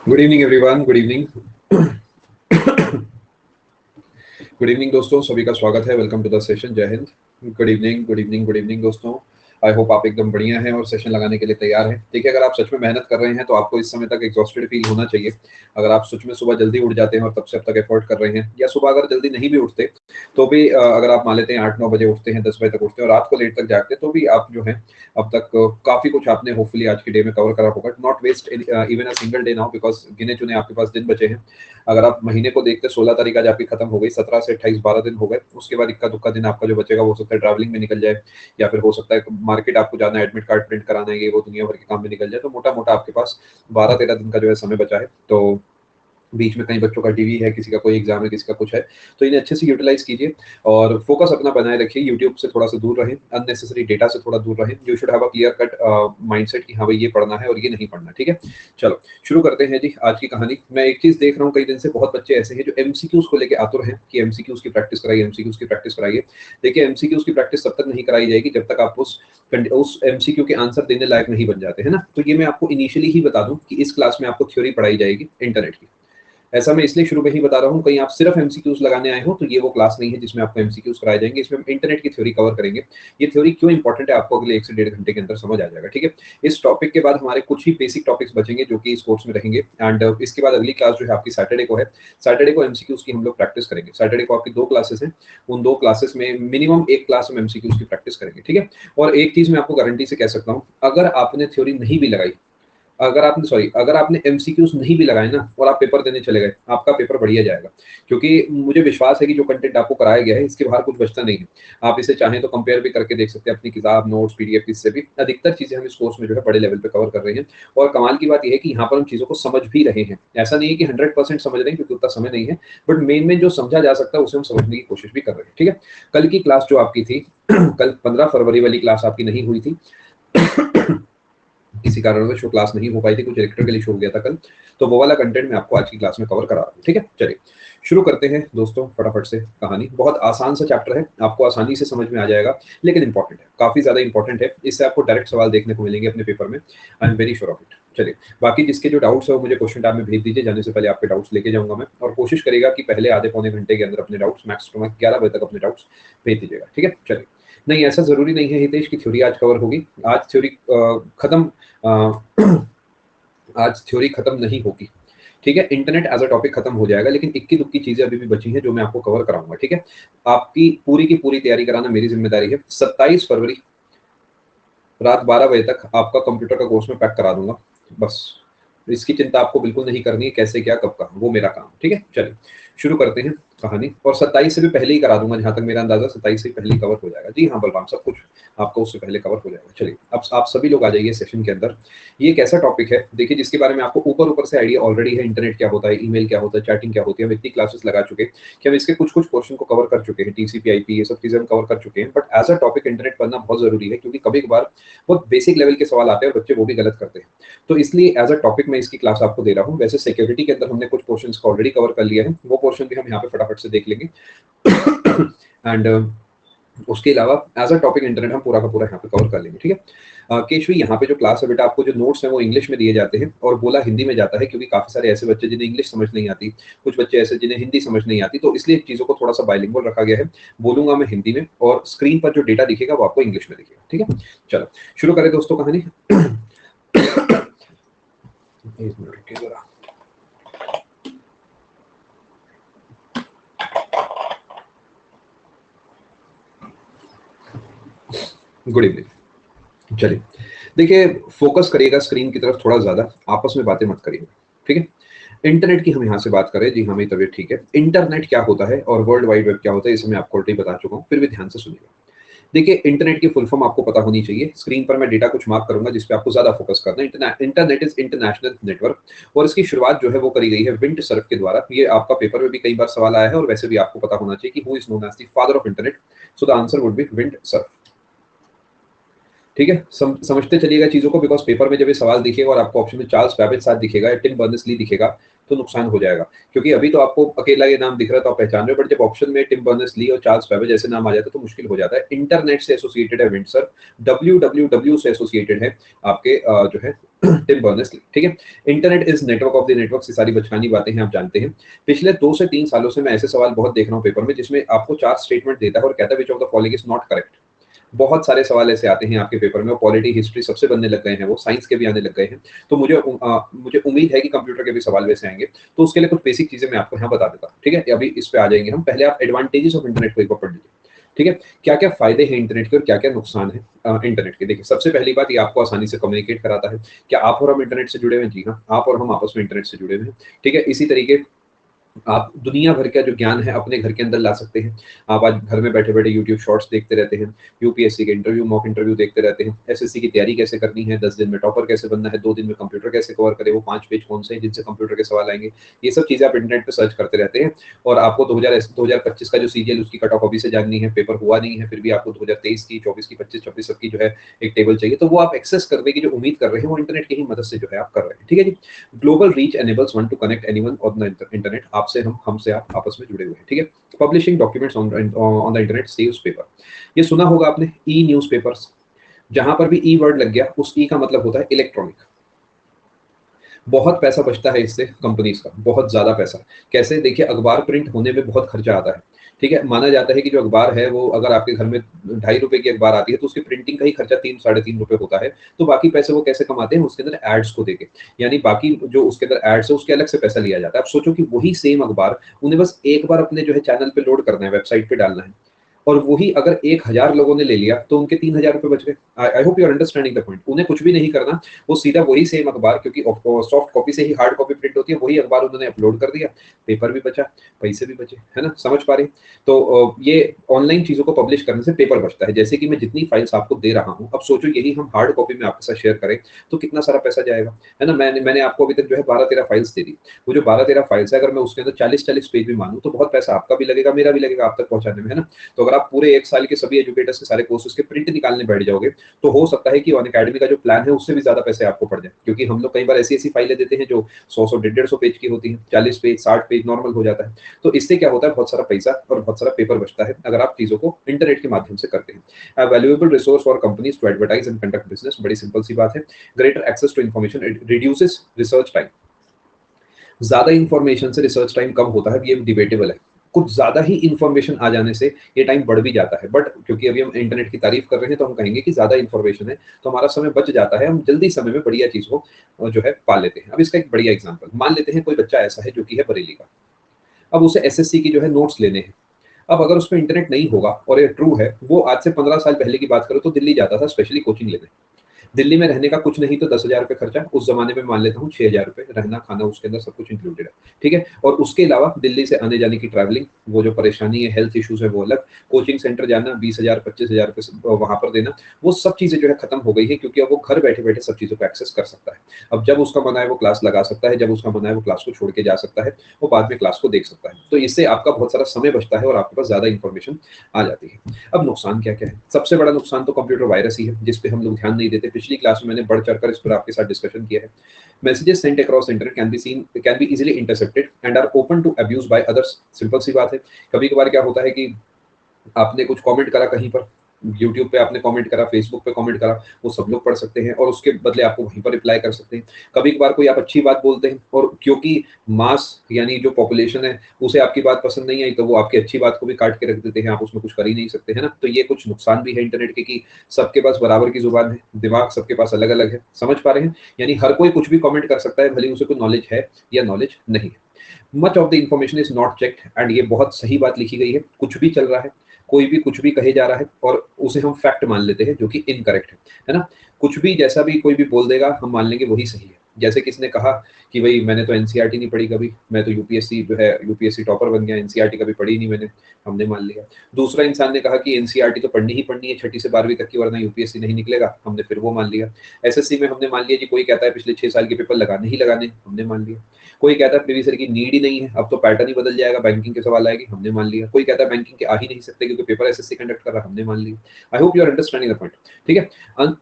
Good evening everyone, good evening. Good evening दोस्तों, सभी का स्वागत है। Welcome to the session. जय हिंद। Good evening, good evening, good evening दोस्तों। आई होप आप एकदम बढ़िया हैं और सेशन लगाने के लिए तैयार हैं। देखिए, अगर आप सच में मेहनत कर रहे हैं तो आपको इस समय तक एग्जॉस्टेड फील होना चाहिए। अगर आप सच में सुबह जल्दी उठ जाते हैं और तब से अब तक एफर्ट कर रहे हैं, या सुबह अगर जल्दी नहीं भी उठते तो भी अगर आप मान लेते हैं 8-9 बजे उठते हैं, 10 बजे तक उठते हैं और रात को लेट तक जागते हैं, तो भी आप जो है अब तक काफी कुछ आपने होपफुली आज के डे में कवर करा होगा। Not waste even a single day now, because गिने चुने आपके पास दिन बचे हैं। अगर आप महीने को देखते, 16 तारीख आज आपकी खत्म हो गई, 17 से 28 12 दिन हो गए। उसके बाद इक्का दुक्का दिन आपका जो बचेगा वो हो सकता है ट्रैवलिंग में निकल जाए, या फिर हो सकता है मार्केट आपको जाना है, एडमिट कार्ड प्रिंट कराना है, ये वो दुनिया भर के काम में निकल जाए। तो मोटा मोटा आपके पास 12-13 दिन का जो है समय बचा है। तो बीच में कई बच्चों का टीवी है, किसी का कोई एग्जाम है, किसी का कुछ है, तो इन्हें अच्छे से यूटिलाइज कीजिए और फोकस अपना बनाए रखिए। यूट्यूब से थोड़ा सा दूर रहें, अननेसेसरी डेटा से थोड़ा दूर रहें। You should have a clear cut mindset कि हाँ भाई ये पढ़ना है और ये नहीं पढ़ना। ठीक है, चलो शुरू करते हैं जी आज की कहानी। मैं एक चीज देख रहा हूँ, कई दिन से बहुत बच्चे ऐसे हैं जो एमसीक्यूज को लेकर आतुर हैं कि एमसीक्यूज की प्रैक्टिस कराइए, एमसीक्यूज की प्रैक्टिस कराइए। देखिए, एमसीक्यूज की प्रैक्टिस तब तक नहीं कराई जाएगी जब तक आप उस एमसीक्यू के आंसर देने लायक नहीं बन जाते हैं ना। तो ये मैं आपको इनिशियली ही बता दूं कि इस क्लास में आपको थ्योरी पढ़ाई जाएगी इंटरनेट की। ऐसा मैं इसलिए शुरू में ही बता रहा हूँ, कहीं आप सिर्फ एमसीक्यूज लगाने आए हो तो ये वो क्लास नहीं है जिसमें आपको एमसीक्यूज कराए जाएंगे। इसमें हम इंटरनेट की थ्योरी कवर करेंगे। ये थ्योरी क्यों इंपॉर्टेंट है आपको अगले 1 से 1.5 घंटे के अंदर समझ आ जाएगा। ठीक है, इस टॉपिक के बाद हमारे कुछ ही बेसिक टॉपिक्स बचेंगे जो कि इस कोर्स में रहेंगे। एंड इसके बाद अगली क्लास जो है आपकी सैटरडे को है। सैटरडे को एमसीक्यूज की हम लोग प्रैक्टिस करेंगे। सैटरडे को आपकी 2 क्लासेस हैं, उन 2 क्लासेस में मिनिमम 1 क्लास हम एमसीक्यूज की प्रैक्टिस करेंगे। ठीक है, और एक चीज मैं आपको गारंटी से कह सकता हूँ, अगर आपने थ्योरी नहीं भी लगाई, अगर आपने एमसीक्यूज नहीं भी लगाए ना और आप पेपर देने चले गए, आपका पेपर बढ़िया जाएगा। क्योंकि मुझे विश्वास है कि जो कंटेंट आपको कराया गया है इसके बाहर कुछ बचता नहीं है। आप इसे चाहें तो कंपेयर भी करके देख सकते हैं अपनी किताब, नोट्स, पीडीएफ, इससे भी अधिकतर चीजें हम इस कोर्स में जो है बड़े लेवल पे कवर कर रहे हैं। और कमाल की बात यह है कि यहाँ पर हम चीजों को समझ भी रहे हैं। ऐसा नहीं है कि 100% समझ रहे हैं क्योंकि उतना समय नहीं है, बट मेन में जो समझा जा सकता है उसे हम समझने की कोशिश भी कर रहे हैं। ठीक है, कल की क्लास जो आपकी थी कल 15 फरवरी वाली क्लास आपकी नहीं हुई थी। किसी कारणवश वो क्लास नहीं हो पाई थी, कुछ इलेक्ट्रिकल इशू हो गया था कल, तो वो वाला कंटेंट मैं आपको आज की क्लास में कवर करा रहा हूँ। ठीक है, चलिए शुरू करते हैं दोस्तों फटाफट से कहानी। बहुत आसान सा चैप्टर है, आपको आसानी से समझ में आ जाएगा, लेकिन इंपॉर्टेंट है, काफी ज्यादा इंपॉर्टेंट है। इससे आपको डायरेक्ट सवाल देखने को मिलेंगे अपने पेपर में। I am very sure of it. चलिए, बाकी जिसके जो डाउट्स है वो मुझे क्वेश्चन टैब में भेज दीजिए। जाने से पहले आपके डाउट्स लेके जाऊंगा मैं, और कोशिश करेगा कि पहले आधे पौने घंटे के अंदर अपने डाउट्स, मैक्स टू मैक्स 11 बजे तक अपने डाउट्स भेज दीजिएगा। ठीक है, चलिए। नहीं, ऐसा जरूरी नहीं है हितेश की थ्योरी आज कवर होगी। आज थ्योरी खत्म आज थ्योरी खत्म नहीं होगी। ठीक है, इंटरनेट एज अ टॉपिक खत्म हो जाएगा, लेकिन इक्की दुक्की चीजें अभी भी बची हैं जो मैं आपको कवर कराऊंगा। ठीक है, आपकी पूरी की पूरी तैयारी कराना मेरी जिम्मेदारी है। 27 फरवरी रात 12 बजे तक आपका कंप्यूटर का कोर्स में पैक करा दूंगा। बस इसकी चिंता आपको बिल्कुल नहीं करनी है, कैसे क्या कब कहाँ, वो मेरा काम। ठीक है, चलिए शुरू करते हैं कहानी। और 27 से भी पहले ही करा दूंगा, जहां तक मेरा अंदाजा 27 से पहले ही कवर हो जाएगा। जी हाँ बलराम, सब कुछ आपका उससे पहले कवर हो जाएगा। चलिए, अब आप सभी लोग आ जाइए सेशन के अंदर। ये एक ऐसा टॉपिक है, देखिए, जिसके बारे में आपको ऊपर ऊपर से आइडिया ऑलरेडी है। इंटरनेट क्या होता है, ईमेल क्या होता है, चैटिंग क्या होती है, हम इतनी क्लासेस लगा चुके हैं कि हम इसके कुछ कुछ पोर्शन को कवर कर चुके हैं। टीसीपी आईपी ये सब चीजें हम कवर कर चुके हैं, but as a topic internet पढ़ना बहुत जरूरी है, क्योंकि कभी कभार बहुत बेसिक लेवल के सवाल आते हैं और बच्चे वो भी गलत करते हैं। तो इसलिए एज अ टॉपिक मैं इसकी क्लास आपको दे रहा हूँ। वैसे सिक्योरिटी के अंदर हमने कुछ पोर्शंस को ऑलरेडी कवर कर लिया है, वो पोर्शन भी हम यहाँ पे फटाफट से देख लेंगे। एंड उसके अलावा एज अ टॉपिक इंटरनेट हम पूरा का पूरा यहाँ पे कवर कर लेंगे। ठीक है, केशवी, यहाँ पे जो क्लास है बेटा, आपको जो नोट्स हैं वो इंग्लिश में दिए जाते हैं और बोला हिंदी में जाता है, क्योंकि काफी सारे ऐसे बच्चे जिन्हें इंग्लिश समझ नहीं आती, कुछ बच्चे ऐसे जिन्हें हिंदी समझ नहीं आती, तो इसलिए चीजों को थोड़ा सा बाइलिंगुअल रखा गया है। बोलूंगा मैं हिंदी में और स्क्रीन पर जो डेटा दिखेगा वो आपको इंग्लिश में दिखेगा। ठीक है, चलो शुरू करें दोस्तों कहानी। एक मिनट रुकिए जरा। Good evening. चलिए, देखिए, फोकस करिएगा स्क्रीन की तरफ थोड़ा ज्यादा, आपस में बातें मत करिएगा। ठीक है, इंटरनेट की हम यहाँ से बात करें। जी हाँ, मेरी तबीयत ठीक है। इंटरनेट क्या होता है और वर्ल्ड वाइड वेब क्या होता है, इसे मैं आपको ऑलरेडी बता चुका हूँ, फिर भी ध्यान से सुनिएगा। देखिए, इंटरनेट की फुल फॉर्म आपको पता होनी चाहिए। स्क्रीन पर मैं डेटा कुछ मार्क करूंगा जिस पे आपको ज्यादा फोकस करना है। इंटरनेट इज इंटरनेशनल नेटवर्क, और इसकी शुरुआत जो है वो करी गई है विंड सर्फ के द्वारा। ये आपका पेपर में भी कई बार सवाल आया है, और वैसे भी आपको पता होना चाहिए कि who is known as the father of internet. So the answer would be Vint Cerf. ठीक है, समझते चलिएगा चीजों को, बिकॉज पेपर में जब ये सवाल दिखेगा और आपको ऑप्शन में चार्ल्स बैबेज साथ दिखेगा या टिम बर्नर्स ली दिखेगा, तो नुकसान हो जाएगा, क्योंकि अभी तो आपको अकेला ये नाम दिख रहा है तो आप पहचान रहे हो, बट जब ऑप्शन में टिम बर्नर्स ली और चार्ल्स बेबेज जैसे नाम आ जाता है तो मुश्किल हो जाता है। इंटरनेट से एसोसिएटेड है विंडसर, डब्ल्यू से एसोसिएटेड है आपके जो है टिम बर्नर्स ली, ठीक है। Internet is network of the network, ये सारी बचकानी बातें हैं, आप जानते हैं। पिछले 2 से 3 सालों से मैं ऐसे सवाल बहुत देख रहा हूँ पेपर में, जिसमें आपको 4 स्टेटमेंट देता है और कहता है which of the following is not correct. बहुत सारे सवाल ऐसे आते हैं आपके पेपर में, और पॉलिटी हिस्ट्री सबसे बनने लग गए हैं, वो साइंस के भी आने लग गए हैं। तो मुझे उम्मीद है कि कंप्यूटर के भी सवाल वैसे आएंगे। तो उसके लिए कुछ बेसिक चीजें मैं आपको यहाँ बता देता हूँ, ठीक है। अभी इस पे आ जाएंगे हम, पहले आप एडवांटेजेस ऑफ इंटरनेट को एक बार पढ़ लीजिए, ठीक है। क्या क्या फायदे हैं इंटरनेट के और क्या क्या नुकसान है इंटरनेट के। देखिए, सबसे पहली बात, ये आपको आसानी से कम्युनिकेट कराता है। क्या आप और हम इंटरनेट से जुड़े हुए हैं? जी हाँ, आप और हम आपस में इंटरनेट से जुड़े हुए हैं, ठीक है। इसी तरीके आप दुनिया भर का जो ज्ञान है अपने घर के अंदर ला सकते हैं। आप आज घर में बैठे बैठे यूट्यूब शॉर्ट्स देखते रहते हैं, यूपीएससी के इंटरव्यू, मॉक इंटरव्यू देखते रहते हैं, एसएससी की तैयारी कैसे करनी है, 10 दिन में टॉपर कैसे बनना है, 2 दिन में कंप्यूटर कैसे कवर करे, वो 5 पेज कौन से हैं जिनसे कंप्यूटर के सवाल आएंगे, ये सब चीजें आप इंटरनेट पे सर्च करते रहते हैं। और आपको 2025 का जो सीजीएल उसकी कट ऑफ अभी से जाननी है, पेपर हुआ नहीं है, फिर भी आपको 2023 की, 24 की, 25, 26 सबकी जो है एक टेबल चाहिए, तो वो आप एक्सेस करने की जो उम्मीद कर रहे हैं वो इंटरनेट की ही मदद से जो है आप कर रहे हैं, ठीक है जी। Global reach enables one to connect anyone on the internet, आपसे हम, हमसे आप आपस में जुड़े हुए हैं, ठीक है। Publishing documents on the internet saves paper, ये सुना होगा आपने, ई न्यूज़पेपर्स। जहां पर भी ई वर्ड लग गया, उस ई का मतलब होता है इलेक्ट्रॉनिक। बहुत पैसा बचता है इससे कंपनीज का, बहुत ज्यादा पैसा। कैसे? देखिए, अखबार प्रिंट होने में बहुत खर्चा आता है, ठीक है। माना जाता है कि जो अखबार है वो, अगर आपके घर में 2.5 रुपए की अखबार आती है तो उसकी प्रिंटिंग का ही खर्चा 3-3.5 रुपए होता है। तो बाकी पैसे वो कैसे कमाते हैं? उसके अंदर एड्स को देके, यानी बाकी जो उसके अंदर एड्स है उसके अलग से पैसा लिया जाता है। आप सोचो कि वही सेम अखबार उन्हें बस एक बार अपने जो है चैनल पे लोड करना है, वेबसाइट पे डालना है, और वही अगर 1000 लोगों ने ले लिया तो उनके 3000 रुपए बच गए। I hope you are understanding the point. उन्हें कुछ भी नहीं करना, वो सीधा वही सेम अखबार, क्योंकि सॉफ्ट कॉपी से ही हार्ड कॉपी प्रिंट होती है, वही अखबार उन्होंने अपलोड कर दिया, पेपर भी बचा, पैसे भी बचे, है ना? समझ पा रहे हैं? तो ये ऑनलाइन चीजों को पब्लिश करने से पेपर बचता है। जैसे कि मैं जितनी फाइल्स आपको दे रहा हूँ, अब सोचो यही हम हार्ड कॉपी में आपके साथ शेयर करें तो कितना सारा पैसा जाएगा, है ना? मैंने आपको अभी तक जो है 12-13 फाइल्स दे दी। वो जो 12-13 फाइल्स है, अगर मैं उसके अंदर 40-40 पेज भी मानूं तो बहुत पैसा आपका भी लगेगा, मेरा भी लगेगा आप तक पहुंचाने में, है ना? तो अगर आप पूरे 1 साल के सभी एजुकेटर्स के सारे कोर्सेज के प्रिंट निकालने बैठ जाओगे तो हो सकता है कि अनअकैडमी का जो प्लान है उससे भी ज्यादा पैसे आपको पड़ जाए, क्योंकि हम लोग कई बार ऐसी ऐसी फाइलें देते हैं जो 100-100, 150 पेज की होती हैं, 40 पेज, 60 पेज नॉर्मल हो जाता है। तो इससे क्या होता है? बहुत सारा पैसा और बहुत सारा पेपर बचता है अगर आप चीजों को इंटरनेट के माध्यम से करते हैं। Valuable resource for companies to advertise and conduct business, बड़ी सिंपल सी बात है। Greater access to information reduces research time, ज्यादा इंफॉर्मेशन से रिसर्च टाइम कम होता है, ये डिबेटेबल है। कुछ ज्यादा ही इंफॉर्मेशन आ जाने से ये टाइम बढ़ भी जाता है, बट क्योंकि अभी हम इंटरनेट की तारीफ कर रहे हैं तो हम कहेंगे कि ज्यादा इंफॉर्मेशन है तो हमारा समय बच जाता है, हम जल्दी समय में बढ़िया चीज को जो है पा लेते हैं। अब इसका एक बढ़िया एग्जांपल मान लेते हैं, कोई बच्चा ऐसा है जो कि है बरेली का, अब उसे एसएससी की जो है नोट्स लेने हैं। अब अगर उसमें इंटरनेट नहीं होगा, और ये ट्रू है, वो आज से 15 साल पहले की बात करो तो दिल्ली जाता था स्पेशली कोचिंग लेने। दिल्ली में रहने का कुछ नहीं तो 10,000 रुपए खर्चा, उस जमाने में मान लेता हूँ 6,000 रुपए, रहना खाना उसके अंदर सब कुछ इंक्लूडेड है, ठीक है। और उसके अलावा दिल्ली से आने जाने की ट्रैवलिंग, वो जो परेशानी है, हेल्थ इश्यूज है वो अलग, कोचिंग सेंटर जाना, 20,000 25,000 रुपए वहां पर देना, वो सब चीजें जो है खत्म हो गई है, क्योंकि अब वो घर बैठे बैठे सब चीजों को एक्सेस कर सकता है। अब जब उसका मन आए वो क्लास लगा सकता है, जब उसका मन आए वो क्लास को छोड़ के जा सकता है, वो बाद में क्लास को देख सकता है। तो इससे आपका बहुत सारा समय बचता है और आपके पास ज्यादा इंफॉर्मेशन आ जाती है। अब नुकसान क्या क्या है? सबसे बड़ा नुकसान तो कंप्यूटर वायरस ही है, जिसपे हम लोग ध्यान नहीं देते। पिछली क्लास में मैंने बढ़ चढ़कर इस पर आपके साथ डिस्कशन किया है। Messages sent across internet can be easily intercepted and are open to abuse by others. Simple सी बात है, कभी कभार क्या होता है कि आपने कुछ कमेंट करा कहीं पर, यूट्यूब पे आपने कमेंट करा, फेसबुक पे कमेंट करा, वो सब लोग पढ़ सकते हैं और उसके बदले आपको वहीं पर रिप्लाई कर सकते हैं। कभी कभार कोई आप अच्छी बात बोलते हैं और क्योंकि मास यानी जो पॉपुलेशन है उसे आपकी बात पसंद नहीं आई तो वो आपकी अच्छी बात को भी काट के रख देते हैं, आप उसमें कुछ कर ही नहीं सकते, है ना? तो ये कुछ नुकसान भी है इंटरनेट के कि सबके पास बराबर की जुबान है, दिमाग सबके पास अलग अलग है। समझ पा रहे हैं? यानी हर कोई कुछ भी कमेंट कर सकता है, भले उसे कोई नॉलेज है या नॉलेज नहीं है। Much of the information is not checked, and ये बहुत सही बात लिखी गई है। कुछ भी चल रहा है, कोई भी कुछ भी कहे जा रहा है और उसे हम फैक्ट मान लेते हैं, जो कि इनकरेक्ट है ना? कुछ भी जैसा भी कोई भी बोल देगा हम मान लेंगे वही सही है। जैसे किसने कहा कि भाई मैंने तो एनसीईआरटी नहीं पढ़ी कभी, मैं तो यूपीएससी जो है यूपीएससी टॉपर बन गया, एनसीईआरटी कभी पढ़ी नहीं मैंने, हमने मान लिया। दूसरा इंसान ने कहा कि एनसीईआरटी तो पढ़नी ही पढ़नी है 6ठी से 12वीं तक की, वरना यूपीएससी नहीं निकलेगा, हमने फिर वो मान लिया। एसएससी में हमने मान लिया जी, कोई कहता है पिछले 6 साल के पेपर लगाने ही लगाने, हमने मान लिया। कोई कहता है प्रीवियस ईयर की नीड ही नहीं है, अब तो पैटर्न ही बदल जाएगा, बैंकिंग के सवाल आएंगे, हमने मान लिया। कोई कहता है बैंकिंग के आ ही नहीं सकते क्योंकि पेपर एसएससी कंडक्ट कर रहा, हमने मान लिया। I hope you are understanding the point, ठीक है।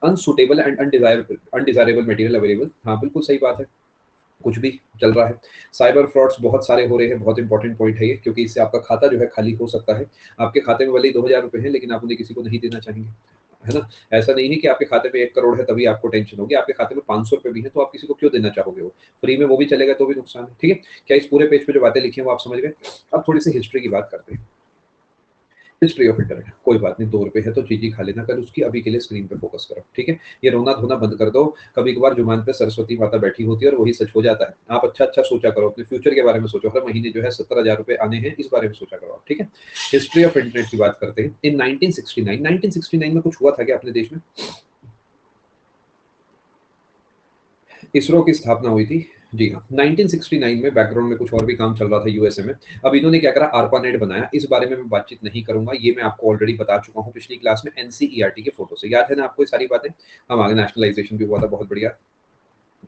Unsuitable and undesirable material available, हाँ बिल्कुल सही बात है। कुछ भी चल रहा है। साइबर फ्रॉड्स बहुत सारे हो रहे हैं, बहुत इंपॉर्टेंट पॉइंट है ये, क्योंकि इससे आपका खाता जो है खाली हो सकता है। आपके खाते में भले ही 2000 रुपए हैं, लेकिन आप उन्हें किसी को नहीं देना चाहेंगे, है ना। ऐसा नहीं है कि आपके खाते में 1 करोड़ है तभी आपको टेंशन होगी, आपके खाते में 500 रुपए भी है तो आप किसी को क्यों देना चाहोगे? वो फ्री में वो भी चलेगा तो भी नुकसान है, ठीक है। क्या इस पूरे पेज पे जो बातें लिखी हैं वो आप समझ गए? अब थोड़ी सी हिस्ट्री की बात करते हैं। हिस्ट्री ऑफ इंटरनेट, कोई बात नहीं, 2 रुपए है तो चीजी खा लेना, कल उसकी, अभी के लिए स्क्रीन पे फोकस करो, ठीक है। ये रोना धोना बंद कर दो। कभी कभार जुबान पे सरस्वती माता बैठी होती है और वही सच हो जाता है। आप अच्छा अच्छा सोचा करो, अपने फ्यूचर के बारे में सोचो, हर महीने जो है 70,000 रुपए आने हैं, इस बारे में सोचा करो आप, ठीक है। हिस्ट्री ऑफ इंटरनेट की बात करते हैं। इन 1969 में कुछ हुआ था क्या अपने देश में? इसरो की स्थापना हुई थी, जी हाँ। 1969 में बैकग्राउंड में कुछ और भी काम चल रहा था यूएसए में। अब इन्होंने क्या करा, ARPANET बनाया। इस बारे में मैं बातचीत नहीं करूंगा, ये मैं आपको ऑलरेडी बता चुका हूँ पिछली क्लास में एनसीईआरटी के फोटो से। याद है ना आपको ये सारी बातें? हम आगे नेशनलाइजेशन भी हुआ था, बहुत बढ़िया।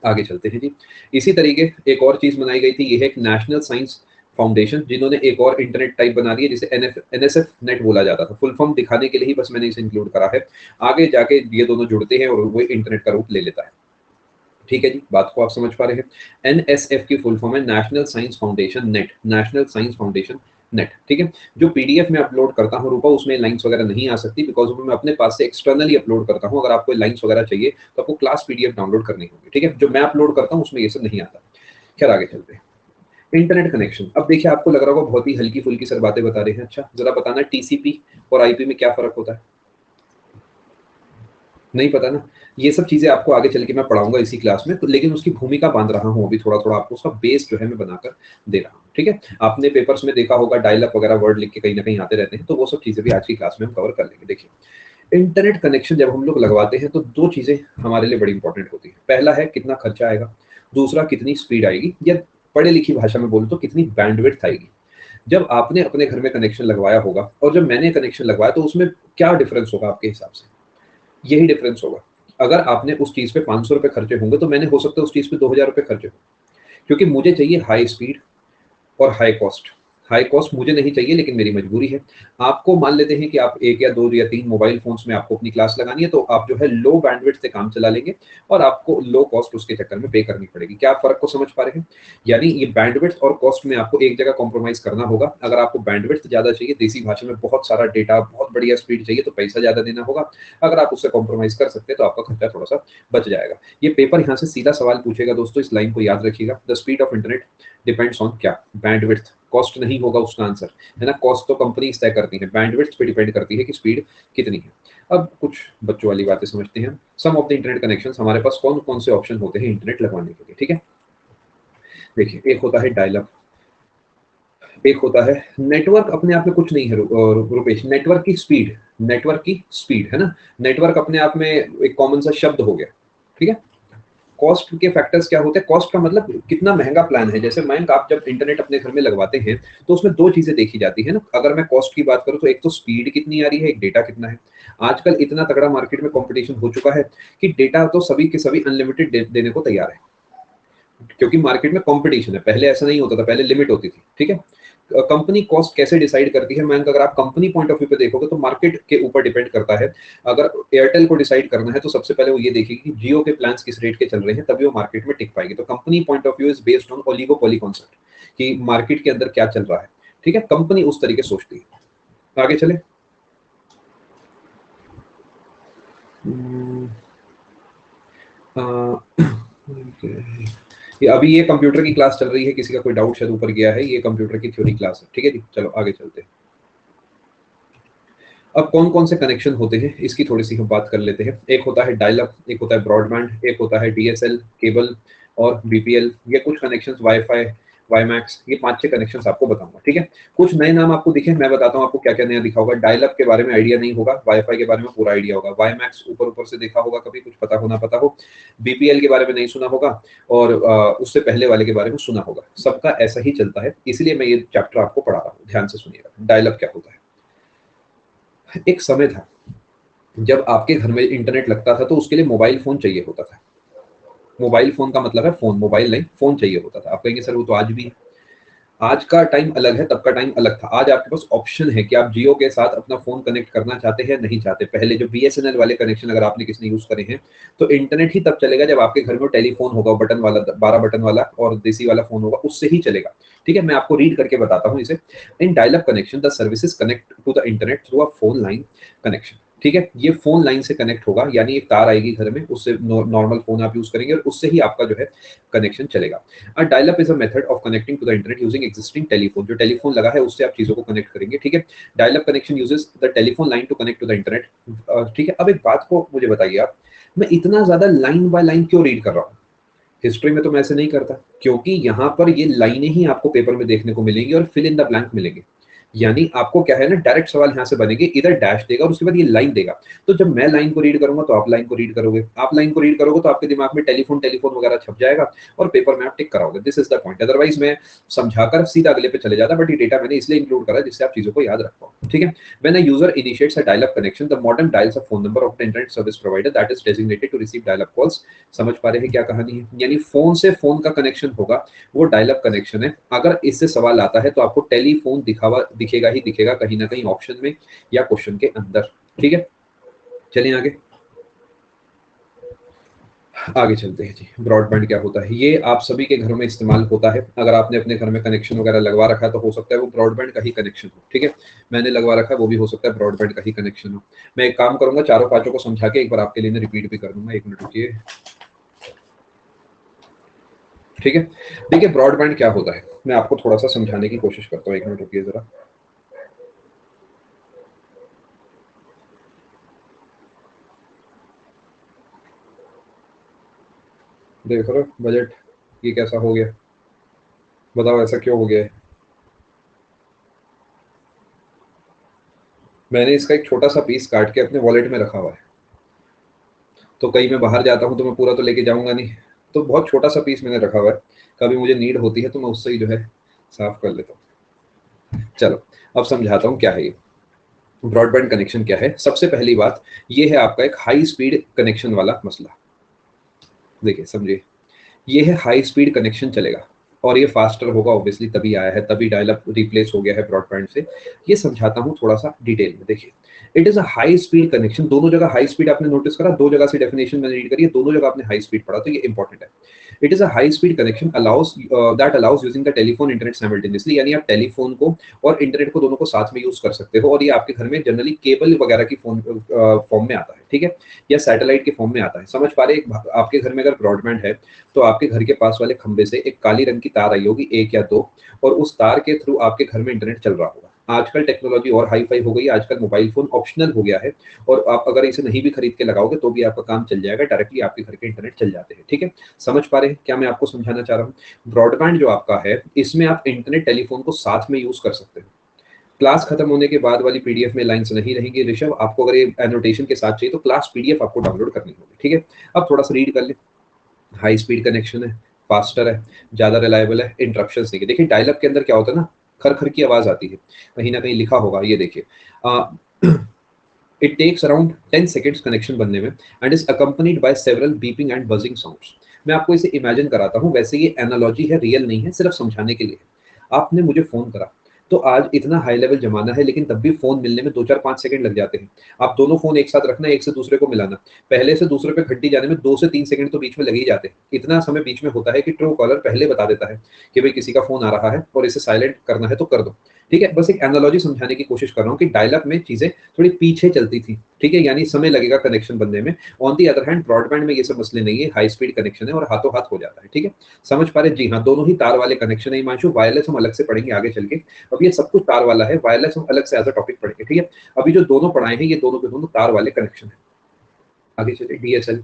आगे चलते हैं जी। इसी तरीके एक और चीज बनाई गई थी, ये है एक नेशनल साइंस फाउंडेशन, जिन्होंने एक और इंटरनेट टाइप बना दिया जिसे एनएसएफ नेट बोला जाता था। फुल फॉर्म दिखाने के लिए ही बस मैंने इसे इंक्लूड करा है। आगे जाके ये दोनों जुड़ते हैं और वो इंटरनेट का रूप ले लेता है, ठीक है जी। बात को आप समझ पा रहे हैं? एनएसएफ की फुल फॉर्म है national science foundation net, national science foundation net, ठीक है। जो पीडीएफ में अपलोड करता हूँ रूपा, उसमें लाइंस वगैरह नहीं आ सकती, बिकॉज मैं अपने पास से एक्सटर्नली अपलोड करता हूँ। अगर आपको लाइंस वगैरह चाहिए तो आपको क्लास पीडीएफ डाउनलोड करनी होगी, ठीक है। जो मैं अपलोड करता हूँ उसमें ये सब नहीं आता। खैर आगे चलते हैं। इंटरनेट कनेक्शन, अब देखिए आपको लग रहा होगा बहुत ही हल्की फुल्की सर बातें बता रहे हैं। अच्छा जरा बताना टीसीपी और आईपी में क्या फर्क होता है? नहीं पता ना। ये सब चीजें आपको आगे चल के मैं पढ़ाऊंगा इसी क्लास में, तो लेकिन उसकी भूमिका बांध रहा हूँ अभी थोड़ा थोड़ा आपको, उसका बेस जो है मैं बनाकर दे रहा हूँ, ठीक है। आपने पेपर्स में देखा होगा डायल अप वगैरह वर्ड लिख के कहीं ना कहीं आते रहते हैं, तो वो सब चीजें भी आज की क्लास में हम कवर कर लेंगे। देखिए इंटरनेट कनेक्शन जब हम लोग लगवाते हैं तो दो चीजें हमारे लिए बड़ी इंपॉर्टेंट होती है। पहला है कितना खर्चा आएगा, दूसरा कितनी स्पीड आएगी, या पढ़े लिखी भाषा में बोलूं तो कितनी बैंडविड्थ आएगी। जब आपने अपने घर में कनेक्शन लगवाया होगा और जब मैंने कनेक्शन लगवाया तो उसमें क्या डिफरेंस होगा आपके हिसाब से? यही डिफरेंस होगा। अगर आपने उस चीज पे 500 रुपए खर्चे होंगे तो मैंने हो सकता है उस चीज पे 2000 रुपए खर्चे हो, क्योंकि मुझे चाहिए हाई स्पीड और हाई कॉस्ट। हाई कॉस्ट मुझे नहीं चाहिए लेकिन मेरी मजबूरी है। आपको मान लेते हैं कि आप 1 या 2 या 3 मोबाइल फोन्स में आपको अपनी क्लास लगानी है, तो आप जो है लो बैंडविड्थ से काम चला लेंगे और आपको लो कॉस्ट उसके चक्कर में पे करनी पड़ेगी। क्या आप फर्क को समझ पा रहे हैं? यानी ये बैंडविड्थ और कॉस्ट में आपको एक जगह कॉम्प्रोमाइज करना होगा। अगर आपको बैंडविड्थ ज्यादा चाहिए, देसी भाषा में बहुत सारा डेटा, बहुत बढ़िया स्पीड चाहिए, तो पैसा ज्यादा देना होगा। अगर आप उससे कॉम्प्रोमाइज कर सकते हैं तो आपका खर्चा थोड़ा सा बच जाएगा। ये पेपर यहाँ से सीधा सवाल पूछेगा दोस्तों, इस लाइन को याद रखिएगा। The speed of internet depends on क्या? बैंडविड्थ। कॉस्ट नहीं होगा उसका आंसर, है ना। कॉस्ट तो कंपनी तय करती है, बैंडविड्थ पे डिपेंड करती है कि स्पीड कितनी है। अब कुछ बच्चों वाली बातें समझते हैं। सम ऑफ द इंटरनेट कनेक्शंस, हमारे पास कौन कौन से ऑप्शन होते हैं इंटरनेट लगवाने के लिए, ठीक है। देखिए एक होता है डायल अप, एक होता है नेटवर्क। अपने आप में कुछ नहीं है रुपेश, नेटवर्क की स्पीड, नेटवर्क की स्पीड, है ना। नेटवर्क अपने आप में एक कॉमन सा शब्द हो गया, ठीक है। कॉस्ट के फैक्टर्स क्या होते हैं? कॉस्ट का मतलब कितना महंगा प्लान है। जैसे मयंक, आप जब इंटरनेट अपने घर में लगवाते हैं तो उसमें दो चीजें देखी जाती है ना। अगर मैं कॉस्ट की बात करूं तो एक तो स्पीड कितनी आ रही है, एक डेटा कितना है। आजकल इतना तगड़ा मार्केट में कंपटीशन हो चुका है कि डेटा तो सभी के सभी अनलिमिटेड देने को तैयार है, क्योंकि मार्केट में कंपटीशन है। पहले ऐसा नहीं होता था, पहले लिमिट होती थी, ठीक है। कंपनी कॉस्ट कैसे डिसाइड करती है? मैं अगर आप कंपनी पॉइंट ऑफ व्यू पे देखोगे तो मार्केट के ऊपर डिपेंड करता है। अगर एयरटेल को डिसाइड करना है तो सबसे पहले वो ये देखेगी कि जियो के प्लान्स किस रेट के चल रहे हैं, तभी वो मार्केट में टिक पाएगी। तो company point of view is based on oligopoly concept, कि मार्केट के अंदर क्या चल रहा है, ठीक है। कंपनी उस तरीके सोचती है। आगे चले। अभी ये कंप्यूटर की क्लास चल रही है, किसी का कोई डाउट शायद ऊपर गया है, ये कंप्यूटर की थ्योरी क्लास है, ठीक है जी। चलो आगे चलते हैं। अब कौन कौन से कनेक्शन होते हैं इसकी थोड़ी सी हम बात कर लेते हैं। एक होता है डायल अप, एक होता है ब्रॉडबैंड, एक होता है डीएसएल केबल और बीपीएल। ये कुछ कनेक्शंस, वाईफाई, वाईमैक्स, ये 5-6 कनेक्शंस आपको बताऊंगा, ठीक है। कुछ नए नाम आपको दिखे, मैं बताता हूँ आपको क्या क्या नया दिखा होगा। डायल अप के बारे में आइडिया नहीं होगा, वाईफाई के बारे में पूरा आइडिया होगा, वाईमैक्स ऊपर ऊपर से देखा होगा कभी, कुछ पता होना पता हो। बीपीएल के बारे में नहीं सुना होगा, और उससे पहले वाले के बारे में सुना होगा। सबका ऐसा ही चलता है, इसलिए मैं ये चैप्टर आपको पढ़ा रहा हूँ, ध्यान से सुनिएगा। डायल अप क्या होता है? एक समय था जब आपके घर में इंटरनेट लगता था तो उसके लिए मोबाइल फोन चाहिए होता था। मोबाइल फोन का मतलब है फोन, मोबाइल नहीं, फोन चाहिए होता था। आप कहेंगे सर वो तो आज भी है। आज का टाइम अलग है, तब का टाइम अलग था। आज आपके पास ऑप्शन है कि आप जियो के साथ अपना फोन कनेक्ट करना चाहते हैं, नहीं चाहते। पहले जो बीएसएनएल वाले कनेक्शन अगर आपने किसी ने यूज करे हैं, तो इंटरनेट ही तब चलेगा जब आपके घर में टेलीफोन होगा, बटन वाला, 12 बटन वाला, और देसी वाला फोन होगा, उससे ही चलेगा। ठीक है, मैं आपको रीड करके बताता हूँ इसे। In dial up connection the services connect to the internet through a phone line connection. ठीक है, ये फोन लाइन से कनेक्ट होगा, यानी एक तार आएगी घर में, उससे नॉर्मल फोन आप यूज करेंगे और उससे ही आपका जो है कनेक्शन चलेगा। Dial up is a method of connecting to the internet using existing telephone. जो टेलीफोन लगा है उससे आप चीजों को कनेक्ट करेंगे। ठीक है, dial up connection uses the telephone line to connect to the internet. ठीक है, अब एक बात को मुझे बताइए आप, मैं इतना ज्यादा लाइन बाय लाइन क्यों रीड कर रहा हूँ? हिस्ट्री में तो मैं ऐसे नहीं करता, क्योंकि यहाँ पर ये लाइनें ही आपको पेपर में देखने को मिलेंगी और फिल इन द ब्लैंक मिलेंगे। यानी आपको क्या है ना, डायरेक्ट सवाल यहाँ से बनेंगे, इधर डैश देगा और उसके बाद ये लाइन देगा। तो जब मैं लाइन को रीड करूंगा तो आप लाइन को रीड करोगे, आप लाइन को रीड करोगे तो आपके दिमाग में टेलीफोन टेलीफोन वगैरह छप जाएगा और पेपर में आप टिक कराओगे। This is the point. Otherwise मैं समझाकर सीधा अगले पे चले जाता, बट ये डेटा मैंने इसलिए इंक्लूड करा जिससे आप चीजों को याद रख पाओ। ठीक है, when a user initiates a dial up connection the modem dials a phone number of the internet service provider that is designated to receive dial up calls. समझ पा रहे हैं क्या कहानी है? यानी फोन से फोन का कनेक्शन होगा, वो डायल अप कनेक्शन है। अगर इससे सवाल आता है तो आपको टेलीफोन दिखेगा ही दिखेगा कहीं ना कहीं ऑप्शन में या क्वेश्चन के अंदर। ठीक है, चलिए आगे आगे चलते हैं जी। ब्रॉडबैंड क्या होता है? ये आप सभी के घरों में इस्तेमाल होता है। अगर आपने अपने घर में कनेक्शन वगैरह लगवा रखा है तो हो सकता है वो ब्रॉडबैंड का ही कनेक्शन हो। ठीक है, मैंने लगवा रखा है, वो भी हो सकता है ब्रॉडबैंड का ही कनेक्शन हो। मैं एक काम करूंगा, चारों पांचों को समझा के एक बार आपके लिए रिपीट भी कर दूंगा। एक मिनट रुकिए। ठीक है, देखिए ब्रॉडबैंड क्या होता है, मैं आपको थोड़ा सा समझाने की कोशिश करता हूँ। एक मिनट रुकिए जरा। देखो ना बजट ये कैसा हो गया, बताओ ऐसा क्यों हो गया है? मैंने इसका एक छोटा सा पीस काट के अपने वॉलेट में रखा हुआ है, तो कहीं मैं बाहर जाता हूँ तो मैं पूरा तो लेके जाऊंगा नहीं, तो बहुत छोटा सा पीस मैंने रखा हुआ है। कभी मुझे नीड होती है तो मैं उससे ही जो है साफ कर लेता हूँ। चलो, अब समझाता हूँ क्या है ये ब्रॉडबैंड कनेक्शन क्या है। सबसे पहली बात ये है आपका एक हाई स्पीड कनेक्शन वाला मसला। देखिए समझिए, ये है हाई स्पीड कनेक्शन चलेगा और ये फास्टर होगा, ऑब्वियसली तभी आया है, तभी डायल अप रिप्लेस हो गया है ब्रॉडबैंड से। ये समझाता हूँ थोड़ा सा डिटेल में। देखिए, it is a high speed connection. दोनों जगह हाई स्पीड आपने नोटिस करा, दो जगह से डेफिनेशन में रीड करिए, दोनों जगह आपने हाई स्पीड पढ़ा, तो ये इंपॉर्टेंट है। It is a high speed connection allow us that allows using the telephone internet simultaneously. यानी आप टेलीफोन को और इंटरनेट को दोनों को साथ में यूज कर सकते हो, और ये आपके घर में जनरली केबल वगैरह की फोन फॉर्म में आता है। ठीक है, या सैटेलाइट के फॉर्म में आता है। समझ पा रहे हैं? आपके घर में अगर ब्रॉडबैंड है तो आपके घर के पास वाले खंबे से एक काली रंग की तार आई होगी, एक या दो, और उस तार के थ्रू आपके घर में इंटरनेट चल रहा होगा। आजकल टेक्नोलॉजी और हाई फाई हो गई है, आजकल मोबाइल फोन ऑप्शनल हो गया है, और आप अगर इसे नहीं भी खरीद के लगाओगे तो भी आपका काम चल जाएगा, डायरेक्टली आपके घर के इंटरनेट चल जाते हैं। ठीक है, समझ पा रहे हैं क्या मैं आपको समझाना चाह रहा हूँ? ब्रॉडबैंड जो आपका है, इसमें आप इंटरनेट टेलीफोन को साथ में यूज कर सकते हो। क्लास खत्म होने के बाद वाली पीडीएफ में लाइन्स नहीं रहेंगी ऋषभ, आपको अगर ये एनोटेशन के साथ चाहिए तो क्लास पीडीएफ आपको डाउनलोड करनी होगी। ठीक है, अब थोड़ा सा रीड कर ले। हाई स्पीड कनेक्शन है, फास्टर है, ज्यादा रिलायबल है, इंटरप्शंस नहीं है। देखिए डायल अप के अंदर क्या होता है ना, खर खर की आवाज आती है, कहीं ना कहीं लिखा होगा, ये देखिए। It takes around 10 seconds connection बनने में and is accompanied by several beeping and buzzing sounds. मैं आपको इसे इमेजिन कराता हूँ, वैसे ये एनालॉजी है, रियल नहीं है, सिर्फ समझाने के लिए। आपने मुझे फोन करा, तो आज इतना हाई लेवल जमाना है, लेकिन तब भी फोन मिलने में 2 4 5 सेकंड लग जाते हैं। आप दोनों फोन एक साथ रखना, एक से दूसरे को मिलाना, पहले से दूसरे पे घंटी जाने में 2 से 3 सेकंड तो बीच में लग ही जाते हैं। इतना समय बीच में होता है कि ट्रू कॉलर पहले बता देता है कि भाई किसी का फोन आ रहा है और इसे साइलेंट करना है तो कर दो। ठीक है, बस एक एनालॉजी समझाने की कोशिश कर रहा हूँ कि डायल अप में चीजें थोड़ी पीछे चलती थी। ठीक है, यानी समय लगेगा कनेक्शन बनने में। On the other hand broadband में ये सब मसले नहीं है, हाई स्पीड कनेक्शन है और हाथों हाथ हो जाता है। ठीक है, समझ पा रहे? जी हाँ, दोनों ही तार वाले कनेक्शन है हिमांशु। वायरलेस हम अलग से पढ़ेंगे आगे चल के, अब ये सब कुछ तार वाला है, वायरलेस हम अलग से एज अ टॉपिक पढ़ेंगे। ठीक है, अभी जो दोनों पढ़ाए हैं ये दोनों के दोनों तार वाले कनेक्शन है। आगे चलिए, डीएसएल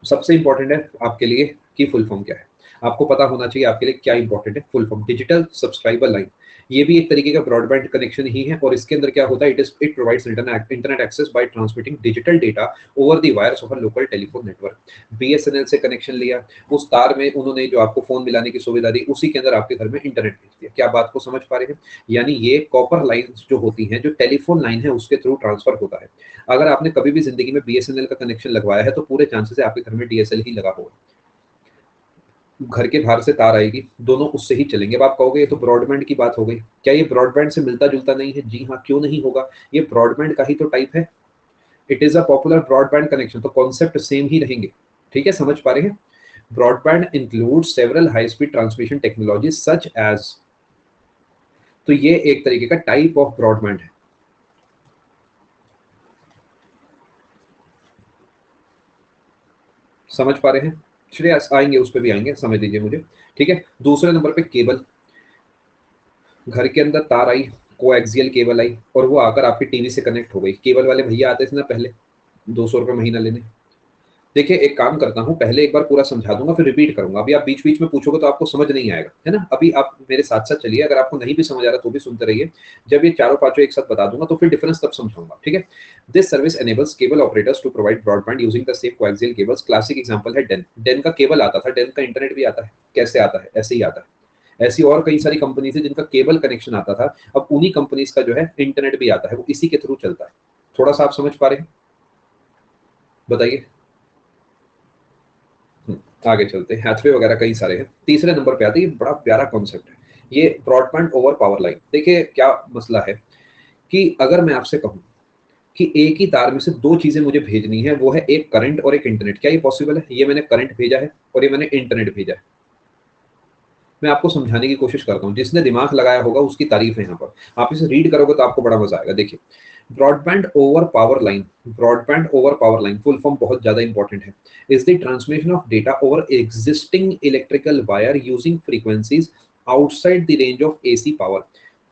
सबसे इंपॉर्टेंट है आपके लिए कि फुल फॉर्म क्या है। आपको पता होना चाहिए आपके लिए क्या इंपॉर्टेंट है। Full form digital subscriber line, ये भी एक तरीके का ब्रॉडबैंड कनेक्शन ही है, और इसके अंदर क्या होता है, it provides internet access by transmitting digital data over the wires of a local telephone network. BSNL से कनेक्शन लिया, उस तार में उन्होंने जो आपको फोन मिलाने की सुविधा दी, उसी के अंदर आपके घर में इंटरनेट भेज दिया। क्या बात को समझ पा रहे हैं? यानी ये कॉपर लाइन जो होती हैं, जो टेलीफोन लाइन है, उसके थ्रू ट्रांसफर होता है। अगर आपने कभी भी जिंदगी में बीएसएनएल का कनेक्शन लगवाया है तो पूरे चांसेस है आपके घर में डीएसएल ही लगा होगा। घर के बाहर से तार आएगी, दोनों उससे ही चलेंगे। अब आप कहोगे ये तो ब्रॉडबैंड की बात हो गई, क्या ये ब्रॉडबैंड से मिलता जुलता नहीं है? जी हाँ, क्यों नहीं होगा, ये ब्रॉडबैंड का ही तो टाइप है। It is a popular broadband connection, तो कॉन्सेप्ट सेम ही रहेंगे। ठीक है, समझ पा रहे हैं? Broadband include several high speed transmission technology such as, तो ये एक तरीके का टाइप ऑफ ब्रॉडबैंड है। समझ पा रहे हैं? चलिए आएंगे, उस पर भी आएंगे, समझ लीजिए मुझे। ठीक है, दूसरे नंबर पे केबल। घर के अंदर तार आई, कोएक्सियल केबल आई, और वो आकर आपकी टीवी से कनेक्ट हो गई। केबल वाले भैया आते थे ना पहले, 200 रुपये महीना लेने। देखिए एक काम करता हूँ, पहले एक बार पूरा समझा दूंगा, फिर रिपीट करूंगा। अभी आप बीच बीच में पूछोगे तो आपको समझ नहीं आएगा, है ना? अभी आप मेरे साथ साथ चलिए, अगर आपको नहीं भी समझ आ रहा तो भी सुनते रहिए। जब ये चारों पांचों एक साथ बता दूंगा तो फिर डिफरेंस तब समझाऊंगा। ठीक है, this service enables cable operators to provide broadband using the same coaxial cables. Classic example है डेन। डेन का केबल आता था, डेन का इंटरनेट भी आता है। कैसे आता है? ऐसे ही आता है। ऐसी और कई सारी कंपनीज है जिनका केबल कनेक्शन आता था, अब उन्हीं कंपनीज का जो है इंटरनेट भी आता है, वो इसी के थ्रू चलता है। थोड़ा सा आप समझ पा रहे हैं? बताइए। आगे चलते हैं, हैथवे वगैरह कई सारे हैं। तीसरे नंबर पे आते हैं, ये बड़ा प्यारा कॉन्सेप्ट है, ये ब्रॉडबैंड ओवर पावर लाइन। देखिए क्या मसला है कि अगर मैं आपसे कहूं कि एक ही तार में से दो चीजें मुझे भेजनी है, वो है एक करंट और एक इंटरनेट, क्या ये पॉसिबल है? ये मैंने करंट भेजा है और ये मैंने इंटरनेट भेजा है। मैं आपको समझाने की कोशिश करता हूँ, जिसने दिमाग लगाया होगा उसकी तारीफ है यहाँ पर। आप इसे रीड करोगे तो आपको बड़ा मजा आएगा। देखिए, broadband over power line, broadband over power line full form बहुत ज्यादा इंपॉर्टेंट है। Is the transmission of data over existing electrical wire using frequencies outside the range of AC power.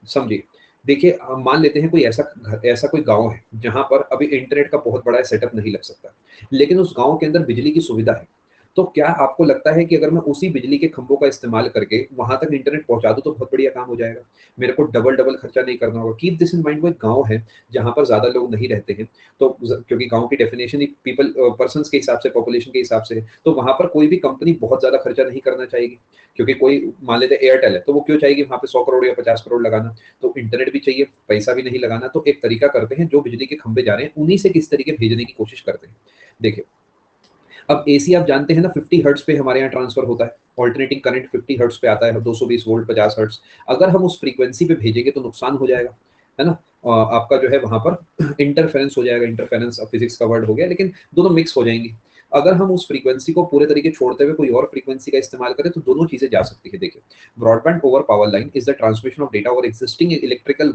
समझिए, देखिए हम मान लेते हैं कोई ऐसा कोई गांव है जहां पर अभी इंटरनेट का बहुत बड़ा सेटअप नहीं लग सकता, लेकिन उस गांव के अंदर बिजली की सुविधा है। तो क्या आपको लगता है कि अगर मैं उसी बिजली के खंभों का इस्तेमाल करके वहां तक इंटरनेट पहुंचा दूं तो बहुत बढ़िया काम हो जाएगा? मेरे को डबल डबल खर्चा नहीं करना होगा। कीप दिस इन माइंड, वो एक गांव है जहां पर ज्यादा लोग नहीं रहते हैं, तो क्योंकि गांव की डेफिनेशन ही पीपल पर्सन के हिसाब से, पॉपुलेशन के हिसाब से है, तो वहां पर कोई भी कंपनी बहुत ज्यादा खर्चा नहीं करना चाहेगी। क्योंकि कोई मान लेते एयरटेल है, तो वो क्यों चाहेगी वहां पे 100 करोड़ या 50 करोड़ लगाना? तो इंटरनेट भी चाहिए, पैसा भी नहीं लगाना, तो एक तरीका करते हैं, जो बिजली के खंभे जा रहे हैं उन्हीं से किस तरीके भेजने की कोशिश करते हैं। देखिए, अब एसी आप जानते हैं ना, 50 हर्ट्ज पे हमारे यहाँ ट्रांसफर होता है। ऑल्टरनेटिंग करंट 50 हर्ट्ज पे आता है, 220 वोल्ट, 50 हर्ट्ज। अगर हम उस फ्रीक्वेंसी पे भेजेंगे तो नुकसान हो जाएगा, है ना? आपका जो है वहां पर इंटरफेरेंस हो जाएगा। इंटरफेरेंस अब फिजिक्स का वर्ड हो गया, लेकिन दोनों मिक्स हो जाएंगी। अगर हम उस फ्रीक्वेंसी को पूरे तरीके छोड़ते हुए कोई और फ्रीक्वेंसी का इस्तेमाल करें तो दोनों चीजें जा सकती है। देखिए, broadband over power line is the transmission of data और एग्जिस्टिंग इलेक्ट्रिकल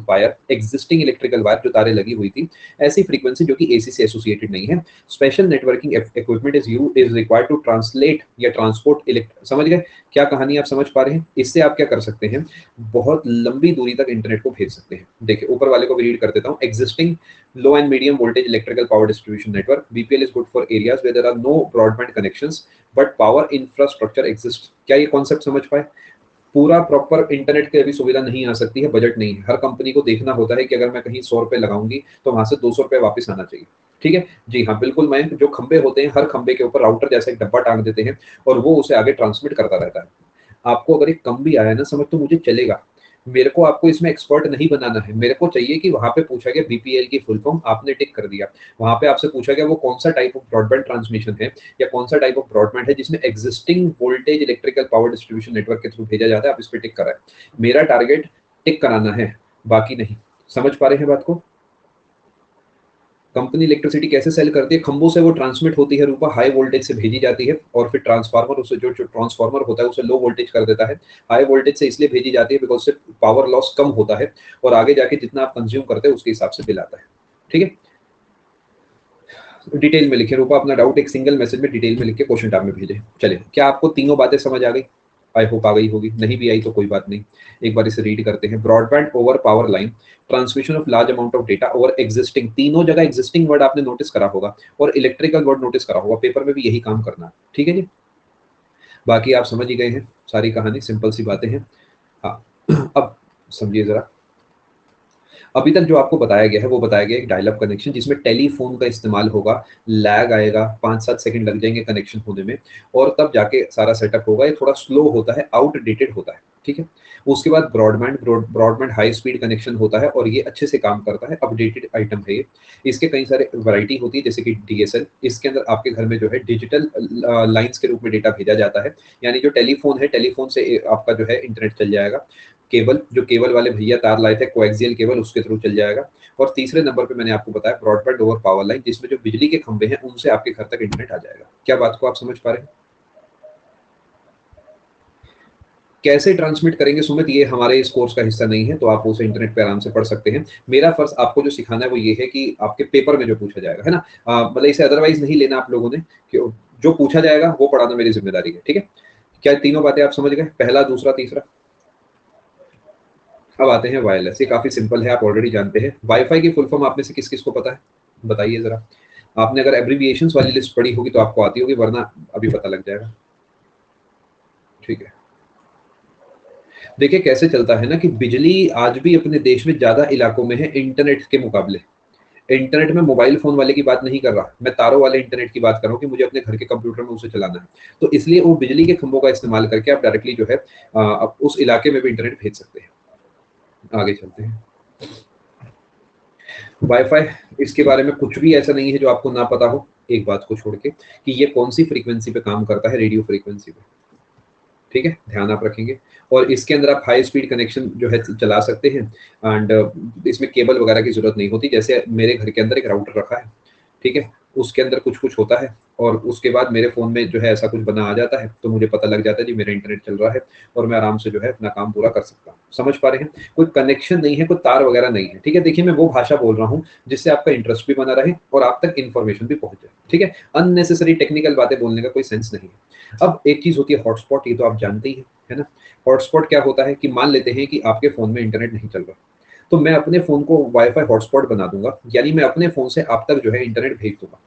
वायर जो तारे लगी हुई थी, ऐसी फ्रीक्वेंसी जो कि एसी से एसोसिएटेड नहीं है। Special networking equipment is required to translate या ट्रांसपोर्ट इलेक्ट। समझ गए क्या कहानी? आप समझ पा रहे हैं? इससे आप क्या कर सकते हैं, बहुत लंबी दूरी तक इंटरनेट को भेज सकते हैं। देखिए ऊपर वाले को भी रीड कर देता हूँ। Existing low and medium voltage electrical power distribution network, BPL is good for areas where there are no broadband connections but power infrastructure exist. क्या ये कॉन्सेप्ट समझ पाए? पूरा प्रॉपर इंटरनेट की अभी सुविधा नहीं आ सकती है, बजट नहीं है। हर कंपनी को देखना होता है कि अगर मैं कहीं 100 रुपए लगाऊंगी तो वहां से 200 रुपए वापस आना चाहिए। ठीक है जी हाँ, बिल्कुल। मैं जो खंबे होते हैं, हर खंबे के ऊपर राउटर जैसा एक डब्बा टांग देते हैं और वो उसे आगे ट्रांसमिट करता रहता है। आपको अगर एक कम भी आया ना समझ, तो मुझे चलेगा। मेरे को आपको इसमें एक्सपर्ट नहीं बनाना है। मेरे को चाहिए कि वहां पे पूछा गया बीपीएल की फुल फॉर्म, आपने टिक कर दिया। वहां पे आपसे पूछा गया वो कौन सा टाइप ऑफ ब्रॉडबैंड ट्रांसमिशन है या कौन सा टाइप ऑफ ब्रॉडबैंड है जिसमें existing voltage electrical power distribution network के थ्रू भेजा जाता है, आप इस पे टिक कराए। मेरा टारगेट टिक कराना है, बाकी नहीं। समझ पा रहे हैं बात को? कंपनी इलेक्ट्रिसिटी कैसे सेल करती है? खंभों से वो ट्रांसमिट होती है रूपा, हाई वोल्टेज से भेजी जाती है और फिर ट्रांसफार्मर उसे जो ट्रांसफार्मर होता है उसे लो वोल्टेज कर देता है। हाई वोल्टेज से इसलिए भेजी जाती है बिकॉज से पावर लॉस कम होता है और आगे जाके जितना आप कंज्यूम करते हैं उसके हिसाब से बिल आता है। ठीक है, डिटेल में लिखे रूपा अपना डाउट एक सिंगल मैसेज में डिटेल में लिख के क्वेश्चन टैब में भेजे। चलिए, क्या आपको तीनों बातें समझ आ गई? आई होप आ गई होगी, नहीं भी आई तो कोई बात नहीं। एक बार इसे रीड करते हैं। Broadband over power line, transmission of large amount of data over existing. तीनों जगह एग्जिस्टिंग वर्ड आपने नोटिस करा होगा और इलेक्ट्रिकल वर्ड नोटिस करा होगा, पेपर में भी यही काम करना है। ठीक है जी, बाकी आप समझ ही गए हैं, सारी कहानी सिंपल सी बातें हैं। हाँ अब समझिए जरा। अभी तक जो आपको बताया गया है वो बताया गया है एक डायल अप कनेक्शन जिसमें टेलीफोन का इस्तेमाल होगा, लैग आएगा, 5-7 सेकंड लग जाएंगे कनेक्शन होने में और तब जाके सारा सेटअप होगा। ये थोड़ा स्लो होता है, आउटडेटेड होता है, ठीक है। उसके बाद ब्रॉडबैंड हाई स्पीड कनेक्शन होता है और ये अच्छे से काम करता है, अपडेटेड आइटम है ये। इसके कई सारे वैरायटी होती है जैसे कि डीएसएल, इसके अंदर आपके घर में जो है डिजिटल लाइन्स के रूप में डेटा भेजा जाता है, यानी जो टेलीफोन है, टेलीफोन से आपका जो है इंटरनेट चल जाएगा। केबल, जो केबल वाले भैया तार लाए थे कोएक्सियल केबल, उसके थ्रू चल जाएगा। और तीसरे नंबर पे मैंने आपको बताया ब्रॉडबैंड ओवर पावर लाइन, जिसमें जो बिजली के खंभे हैं उनसे आपके घर तक इंटरनेट आ जाएगा। क्या बात को आप समझ पा रहे हैं? कैसे ट्रांसमिट करेंगे सुमित, ये हमारे इस कोर्स का हिस्सा नहीं है, तो आप उसे इंटरनेट पे आराम से पढ़ सकते हैं। मेरा फर्ज आपको जो सिखाना है वो ये है कि आपके पेपर में जो पूछा जाएगा, है ना, मतलब इसे अदरवाइज नहीं लेना आप लोगों ने, कि जो पूछा जाएगा वो पढ़ाना मेरी जिम्मेदारी है, ठीक है। क्या तीनों बातें आप समझ गए, पहला, दूसरा, तीसरा? अब आते हैं वायरलेस। ये काफी सिंपल है, आप ऑलरेडी जानते हैं। वाईफाई की फुल फॉर्म आप में से किस किस को पता है, बताइए जरा। आपने अगर एब्रीविएशंस वाली लिस्ट पढ़ी होगी तो आपको आती होगी, वरना अभी पता लग जाएगा, ठीक है। देखिए कैसे चलता है ना कि बिजली आज भी अपने देश में ज्यादा इलाकों में है इंटरनेट के मुकाबले। इंटरनेट में मोबाइल फोन वाले की बात नहीं कर रहा, मैं तारों वाले इंटरनेट की बात कर रहा हूँ कि मुझे अपने घर के कंप्यूटर में उसे चलाना है। तो इसलिए वो बिजली के खंभों का इस्तेमाल करके आप डायरेक्टली जो है आप उस इलाके में भी इंटरनेट भेज सकते हैं। आगे चलते हैं। वाईफाई, इसके बारे में कुछ भी ऐसा नहीं है जो आपको ना पता हो, एक बात को छोड़ के, कि ये कौन सी फ्रीक्वेंसी पे काम करता है, रेडियो फ्रीक्वेंसी पे, ठीक है, ध्यान आप रखेंगे। और इसके अंदर आप हाई स्पीड कनेक्शन जो है चला सकते हैं एंड इसमें केबल वगैरह की जरूरत नहीं होती। जैसे मेरे घर के अंदर एक राउटर रखा है, ठीक है, उसके अंदर कुछ कुछ होता है और उसके बाद मेरे फ़ोन में जो है ऐसा कुछ बना आ जाता है, तो मुझे पता लग जाता है जी मेरा इंटरनेट चल रहा है और मैं आराम से जो है अपना काम पूरा कर सकता हूँ। समझ पा रहे हैं? कोई कनेक्शन नहीं है, कोई तार वगैरह नहीं है, ठीक है? देखिए मैं वो भाषा बोल रहा हूँ जिससे आपका इंटरेस्ट भी बना रहे और आप तक इन्फॉर्मेशन भी पहुँच जाए, ठीक है? अननेसेसरी टेक्निकल बातें बोलने का कोई सेंस नहीं है। अब एक चीज़ होती है हॉटस्पॉट, ये तो आप जानते ही हैं, है ना? हॉटस्पॉट क्या होता है कि मान लेते हैं कि आपके फ़ोन में इंटरनेट नहीं चल रहा, तो मैं अपने फ़ोन को वाईफ़ाई हॉटस्पॉट बना दूँगा, यानी मैं अपने फ़ोन से आप तक जो है इंटरनेट भेज दूँगा।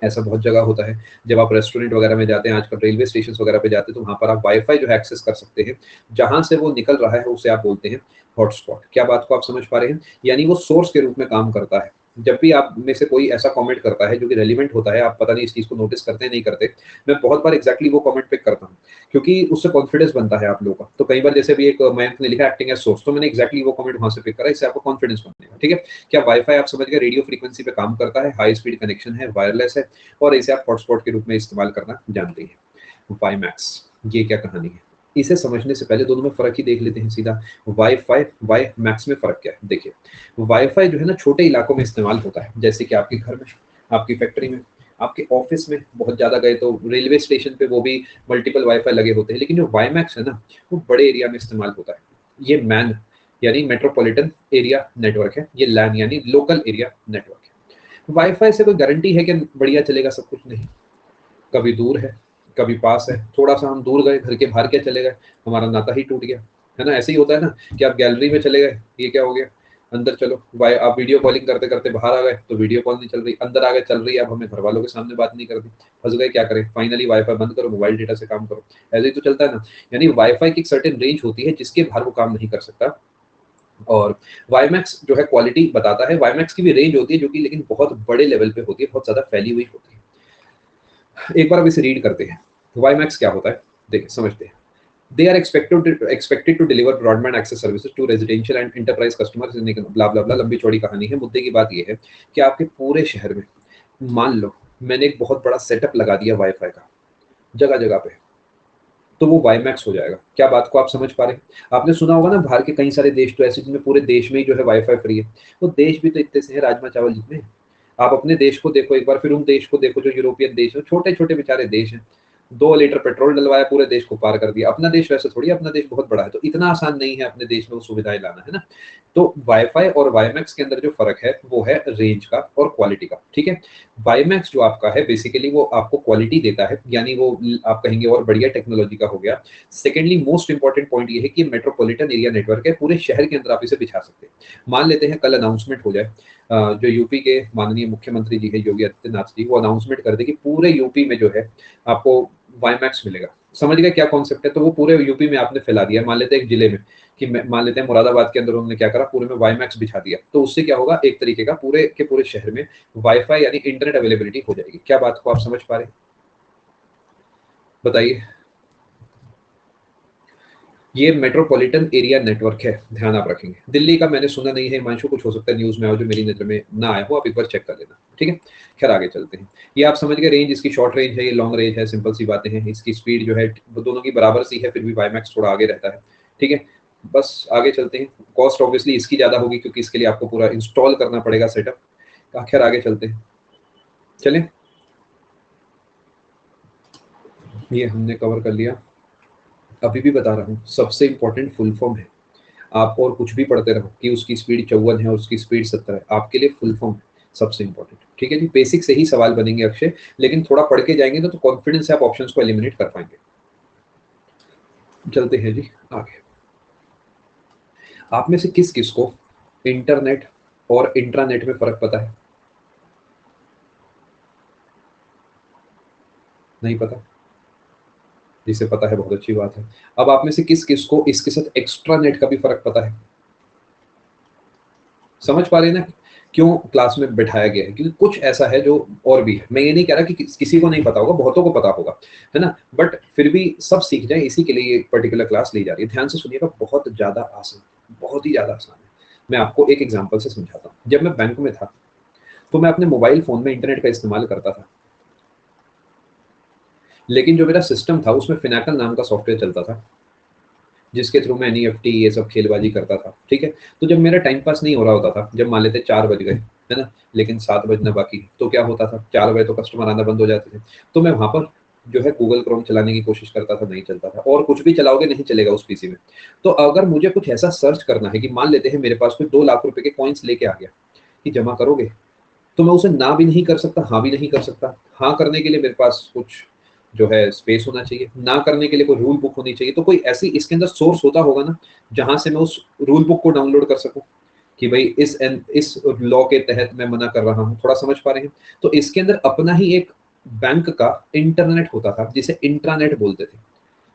ऐसा बहुत जगह होता है। जब आप रेस्टोरेंट वगैरह में जाते हैं, आजकल रेलवे स्टेशंस वगैरह पे जाते हैं, तो वहाँ पर आप वाईफ़ाई जो है एक्सेस कर सकते हैं। जहाँ से वो निकल रहा है, उसे आप बोलते हैं हॉटस्पॉट। क्या बात को आप समझ पा रहे हैं? यानी वो सोर्स के रूप में काम करता है। जब भी आप में से कोई ऐसा कमेंट करता है जो कि रेलेवेंट होता है, आप पता नहीं इस चीज़ को नोटिस करते हैं, नहीं करते। मैं बहुत बार एग्ज़ैक्टली वो कमेंट पिक करता हूँ, क्योंकि उससे कॉन्फिडेंस बनता है आप लोगों का। तो कई बार जैसे अभी एक मयंक ने लिखा एक्टिंग एज़ सोर्स, तो मैंने एग्ज़ैक्टली वो कमेंट वहाँ से पिक करा, इससे आपको कॉन्फिडेंस बनेगा, ठीक है? क्या वाईफ़ाई आप समझ गए रेडियो फ्रीक्वेंसी पे काम करता है, हाई स्पीड कनेक्शन है, वायरलेस है और इसे आप हॉटस्पॉट के रूप में इस्तेमाल करना जानते हैं। वाईमैक्स, ये क्या कहानी है? इसे समझने से पहले दोनों में फ़र्क ही देख लेते हैं सीधा। वाई-फाई, वाई-मैक्स में फ़र्क क्या है? देखिए, वाई-फाई जो है ना छोटे इलाकों में इस्तेमाल होता है, जैसे कि आपके घर में, आपकी फैक्ट्री में, आपके ऑफ़िस में, बहुत ज़्यादा गए तो रेलवे स्टेशन पे वो भी मल्टीपल वाई-फाई लगे होते हैं। लेकिन जो वाई-मैक्स है ना, वो बड़े एरिया में इस्तेमाल होता है। ये मैन यानी मेट्रोपॉलिटन एरिया नेटवर्क है, ये लैन यानी लोकल एरिया नेटवर्क है। वाई-फाई से कोई गारंटी है कि बढ़िया चलेगा सब कुछ? नहीं। कभी दूर है, कभी पास है, थोड़ा-सा हम दूर गए, घर के बाहर क्या चले गए, हमारा नाता ही टूट गया, है ना? ऐसे ही होता है ना कि आप गैलरी में चले गए, ये क्या हो गया? अंदर चलो, आप वीडियो कॉलिंग करते-करते बाहर आ गए, तो वीडियो कॉल नहीं चल रही, अंदर आ गए चल रही है, अब हमें घरवालों के सामने बात नहीं करनी, फँस गए, क्या करें? फाइनली वाई-फाई बंद करो, मोबाइल डेटा से काम करो, ऐसे ही तो चलता है ना। यानी वाई-फाई की एक सर्टेन रेंज होती है जिसके बाहर वो काम नहीं कर सकता और वाईमैक्स जो है क्वालिटी बताता है, वाईमैक्स की भी रेंज होती है जो कि लेकिन बहुत बड़े लेवल पे होती है, बहुत ज़्यादा फैली हुई होती है। एक बार अब इसे रीड करते हैं। वाईमैक्स क्या होता है? देखिए समझते हैं। They are expected to deliver broadband access services to residential and enterprise customers in blah blah blah, लंबी चौड़ी कहानी है। मुद्दे की बात ये है कि आपके पूरे शहर में मान लो मैंने एक बहुत बड़ा सेटअप लगा दिया वाईफाई का जगह-जगह पे, तो वो वाईमैक्स हो जाएगा। क्या बात को आप समझ पा रहे हैं? आपने सुना होगा ना बाहर के कई सारे देश तो ऐसे जिनमें पूरे देश में ही जो है वाईफाई फ्री है। वो देश भी तो इतने से हैं राजमा चावल जितने हैं। आप अपने देश को देखो एक बार, फिर उन देश को देखो जो यूरोपियन देश हैं, छोटे-छोटे बेचारे देश हैं। 2 लीटर पेट्रोल डलवाया, पूरे देश को पार कर दिया। अपना देश वैसे थोड़ी है, अपना देश बहुत बड़ा है, तो इतना आसान नहीं है अपने देश में वो सुविधाएँ लाना, है ना? तो वाई-फाई और वाईमैक्स के अंदर जो फ़र्क है, वो है रेंज का और क्वालिटी का, ठीक है? वाईमैक्स जो आपका है बेसिकली वो आपको क्वालिटी देता है, यानी वो आप कहेंगे और बढ़िया टेक्नोलॉजी का हो गया। सेकेंडली मोस्ट इंपोर्टेंट पॉइंट ये है कि मेट्रोपॉलिटन एरिया नेटवर्क है, पूरे शहर के अंदर आप इसे बिछा सकते हैं। मान लेते हैं कल अनाउंसमेंट हो जाए, जो यूपी के माननीय मुख्यमंत्री जी है योगी आदित्यनाथ जी, वो अनाउंसमेंट कर दें कि पूरे यूपी में जो है आपको वाईमैक्स मिलेगा। समझ गए क्या कॉन्सेप्ट है? तो वो पूरे यूपी में आपने फैला दिया, मान लेते हैं एक जिले में, कि मान लेते हैं मुरादाबाद के अंदर उन्होंने क्या करा, पूरे में वाईमैक्स बिछा दिया, तो उससे क्या होगा, एक तरीके का पूरे के पूरे शहर में वाईफाई यानी इंटरनेट अवेलेबिलिटी हो जाएगी। क्या बात को आप समझ पा रहे हैं? बताइए। ये मेट्रोपॉलिटन एरिया नेटवर्क है, ध्यान आप रखेंगे। दिल्ली का मैंने सुना नहीं है हिमांशु, कुछ हो सकता है न्यूज में आओ जो मेरी नजर में ना आया हो, आप एक बार चेक कर लेना, ठीक है। खैर आगे चलते हैं। ये आप समझ गए, रेंज इसकी शॉर्ट रेंज है, ये लॉन्ग रेंज है, सिंपल सी बातें हैं। इसकी स्पीड जो है वो दोनों की बराबर सी है, फिर भी वाईमैक्स थोड़ा आगे रहता है, ठीक है। बस आगे चलते हैं। कॉस्ट ऑब्वियसली इसकी ज्यादा होगी क्योंकि इसके लिए आपको पूरा इंस्टॉल करना पड़ेगा सेटअप। खैर आगे चलते हैं, चलें। ये हमने कवर कर लिया। अभी भी बता रहा हूँ, सबसे इंपॉर्टेंट फुल फॉर्म है। आप और कुछ भी पढ़ते रहो कि उसकी स्पीड 54 है और उसकी स्पीड 70 है, आपके लिए फुल फॉर्म सबसे इंपॉर्टेंट, ठीक है जी। बेसिक से ही सवाल बनेंगे अक्षय, लेकिन थोड़ा पढ़ के जाएंगे ना तो कॉन्फिडेंस से आप ऑप्शंस को एलिमिनेट कर पाएंगे। चलते हैं जी आगे। आप में से किस किस को इंटरनेट और इंट्रानेट में फर्क पता है? नहीं पता? जिसे पता है बहुत अच्छी बात है। अब आप में से किस किस को इसके साथ एक्स्ट्रा नेट का भी फर्क पता है? समझ पा रहे हैं ना क्यों क्लास में बैठाया गया है? क्योंकि कुछ ऐसा है जो और भी है। मैं ये नहीं कह रहा कि किसी को नहीं पता होगा, बहुतों को पता होगा, है ना, बट फिर भी सब सीख जाए इसी के लिए ये पर्टिकुलर क्लास ली जा रही है। ध्यान से सुनिएगा, बहुत ज्यादा आसान, बहुत ही ज्यादा आसान है। मैं आपको एक एग्जाम्पल से समझाता हूँ। जब मैं बैंक में था तो मैं अपने मोबाइल फोन में इंटरनेट का इस्तेमाल करता था, लेकिन जो मेरा सिस्टम था उसमें फिनाकल नाम का सॉफ्टवेयर चलता था, जिसके थ्रू मैं एनईएफटी ये सब खेलबाजी करता था, ठीक है। तो जब मेरा टाइम पास नहीं हो रहा होता था, जब मान लेते 4 बज गए, है ना, लेकिन 7 बजना बाकी, तो क्या होता था, 4 बजे तो कस्टमर आना बंद हो जाते थे, तो मैं वहां पर जो है गूगल क्रोम चलाने की कोशिश करता था, नहीं चलता था। और कुछ भी चलाओगे नहीं चलेगा उस पीसी में। तो अगर मुझे कुछ ऐसा सर्च करना है कि मान लेते हैं मेरे पास कोई 2 लाख रुपए के कॉइन्स लेके आ गया कि जमा करोगे, तो मैं उसे ना भी नहीं कर सकता, हाँ भी नहीं कर सकता। हाँ करने के लिए मेरे पास कुछ जो है स्पेस होना चाहिए, ना करने के लिए कोई रूल बुक होनी चाहिए। तो कोई ऐसी इसके अंदर सोर्स होता होगा ना, जहां से मैं उस रूल बुक को डाउनलोड कर सकूं कि भाई इस लॉ के तहत मैं मना कर रहा हूं। थोड़ा समझ पा रहे हैं? तो इसके अंदर अपना ही एक बैंक का इंटरनेट होता था जिसे इंट्रानेट बोलते थे।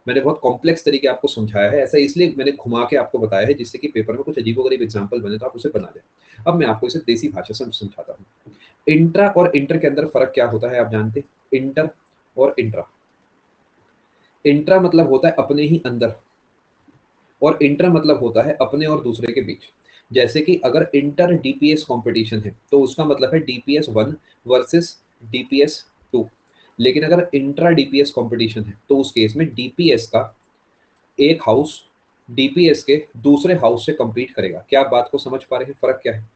मैंने बहुत कॉम्प्लेक्स तरीके आपको समझाया है, ऐसा इसलिए मैंने घुमा के आपको बताया है जिससे कि पेपर में कुछ अजीबोगरीब एग्जांपल बने तो आप उसे बना लें। अब मैं आपको इसे देसी भाषा से समझाता हूँ। इंट्रा और इंटर के अंदर फर्क क्या होता है आप जानते हैं? इंटर और इंट्रा। इंट्रा मतलब होता है अपने ही अंदर, और इंटर मतलब होता है अपने और दूसरे के बीच। जैसे कि अगर इंटर डीपीएस कंपटीशन है तो उसका मतलब है डीपीएस 1 वर्सेस डीपीएस 2। लेकिन अगर इंट्रा डीपीएस कंपटीशन है तो उस केस में डीपीएस का एक हाउस डीपीएस के दूसरे हाउस से compete करेगा। क्या आप बात को समझ पा रहे हैं? फर्क क्या है?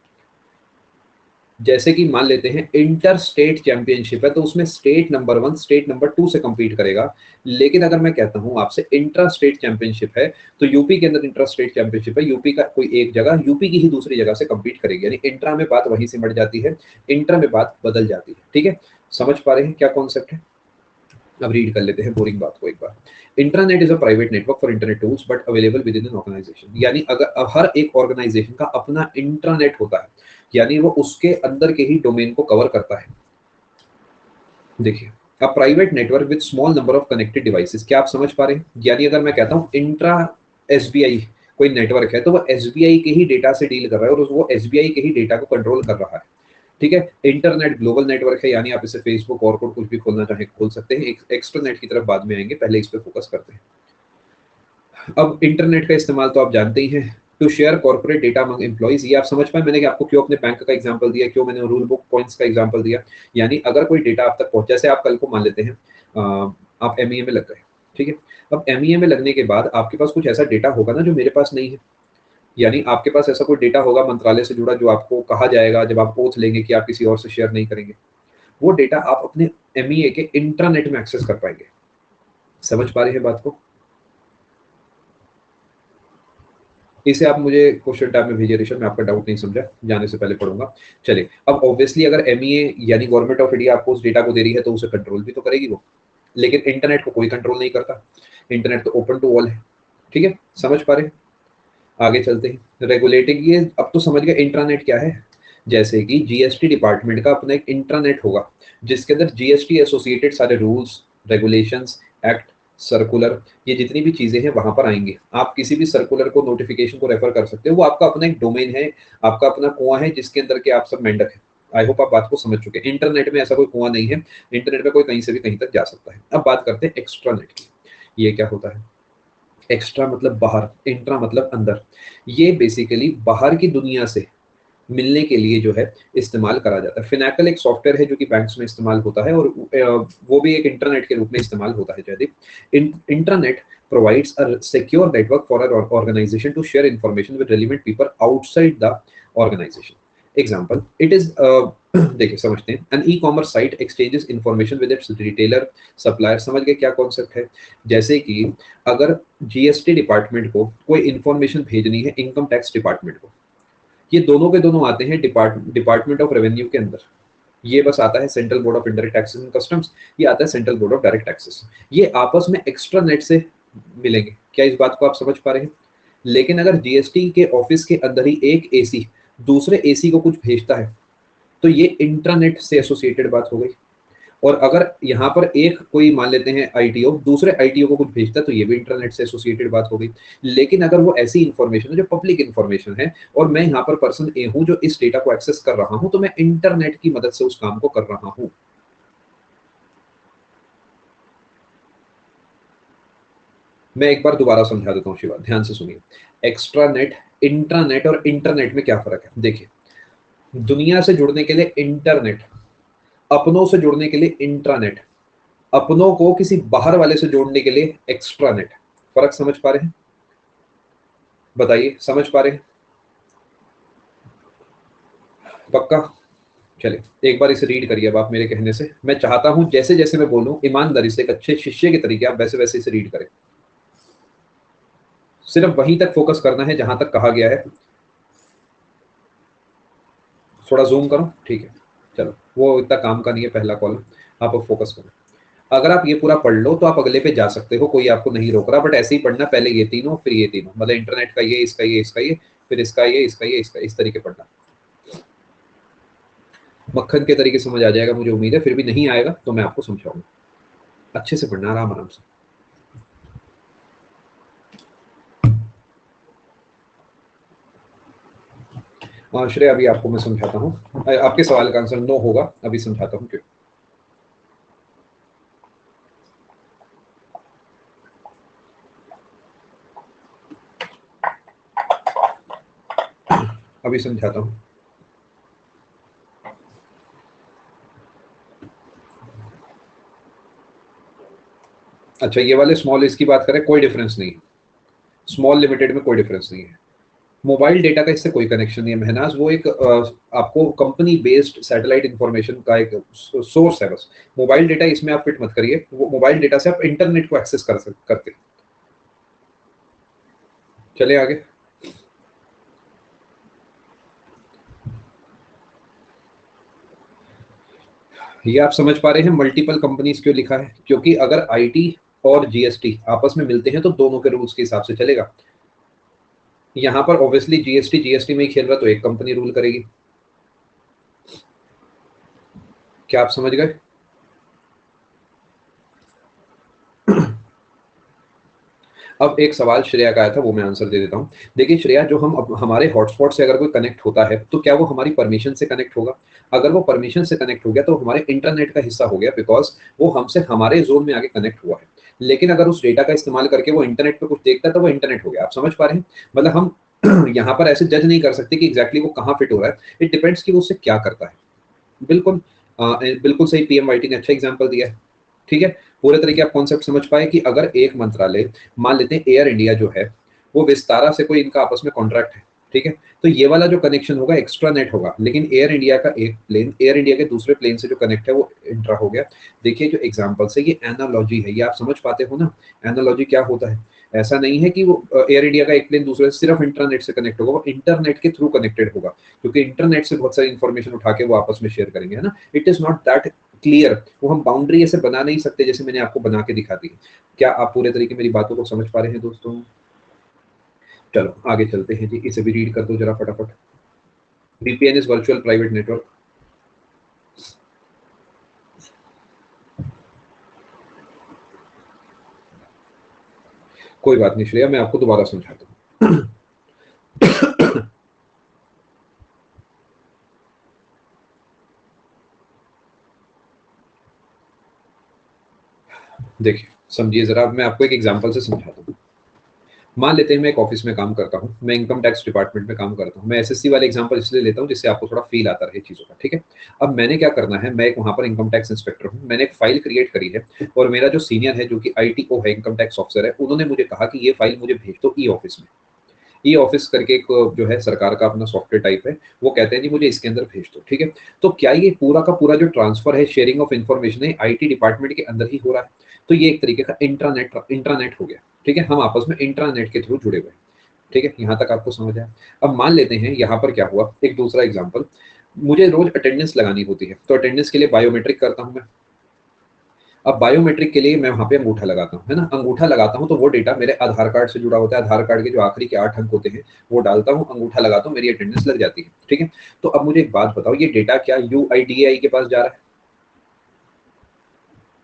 जैसे कि मान लेते हैं इंटर स्टेट चैंपियनशिप है तो उसमें स्टेट नंबर 1 स्टेट नंबर 2 से compete करेगा। लेकिन अगर मैं कहता हूं आपसे इंटर स्टेट चैंपियनशिप है तो यूपी के अंदर इंटर स्टेट चैंपियनशिप है, यूपी का कोई एक जगह यूपी की ही दूसरी जगह से compete करेगी, यानी इंट्रा में बात वहीं से मट जाती है, इंटर में बात बदल जाती है, ठीक है। समझ पा रहे हैं क्या कॉन्सेप्ट है? अब रीड कर लेते हैं बोरिंग बात को एक बार। Internet is a private network for internet tools but available within an organisation. यानी अगर अब हर एक ऑर्गेनाइजेशन का अपना इंटरनेट होता है, यानी वो उसके अंदर के ही डोमेन को कवर करता है। देखिए, अ private network with small number of connected devices. क्या आप समझ पा रहे हैं? यानी अगर मैं कहता हूँ इंट्रा एसबीआई कोई नेटवर्क है तो वो एसबीआई के ही डेटा से डील कर रहा है और वो एसबीआई के ही डेटा को कंट्रोल कर रहा है, ठीक है। इंटरनेट ग्लोबल नेटवर्क है, यानी आप इसे फेसबुक और कुछ भी खोलना चाहें खोल सकते हैं। एक्सटरनेट की तरफ बाद में आएंगे, पहले इस पे फोकस करते हैं। अब इंटरनेट का इस्तेमाल तो आप जानते ही हैं, to share corporate data among employees. ये आप समझ पाए मैंने कि आपको क्यों अपने बैंक का एग्जांपल दिया, क्यों मैंने रूल बुक पॉइंट्स का एग्जांपल दिया। यानी अगर कोई डेटा आप तक पहुंच, जैसे आप कल को मान लेते हैं आप एमईए में लग गए, ठीक है। अब एमईए में लगने के बाद आपके पास कुछ ऐसा डेटा होगा ना जो मेरे पास नहीं है, यानी आपके पास ऐसा कोई डेटा होगा मंत्रालय से जुड़ा जो आपको कहा जाएगा जब आप ओथ लेंगे कि आप किसी और से शेयर नहीं करेंगे। वो डेटा आप अपने एमईए के इंट्रानेट में एक्सेस कर पाएंगे। समझ पा रहे हैं बात को? इसे आप मुझे क्वेश्चन टाइम में भेजिए ऋषभ, मैं आपका डाउट नहीं समझा, जाने से पहले पढ़ूंगा। चलिए, अब ऑब्वियसली अगर एमईए यानी गवर्नमेंट ऑफ इंडिया आपको उस डेटा को दे रही है तो उसे कंट्रोल भी तो करेगी वो, लेकिन इंटरनेट को कोई कंट्रोल नहीं करता। इंटरनेट तो ओपन टू ऑल है, ठीक है। समझ पा रहे हैं? आगे चलते हैं। रेगुलेटिंग, ये अब तो समझ गए इंट्रानेट क्या है। जैसे कि जीएसटी डिपार्टमेंट का अपना एक इंट्रानेट होगा जिसके अंदर जीएसटी एसोसिएटेड सारे रूल्स रेगुलेशंस एक्ट, सर्कुलर, ये जितनी भी चीजें हैं वहां पर आएंगे। आप किसी भी सर्कुलर को, नोटिफिकेशन को रेफर कर सकते हो, वो आपका अपना एक डोमेन है, आपका अपना कुआं है जिसके अंदर के आप सब मेंढक हैं। आई होप आप बात को समझ चुके हैं। इंटरनेट में ऐसा कोई कुआं नहीं है, इंटरनेट में कोई कहीं से भी कहीं तक जा सकता है। अब बात करते हैं एक्स्ट्रा नेट की। ये क्या होता है? एक्स्ट्रा मतलब बाहर, इंट्रा मतलब अंदर। ये बेसिकली बाहर की दुनिया से मिलने के लिए जो है इस्तेमाल करा जाता है। फिनैकल एक सॉफ्टवेयर है जो कि बैंक्स में इस्तेमाल होता है, और वो भी एक इंटरनेट के रूप में इस्तेमाल होता है। Jaydeep, internet provides a secure network for an organization to share information with relevant people outside the organization. Example, it is देखिए समझते हैं, an e-commerce site exchanges information with its retailer, supplier। समझ गए क्या कॉन्सेप्ट है? जैसे कि अगर जीएसटी डिपार्टमेंट को कोई इंफॉर्मेशन भेजनी है इनकम टैक्स डिपार्टमेंट को, ये दोनों के दोनों आते हैं डिपार्टमेंट ऑफ रेवेन्यू के अंदर। ये बस आता है central board of indirect taxes and customs, ये आता है central board of direct taxes. ये आपस में एक्स्ट्रा नेट से मिलेंगे। क्या इस बात को आप समझ पा रहे हैं? लेकिन अगर जीएसटी के ऑफिस के अंदर ही एक एसी दूसरे एसी को कुछ भेजता है, तो ये इंट्रानेट से एसोसिएटेड बात हो गई। और अगर यहाँ पर एक कोई मान लेते हैं आईटीओ दूसरे आईटीओ को कुछ भेजता है, तो ये भी इंटरनेट से एसोसिएटेड बात हो गई। लेकिन अगर वो ऐसी इंफॉर्मेशन है जो पब्लिक इंफॉर्मेशन है, और मैं यहाँ पर पर्सन ए हूँ जो इस डेटा को एक्सेस कर रहा हूँ, तो मैं इंटरनेट की मदद से उस काम को कर रहा हूँ। मैं एक बार दोबारा समझा देता हूँ शिवा, ध्यान से सुनिए। एक्स्ट्रा नेट, इंट्रानेट और इंटरनेट में क्या फर्क है? देखिए, दुनिया से जुड़ने के लिए इंटरनेट, अपनों से जुड़ने के लिए इंट्रानेट, अपनों को किसी बाहर वाले से जोड़ने के लिए एक्स्ट्रा नेट। फर्क समझ पा रहे हैं? बताइए, समझ पा रहे हैं? पक्का? चलिए एक बार इसे रीड करिए। अब आप मेरे कहने से, मैं चाहता हूं जैसे जैसे मैं बोलूं ईमानदारी से, एक अच्छे शिष्य के तरीके आप वैसे वैसे इसे रीड करें। सिर्फ वहीं तक फोकस करना है जहां तक कहा गया है। थोड़ा जूम करो, ठीक है। चलो, वो इतना काम का नहीं है पहला कॉलम, आप अब फोकस करो। अगर आप ये पूरा पढ़ लो तो आप अगले पे जा सकते हो, कोई आपको नहीं रोक रहा, बट ऐसे ही पढ़ना, पहले ये तीनों फिर ये तीनों, मतलब इंटरनेट का ये, इसका ये, इसका ये, फिर इसका ये, इसका ये, इसका, इस तरीके पढ़ना। मक्खन के तरीके समझ आ जाएगा मुझे उम्मीद है, फिर भी नहीं आएगा तो मैं आपको समझाऊंगा। अच्छे से पढ़ना, आराम आराम से। श्रेया, अभी आपको मैं समझाता हूँ। आपके सवाल का आंसर नो होगा, अभी समझाता हूँ क्यों। अभी समझाता हूँ। अच्छा, ये वाले स्मॉल इसकी बात करें, कोई डिफरेंस नहीं है। स्मॉल लिमिटेड में कोई डिफरेंस नहीं है। मोबाइल डेटा का इससे कोई कनेक्शन नहीं है महनाज, वो एक आपको कंपनी बेस्ड सैटेलाइट इंफॉर्मेशन का एक सोर्स है बस। मोबाइल डेटा इसमें आप फिट मत करिए, वो मोबाइल डेटा से आप इंटरनेट को एक्सेस करते हैं। चले आगे। ये आप समझ पा रहे हैं मल्टीपल कंपनीज क्यों लिखा है? क्योंकि अगर आईटी और जीएसटी आपस में मिलते हैं तो दोनों के रूल्स के हिसाब से चलेगा। यहाँ पर ऑब्वियसली जीएसटी जीएसटी में ही खेल रहा, तो एक कंपनी रूल करेगी। क्या आप समझ गए? अब एक सवाल श्रेया का आया था, वो मैं आंसर दे देता हूँ। देखिए श्रेया, जो हम हमारे हॉटस्पॉट से अगर कोई कनेक्ट होता है, तो क्या वो हमारी परमिशन से कनेक्ट होगा? अगर वो परमिशन से कनेक्ट हो गया तो हमारे इंटरनेट का हिस्सा हो गया, बिकॉज वो हमसे हमारे जोन में आके कनेक्ट हुआ है। लेकिन अगर उस डेटा का इस्तेमाल करके वो इंटरनेट पर कुछ देखता है, तो वो इंटरनेट हो गया। आप समझ पा रहे हैं? मतलब हम यहाँ पर ऐसे जज नहीं कर सकते कि एग्जैक्टली वो कहाँ फिट हो रहा है। इट डिपेंड्स कि वो उससे क्या करता है। बिल्कुल, बिल्कुल सही, पीएम वाईटी ने अच्छा एग्जाम्पल दिया है। ठीक है, पूरे तरीके आप कॉन्सेप्ट समझ पाए कि अगर एक मंत्रालय, मान लेते हैं एयर इंडिया जो है, वो विस्तारा से कोई इनका आपस में कॉन्ट्रैक्ट है, ठीक है, तो ये वाला जो कनेक्शन होगा एक्स्ट्रा नेट होगा। लेकिन एयर इंडिया का एक प्लेन एयर इंडिया के दूसरे प्लेन से जो कनेक्ट है वो इंट्रा हो गया। देखिए जो एग्जाम्पल है ये एनालॉजी है, ये आप समझ पाते हो ना? एनालॉजी क्या होता है? ऐसा नहीं है कि वो एयर इंडिया का एक प्लेन दूसरे से सिर्फ इंटरनेट से कनेक्ट होगा, वो इंटरनेट के थ्रू कनेक्टेड होगा, क्योंकि इंटरनेट से बहुत सारी इंफॉर्मेशन उठा के वो आपस में शेयर करेंगे, है ना? It is not that clear, वो हम बाउंड्री ऐसे बना नहीं सकते जैसे मैंने आपको बना के दिखा दी। क्या आप पूरे तरीके मेरी बातों को समझ पा रहे हैं दोस्तों? चलो आगे चलते हैं जी, इसे भी रीड कर दो जरा फटाफट। VPN is virtual private network. कोई बात नहीं श्रेया, मैं आपको दोबारा समझाता हूँ। देखिए समझिए जरा, मैं आपको एक एग्जांपल से समझाता हूँ। मान लेते हैं मैं एक ऑफिस में काम करता हूँ, मैं इनकम टैक्स डिपार्टमेंट में काम करता हूँ। मैं एसएससी वाले एग्जांपल इसलिए लेता हूँ जिससे आपको थोड़ा फील आता रहे चीज़ों का, ठीक है। अब मैंने क्या करना है, मैं एक वहाँ पर इनकम टैक्स इंस्पेक्टर हूँ, मैंने एक फाइल क्रिएट करी है और मेरा जो सीनियर है जो कि आईटीओ है, इनकम टैक्स ऑफिसर है, उन्होंने मुझे कहा कि ये फाइल मुझे भेज दो ई ऑफिस में। ई ऑफिस करके एक जो है सरकार का अपना सॉफ्टवेयर टाइप है, वो कहते हैं जी मुझे इसके अंदर भेज दो, ठीक है। तो क्या ये पूरा का पूरा जो ट्रांसफर है, शेयरिंग ऑफ इन्फॉर्मेशन है, आईटी डिपार्टमेंट के अंदर ही हो रहा है? तो ये एक तरीके का इंट्रानेट हो गया, ठीक है। हम आपस में इंट्रानेट के थ्रू जुड़े हुए हैं, ठीक है। यहाँ तक आपको समझ आया। अब मान लेते हैं यहाँ पर क्या हुआ, एक दूसरा एग्जाम्पल, मुझे रोज अटेंडेंस लगानी होती है, तो अटेंडेंस के लिए बायोमेट्रिक करता हूँ मैं। अब बायोमेट्रिक के लिए मैं वहाँ पे अंगूठा लगाता हूँ, है ना। अंगूठा लगाता हूँ तो वो डेटा मेरे आधार कार्ड से जुड़ा होता है, आधार कार्ड के जो आखिरी के 8 अंक होते हैं वो डालता हूँ, अंगूठा लगाता हूँ, मेरी अटेंडेंस लग जाती है, ठीक है। तो अब मुझे एक बात बताओ, ये डेटा क्या यूआईडीएआई के पास जा रहा है?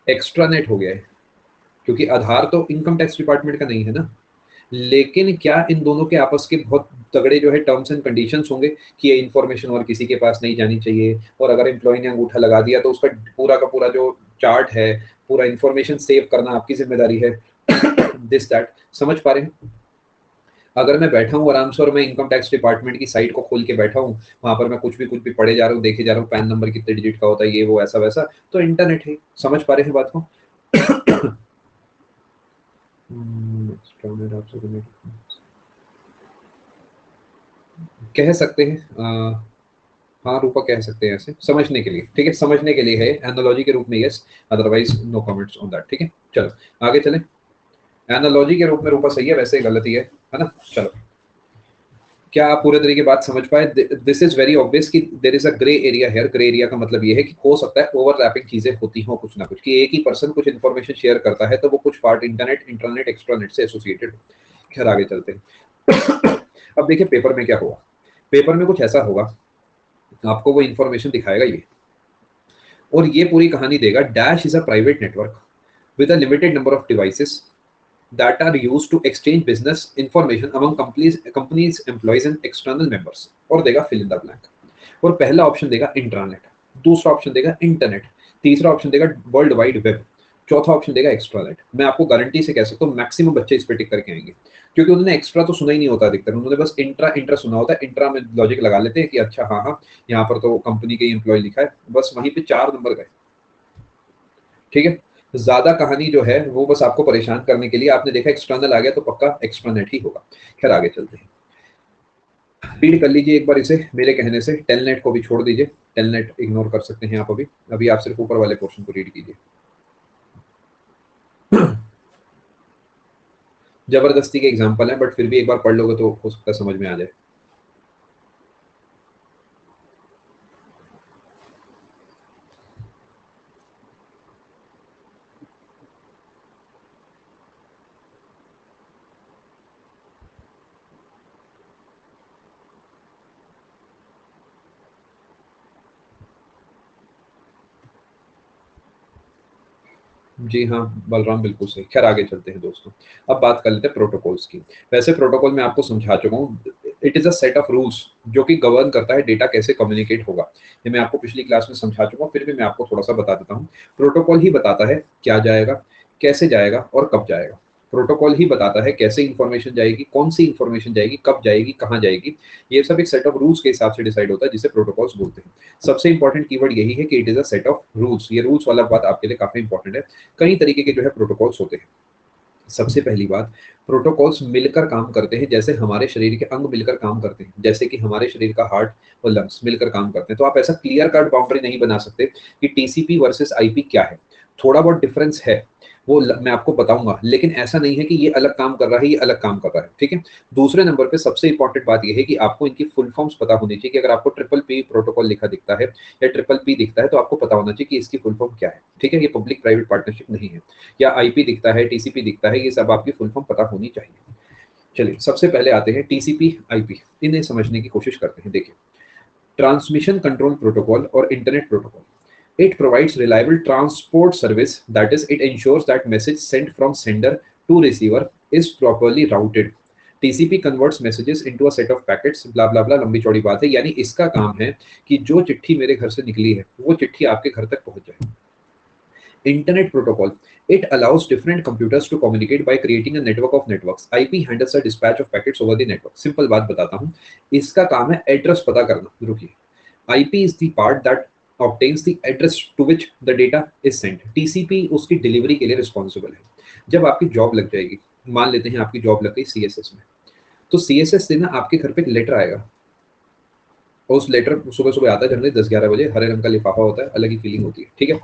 एक्स्ट्रा नेट हो गया है, क्योंकि आधार तो इनकम टैक्स डिपार्टमेंट का नहीं है ना। लेकिन क्या इन दोनों के आपस के बहुत तगड़े जो है टर्म्स एंड कंडीशंस होंगे कि ये इन्फॉर्मेशन और किसी के पास नहीं जानी चाहिए, और अगर एम्प्लॉय ने अंगूठा लगा दिया तो उसका पूरा का पूरा जो चार्ट है, पूरा इन्फॉर्मेशन सेव करना आपकी जिम्मेदारी है। दिस दैट, समझ पा रहे हैं? अगर मैं बैठा हूँ आराम से और मैं इनकम टैक्स डिपार्टमेंट की साइट को खोल के बैठा हूँ, वहां पर मैं कुछ भी पढ़े जा रहा हूँ, देखे जा रहा हूँ, पैन नंबर कितने डिजिट का होता है, ये वो ऐसा वैसा, तो इंटरनेट है। समझ पा रहे हैं बात को? कह सकते हैं हाँ रूपा, कह सकते हैं ऐसे समझने के लिए, ठीक है। समझने के लिए है, एनालॉजी के रूप में yes, otherwise no comments on that, ठीक है। चलो आगे चलें। एनालॉजी के रूप में रूपा सही है, वैसे गलती है ना। चलो, क्या आप पूरे तरीके बात समझ पाए? दिस इज वेरी ऑब्वियस कि there is a grey area here. Grey area का मतलब ये है कि हो सकता है ओवरलैपिंग चीजें होती हो कुछ ना कुछ, कि एक ही पर्सन कुछ इन्फॉर्मेशन शेयर करता है तो वो कुछ पार्ट इंटरनेट, इंट्रानेट, एक्स्ट्रानेट से एसोसिएटेड हो। खैर आगे चलते हैं। अब देखिए पेपर में क्या होगा। पेपर में कुछ ऐसा होगा, आपको वो इन्फॉर्मेशन दिखाएगा ये, और ये पूरी कहानी देगा। Dash is a private network with a limited number of devices that are used to exchange business information among companies employees and external members, और देगा fill in the blank। और पहला ऑप्शन देगा इंट्रानेट, दूसरा ऑप्शन देगा internet, तीसरा option देगा world wide web, चौथा ऑप्शन देगा एक्स्ट्रानेट। मैं आपको गारंटी से कह सकता हूँ मैक्सिमम बच्चे इस पे टिक करके आएंगे, क्योंकि उन्होंने एक्स्ट्रा तो सुना ही नहीं होता अधिकतर, उन्होंने बस इंट्रा इंट्रा सुना होता है। इंट्रा में लॉजिक लगा लेते हैं कि अच्छा हाँ हाँ यहाँ पर तो कंपनी के एम्प्लॉय लिखा है, बस वहीं पे 4 नंबर गए, ठीक है। ज्यादा कहानी जो है वो बस आपको परेशान करने के लिए, आपने देखा एक्सटर्नल आ गया तो पक्का एक्स्ट्रानेट ही होगा। खैर आगे चलते हैं, रीड कर लीजिए एक बार इसे मेरे कहने से। टेलनेट को भी छोड़ दीजिए, टेलनेट इग्नोर कर सकते हैं आप अभी। अभी आप सिर्फ ऊपर वाले पोर्शन को रीड कीजिए। जबरदस्ती के एग्जाम्पल है, बट फिर भी एक बार पढ़ लोगे तो हो सकता है समझ में आ जाए। जी हाँ बलराम, बिल्कुल सही। खैर आगे चलते हैं दोस्तों, अब बात कर लेते हैं प्रोटोकॉल्स की। वैसे प्रोटोकॉल मैं आपको समझा चुका हूँ, it is a set of rules जो कि गवर्न करता है डेटा कैसे कम्युनिकेट होगा। ये मैं आपको पिछली क्लास में समझा चुका हूँ, फिर भी मैं आपको थोड़ा सा बता देता हूँ। प्रोटोकॉल ही बताता है क्या जाएगा, कैसे जाएगा और कब जाएगा। प्रोटोकॉल ही बताता है कैसे इंफॉर्मेशन जाएगी, कौन सी इंफॉर्मेशन जाएगी, कब जाएगी, कहाँ जाएगी। ये सब एक सेट ऑफ रूल्स के हिसाब से डिसाइड होता है, जिसे प्रोटोकॉल्स बोलते हैं। सबसे इंपॉर्टेंट कीवर्ड यही है कि it is a set of rules. ये रूल्स वाला बात आपके लिए काफी इंपॉर्टेंट है। कई तरीके के जो है प्रोटोकॉल्स होते हैं। सबसे पहली बात, प्रोटोकॉल्स मिलकर काम करते हैं, जैसे हमारे शरीर के अंग मिलकर काम करते हैं, जैसे कि हमारे शरीर का हार्ट और लंग्स मिलकर काम करते हैं। तो आप ऐसा क्लियर कट बाउंड्री नहीं बना सकते कि टीसीपी वर्सेस आईपी क्या है। थोड़ा बहुत डिफरेंस है, वो मैं आपको बताऊंगा, लेकिन ऐसा नहीं है कि ये अलग काम कर रहा है, ये अलग काम कर रहा है, ठीक है। दूसरे नंबर पे सबसे इंपॉर्टेंट बात ये है कि आपको इनकी फुल फॉर्म्स पता होनी चाहिए। कि अगर आपको ट्रिपल पी प्रोटोकॉल लिखा दिखता है या ट्रिपल पी दिखता है तो आपको पता होना चाहिए कि इसकी फुल फॉर्म क्या है, ठीक है। ये पब्लिक प्राइवेट पार्टनरशिप नहीं है। या आईपी दिखता है, टीसीपी दिखता है, ये सब आपकी फुल फॉर्म पता होनी चाहिए। चलिए सबसे पहले आते हैं टीसीपी आईपी, इन्हें समझने की कोशिश करते हैं। देखिए, transmission control protocol or internet protocol, it provides reliable transport service, that is it ensures that message sent from sender to receiver is properly routed. TCP converts messages into a set of packets, blah blah blah, लंबी चौड़ी बात है। यानी इसका काम है कि जो चिट्ठी मेरे घर से निकली है वो चिट्ठी आपके घर तक पहुंच जाए। Internet protocol, it allows different computers to communicate by creating a network of networks. IP handles the dispatch of packets over the network. Simple बात बताता हूँ, इसका काम है एड्रेस पता करना। रुकिए, IP is the part that obtains the address to which the data is sent. TCP उसकी डिलीवरी के लिए रिस्पॉन्सिबल है। जब आपकी जॉब लग जाएगी, मान लेते हैं आपकी जॉब लग गई CSS में, तो CSS से ना आपके घर पे एक लेटर आएगा, और उस लेटर सुबह सुबह आता है जनरली 10-11 बजे, हरे रंग का लिफाफा होता है, अलग ही फीलिंग होती है, ठीक है।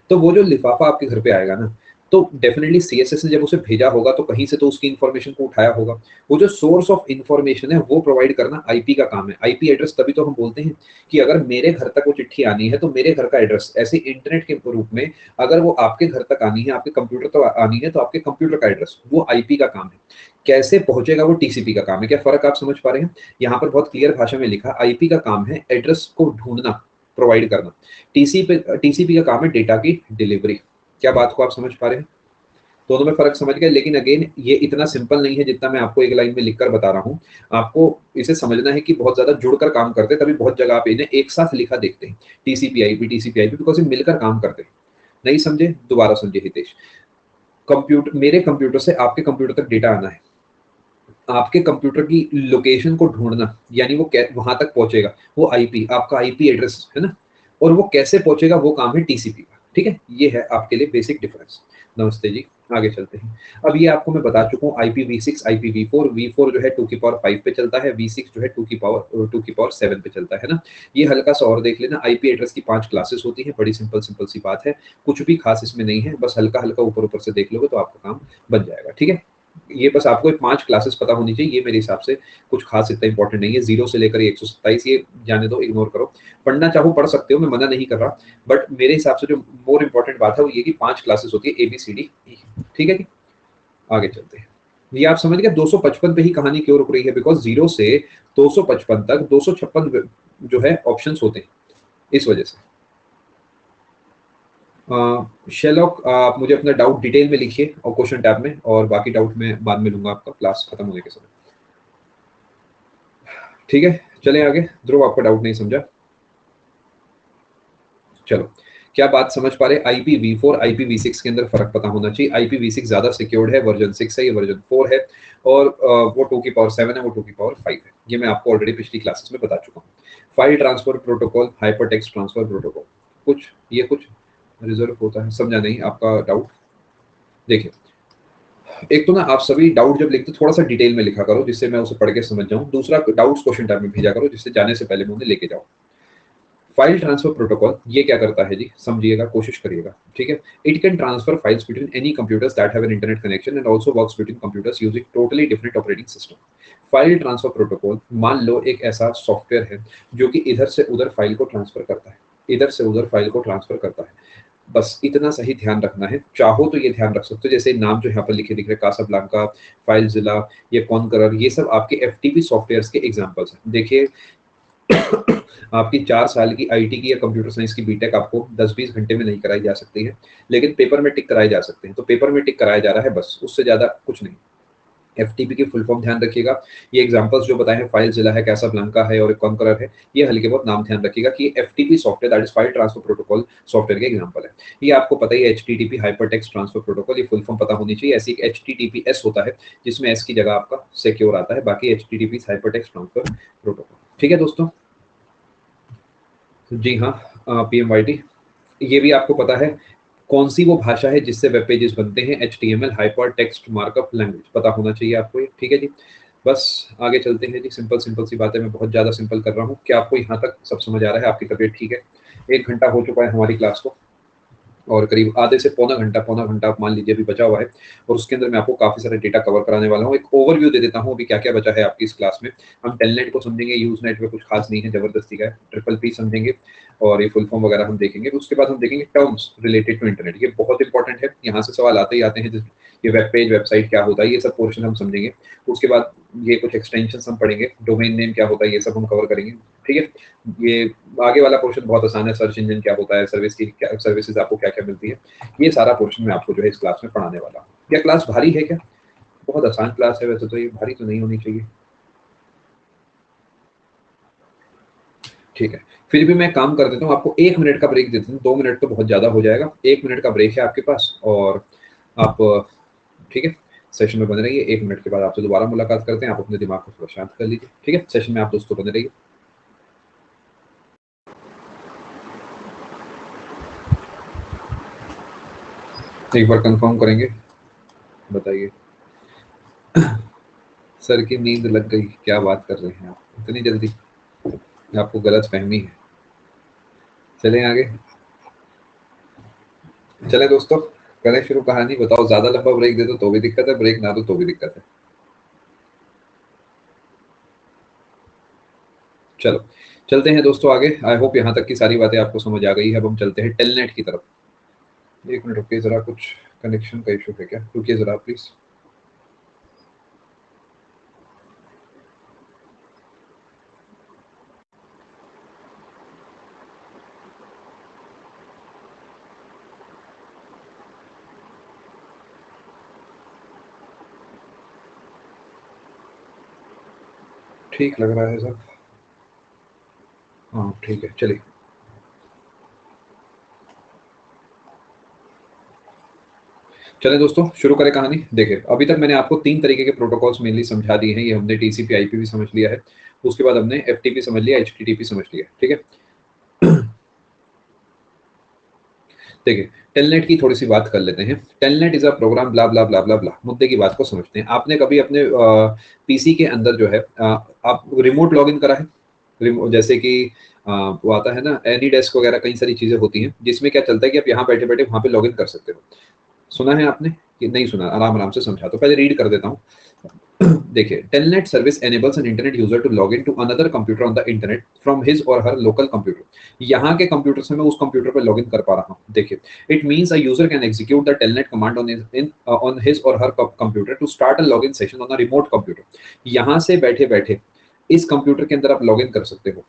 तो वो जो लिफाफा आपके घर पे आएगा ना, तो डेफिनेटली CSS ने जब उसे भेजा होगा तो कहीं से तो उसकी इन्फॉर्मेशन को उठाया होगा। वो जो सोर्स ऑफ इन्फॉर्मेशन है वो प्रोवाइड करना IP का काम है। IP एड्रेस तभी तो हम बोलते हैं कि अगर मेरे घर तक वो चिट्ठी आनी है तो मेरे घर का एड्रेस, ऐसे इंटरनेट के रूप में अगर वो आपके घर तक आनी है, आपके कंप्यूटर तक आनी है, तो आपके कंप्यूटर का एड्रेस, वो IP का काम है। कैसे पहुंचेगा वो TCP का काम है। क्या फर्क आप समझ पा रहे हैं? यहाँ पर बहुत क्लियर भाषा में लिखा, IP का काम है एड्रेस को ढूंढना, प्रोवाइड करना। TCP का काम है डेटा की डिलीवरी। क्या बात को आप समझ पा रहे हैं? दोनों में फर्क समझ गए। लेकिन अगेन ये इतना सिंपल नहीं है जितना मैं आपको एक लाइन में लिखकर बता रहा हूँ। आपको इसे समझना है कि बहुत ज्यादा जुड़कर काम करते हैं, तभी बहुत जगह आप इन्हें एक साथ लिखा देखते हैं, TCP IP, बिकॉज ये मिलकर काम करते हैं। नहीं समझे? दोबारा समझे हितेश। कंप्यूटर, मेरे कंप्यूटर से आपके कंप्यूटर तक डेटा आना है, आपके कंप्यूटर की लोकेशन को ढूंढना, यानी वो वहां तक पहुंचेगा, वो IP, आपका IP एड्रेस है ना, और वो कैसे पहुंचेगा वो काम है TCP का। ठीक है, ये है आपके लिए बेसिक डिफरेंस। नमस्ते जी, आगे चलते हैं। अब ये आपको मैं बता चुका हूँ, IPv6, IPv4, V4 जो है 2 की पावर 5 पे चलता है, V6 जो है 2 की पावर 7 पे चलता है ना। ये हल्का सा और देख लेना, IP एड्रेस की 5 क्लासेस होती हैं, बड़ी सिंपल सी बात है, कुछ भी खास इसमें नहीं है, बस हल्का हल्का ऊपर से देख लोगे तो आपका काम बन जाएगा। ठीक है, ये बस आपको 5 क्लासेस पता होनी चाहिए। ये मेरे हिसाब से कुछ खास इतना इंपॉर्टेंट नहीं है, 0 से लेकर 127, ये जाने दो, इग्नोर करो। पढ़ना चाहो पढ़ सकते हो, मैं मना नहीं कर रहा, बट मेरे हिसाब से जो मोर इंपॉर्टेंट बात है वो ये कि 5 क्लासेस होती है, ABCD। ठीक है जी, आगे चलते हैं। ये आप समझ गए 255 पे ही कहानी क्यों रुक रही है, बिकॉज 0 से 255 तक 256 जो है ऑप्शंस होते हैं, इस वजह से। शेलॉक, आप मुझे अपना डाउट डिटेल में लिखिए और क्वेश्चन टैब में, और बाकी डाउट मैं बाद में लूंगा आपका क्लास खत्म होने के समय। ठीक है, चलें आगे। ध्रुव, आपका डाउट नहीं समझा? चलो, क्या बात समझ पा रहे? IPv4 IPv6 के अंदर फर्क पता होना चाहिए। IPv6 ज्यादा सिक्योर्ड है, वर्जन 6 है, ये वर्जन 4 है, और वो 2 की पावर 7 है, वो 2 की पावर 5 है। ये मैं आपको ऑलरेडी पिछली क्लासेस में बता चुका हूँ। File transfer protocol, hyper text transfer protocol, कुछ रिजर्व होता है, समझा नहीं आपका डाउट? देखिए, एक तो ना आप सभी डाउट जब लिखते थोड़ा सा डिटेल में लिखा करो, जिससे मैं उसे पढ़ के समझ जाऊं। दूसरा, डाउट्स क्वेश्चन टाइम में भेजा करो, जिससे जाने से पहले मैं उन्हें लेके जाऊं। फाइल ट्रांसफर प्रोटोकॉल ये क्या करता है जी, समझिएगा, कोशिश करिएगा। ठीक है, it can transfer files between any computers that have an internet connection and also works between computers using totally different operating system. File transfer protocol, मान लो एक ऐसा सॉफ्टवेयर है जो कि इधर से उधर फाइल को ट्रांसफर करता है, इधर से उधर फाइल को ट्रांसफर करता है। बस इतना सही ध्यान रखना है। चाहो तो ये ध्यान रख सकते हो, जैसे नाम जो यहाँ पर लिखे दिख रहे, कासाब्लांका, फाइलजिला, ये कॉनकरर, ये सब आपके FTP सॉफ्टवेयर्स के एग्जांपल्स हैं। देखिए आपकी 4 साल की IT की या कंप्यूटर साइंस की बीटेक आपको 10-20 घंटे में नहीं कराई जा सकती है, लेकिन पेपर में टिक कराए जा सकते हैं। तो पेपर में टिक कराया जा रहा है, बस उससे ज्यादा कुछ नहीं। FTP की फुल फॉर्म ध्यान रखिएगा। ये एग्जांपल्स जो बताए हैं, फाइलजिला है, कासाब्लांका है और कॉनकरर है, ये हल्के बहुत नाम ध्यान रखिएगा कि FTP software, that is file transfer protocol software के एग्जांपल है। ये आपको पता ही है, HTTP hyper text transfer protocol, ये फुल फॉर्म पता होनी चाहिए। ऐसी एक HTTPS होता है जिसमें S की जगह आपका सिक्योर आता है, बाकी HTTP hyper text transfer protocol. ठीक है दोस्तों, जी हाँ, PMYT, ये भी आपको पता है कौन सी वो भाषा है जिससे वेब पेजेस बनते हैं, HTML hyper text markup language, पता होना चाहिए आपको ये। ठीक है जी, बस आगे चलते हैं जी। सिंपल सी बात है, मैं बहुत ज्यादा सिंपल कर रहा हूँ। क्या आपको यहाँ तक सब समझ आ रहा है? आपकी तबीयत ठीक है? 1 घंटा हो चुका है हमारी क्लास को, और करीब आधे से पौना घंटा आप मान लीजिए अभी बचा हुआ है, और उसके अंदर मैं आपको काफी सारे डेटा कवर कराने वाला हूँ। एक ओवरव्यू दे देता हूँ अभी क्या क्या बचा है आपकी इस क्लास में। हम टेलनेट को समझेंगे, यूजनेट में कुछ खास नहीं है, जबरदस्ती का है। PPP समझेंगे, और ये फुल फॉर्म वगैरह हम देखेंगे। उसके बाद हम देखेंगे टर्म्स रिलेटेड टू इंटरनेट, ये बहुत इंपॉर्टेंट है, यहाँ से सवाल आते ही आते हैं। ये वेब पेज, वेबसाइट क्या होता है, ये सब पोर्शन हम समझेंगे। उसके बाद ये कुछ एक्सटेंशन हम पढ़ेंगे, डोमेन नेम क्या होता है, ये सब हम कवर करेंगे। ठीक है, ये आगे वाला पोर्शन बहुत आसान है, सर्च इंजन क्या होता है, सर्विस की क्या सर्विसेज आपको क्या क्या मिलती है, ये सारा पोर्शन मैं आपको जो है इस क्लास में पढ़ाने वाला हूँ। क्या क्लास भारी है क्या? बहुत आसान क्लास है, वैसे तो ये भारी तो नहीं होनी चाहिए। ठीक है, फिर भी मैं काम कर देता हूँ, आपको 1 मिनट का ब्रेक देता हूँ, 2 मिनट तो बहुत ज़्यादा हो जाएगा, 1 मिनट का ब्रेक है आपके पास। और आप ठीक है, सेशन में बने रहिए। 1 मिनट के बाद आपसे दोबारा मुलाकात करते हैं, आप अपने दिमाग को थोड़ा शांत कर लीजिए। ठीक है, सेशन में आप दोस्तों बने रहिए। एक बार कंफर्म करेंगे, बताइए। सर की नींद लग गई, क्या बात कर रहे हैं आप इतनी जल्दी? आपको गलत फहमी है। चलें आगे, चले दोस्तों, करें शुरू कहानी। बताओ, ज्यादा लंबा ब्रेक दे दो तो भी दिक्कत है, ब्रेक ना दो तो भी दिक्कत है। चलो चलते हैं दोस्तों आगे। आई होप यहाँ तक की सारी बातें आपको समझ आ गई है। अब हम चलते हैं टेलनेट की तरफ। 1 मिनट रुकिए जरा, कुछ कनेक्शन का इशू है क्या? रुकिए जरा प्लीज। ठीक लग रहा है सब? हाँ ठीक है, चलिए। चलें दोस्तों, शुरू करें कहानी। देखिए, अभी तक मैंने आपको 3 तरीके के प्रोटोकॉल्स मेनली समझा दिए हैं। ये हमने टीसीपी आईपी भी समझ लिया है, उसके बाद हमने एफटीपी समझ लिया, एचटीटीपी समझ लिया। ठीक है, देखिए, टेलनेट की थोड़ी सी बात कर लेते हैं। Telnet is a programme blah blah blah blah ब्ला। मुद्दे की बात को समझते हैं। आपने कभी अपने पीसी के अंदर जो है आप रिमोट लॉगिन करा है? जैसे कि वो आता है ना, एनी डेस्क वगैरह, कई सारी चीजें होती हैं जिसमें क्या चलता है कि आप यहाँ बैठे बैठे वहां पे लॉगिन कर सकते हो। सुना है आपने कि नहीं सुना? आराम आराम से समझा, तो पहले रीड कर देता हूँ। देखिए, telnet service enables an internet user to log in to another computer on the internet from his or her local computer। यहाँ के कंप्यूटर से मैं उस कंप्यूटर पर लॉगिन कर पा रहा हूँ। देखिए, it means a user can execute the telnet command on his और her computer to start a login session on a remote computer. यहाँ से बैठे बैठे इस कंप्यूटर के अंदर आप लॉगिन कर सकते हो।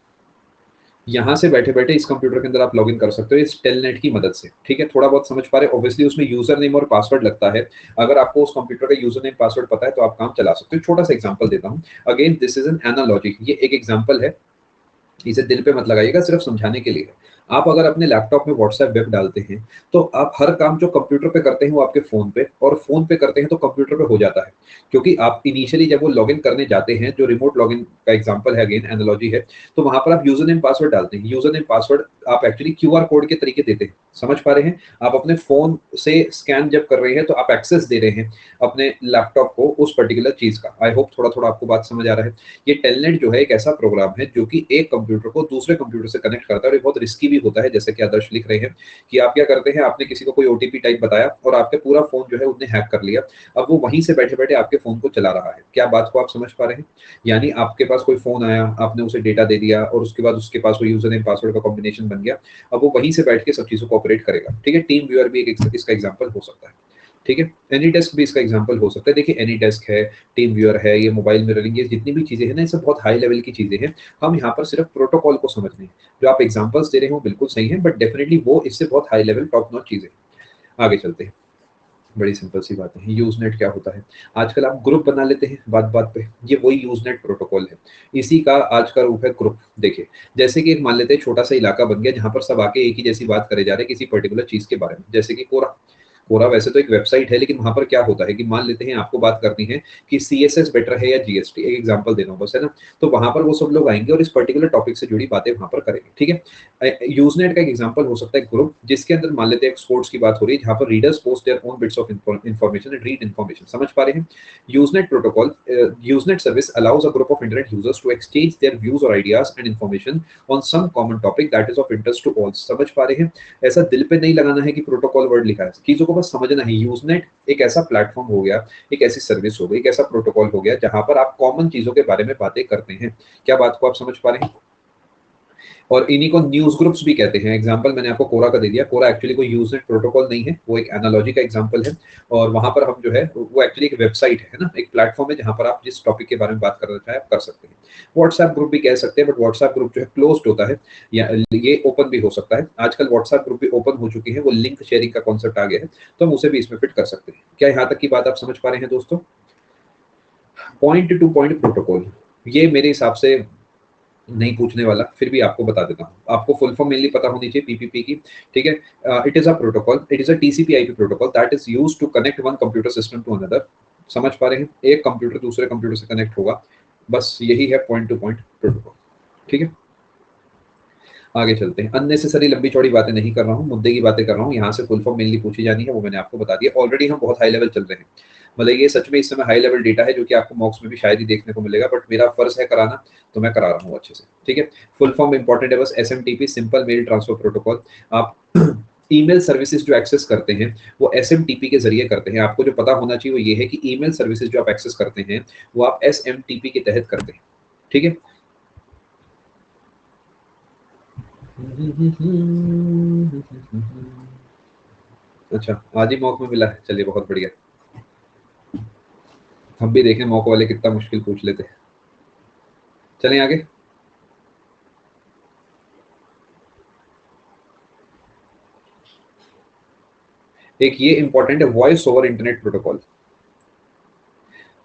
यहाँ से बैठे बैठे इस कंप्यूटर के अंदर आप लॉगिन कर सकते हो इस टेलनेट की मदद से। ठीक है, थोड़ा बहुत समझ पा रहे? ऑब्वियसली उसमें यूजर नेम और पासवर्ड लगता है। अगर आपको उस कंप्यूटर का यूजर नेम पासवर्ड पता है तो आप काम चला सकते हो। छोटा सा एग्जांपल देता हूँ। Again this is an analogy, ये एक एग्जांपल है, इसे दिल पे मत लगाइएगा, सिर्फ समझाने के लिए है। आप अगर अपने लैपटॉप में व्हाट्सएप वेब डालते हैं तो आप हर काम जो कंप्यूटर पे करते हैं वो आपके फोन पे, और फोन पे करते हैं तो कंप्यूटर पे हो जाता है। क्योंकि आप इनिशियली जब वो लॉगिन करने जाते हैं, जो रिमोट लॉगिन का एग्जांपल है, अगेन एनालॉजी है, तो वहां पर आप यूजर नेम पासवर्ड डालते हैं। यूजर नेम पासवर्ड आप एक्चुअली क्यूआर कोड के तरीके देते हैं। समझ पा रहे हैं? आप अपने फोन से स्कैन जब कर रहे हैं तो आप एक्सेस दे रहे हैं अपने लैपटॉप को उस पर्टिकुलर चीज का। आई होप थोड़ा थोड़ा आपको बात समझ आ रहा है। ये टेलनेट जो है एक ऐसा प्रोग्राम है जो कि एक कंप्यूटर को दूसरे कंप्यूटर से कनेक्ट करता है, और ये बहुत रिस्की भी होता है। जैसे कि आदर्श लिख रहे हैं कि आप क्या करते हैं, आपने किसी को कोई ओटीपी टाइप बताया और आपके पूरा फोन जो है उसने हैक कर लिया। अब वो वहीं से बैठे बैठे आपके फोन को चला रहा है। क्या बात को आप समझ पा रहे हैं? यानी आपके पास कोई फोन आया, आपने उसे डेटा दे दिया, और उसके बाद उसके पास वो यूजर नेम पासवर्ड का कॉम्बिनेशन बन गया। अब वो वहीं से बैठ के सब चीजों को ऑपरेट करेगा। ठीक है, टीम व्यूअर भी एक इसका एग्जाम्पल हो सकता है। ठीक है, एनी डेस्क भी इसका एग्जांपल हो सकता है। देखिए, एनी डेस्क है, टीम व्यूअर है, ये मोबाइल मिररिंग, ये जितनी भी चीजें हैं ना, ये सब बहुत हाई लेवल की चीजें हैं। हम यहाँ पर सिर्फ प्रोटोकॉल को समझ रहे हैं। जो आप एग्जांपल्स दे रहे हो बिल्कुल सही है, बट डेफिनेटली वो इससे बहुत हाई लेवल टॉप नॉच चीजें हैं। आगे चलते हैं, बड़ी सिंपल सी बात है। यूजनेट क्या होता है? आजकल आप ग्रुप बना लेते हैं बात बात पे, ये वही यूजनेट प्रोटोकॉल है। इसी का आज का रूप है ग्रुप। देखिए, जैसे कि एक मान लेते हैं छोटा सा इलाका बन गया जहां पर सब आके एक ही जैसी बात करे जा रहे हैं किसी पर्टिकुलर चीज के बारे में। जैसे कि कोरा, कोरा वैसे तो एक वेबसाइट है, लेकिन वहां पर क्या होता है कि मान लेते हैं आपको बात करनी है कि सीएसएस बेटर है या जीएसटी, एक एग्जांपल दे रहा हूं बस, है ना। तो वहां पर वो सब लोग आएंगे और इस पर्टिकुलर टॉपिक से जुड़ी बातें वहां पर करेंगे। ठीक है, यूजनेट का एक एग्जांपल हो सकता है ग्रुप, जिसके अंदर मान लेते हैं स्पोर्ट्स की बात हो रही है, जहां पर readers post their own bits of information and read information. समझ पा रहे हैं? Usenet protocol, Usenet service allows a group of internet users to exchange their views और ideas and information on some common topic that is of interest to all. समझ पा रहे हैं? ऐसा दिल पे नहीं लगाना है कि प्रोटोकॉल वर्ड लिखा है, चीजों को बस समझना है। यूजनेट एक ऐसा प्लेटफॉर्म हो गया, एक ऐसी सर्विस हो गई, एक ऐसा प्रोटोकॉल हो गया जहां पर आप कॉमन चीजों के बारे में बातें करते हैं। क्या बात को आप समझ पा रहे हैं? और इन्हीं को न्यूज ग्रुप्स भी कहते हैं। एग्जांपल मैंने आपको कोरा का दे दिया। कोरा एक्चुअली कोई यूजनेट प्रोटोकॉल नहीं है, वो एक एनालॉजी का एग्जांपल है। और वहां पर हम जो है वो एक्चुअली एक वेबसाइट है ना, एक प्लेटफॉर्म है जहां पर आप जिस टॉपिक के बारे में बात करना चाहें आप कर सकते हैं। व्हाट्सएप ग्रुप भी कह सकते हैं, बट व्हाट्सएप ग्रुप जो है क्लोज्ड होता है, या ये ओपन भी हो सकता है। आजकल व्हाट्सएप ग्रुप भी ओपन हो चुकी है, वो लिंक शेयरिंग का कॉन्सेप्ट आ गया है, तो हम उसे भी इसमें फिट कर सकते हैं। क्या यहाँ तक की बात आप समझ पा रहे हैं दोस्तों? पॉइंट टू पॉइंट प्रोटोकॉल, ये मेरे हिसाब से नहीं पूछने वाला, फिर भी आपको बता देता हूँ। आपको फुल फॉर्म मेनली पता होनी चाहिए पीपीपी की, ठीक है। It is a protocol, it is a TCP IP protocol that is used to connect one computer system to another. समझ पा रहे हैं? एक कंप्यूटर दूसरे कंप्यूटर से कनेक्ट होगा, बस यही है पॉइंट टू पॉइंट प्रोटोकॉल, ठीक है। आगे चलते हैं। अननेसेसरी लंबी चौड़ी बातें नहीं कर रहा हूँ, मुद्दे की बातें कर रहा हूँ। यहाँ से फुल फॉर्म मेनली पूछी जानी है, वो मैंने आपको बता दिया। ऑलरेडी हम बहुत हाई लेवल चल रहे हैं, मतलब ये सच में इस समय हाई लेवल डेटा है जो कि आपको मॉक्स में भी शायद ही देखने को मिलेगा, बट मेरा फर्ज है कराना, तो मैं करा रहा हूँ अच्छे से, ठीक है। फुल फॉर्म इंपॉर्टेंट है बस, SMTP, simple mail transfer protocol. आप ईमेल सर्विसेज जो एक्सेस करते हैं वो एसएमटीपी के जरिए करते हैं। आपको जो पता होना चाहिए वो ये है कि ईमेल सर्विसेज जो आप एक्सेस करते हैं वो आप एसएमटीपी के तहत करते हैं, ठीक है। अच्छा, आज ही मॉक में मिला है, चलिए बहुत बढ़िया। हम भी देखें मॉक वाले कितना मुश्किल पूछ लेते हैं। चलें आगे। एक ये इंपॉर्टेंट है, वॉइस ओवर इंटरनेट प्रोटोकॉल।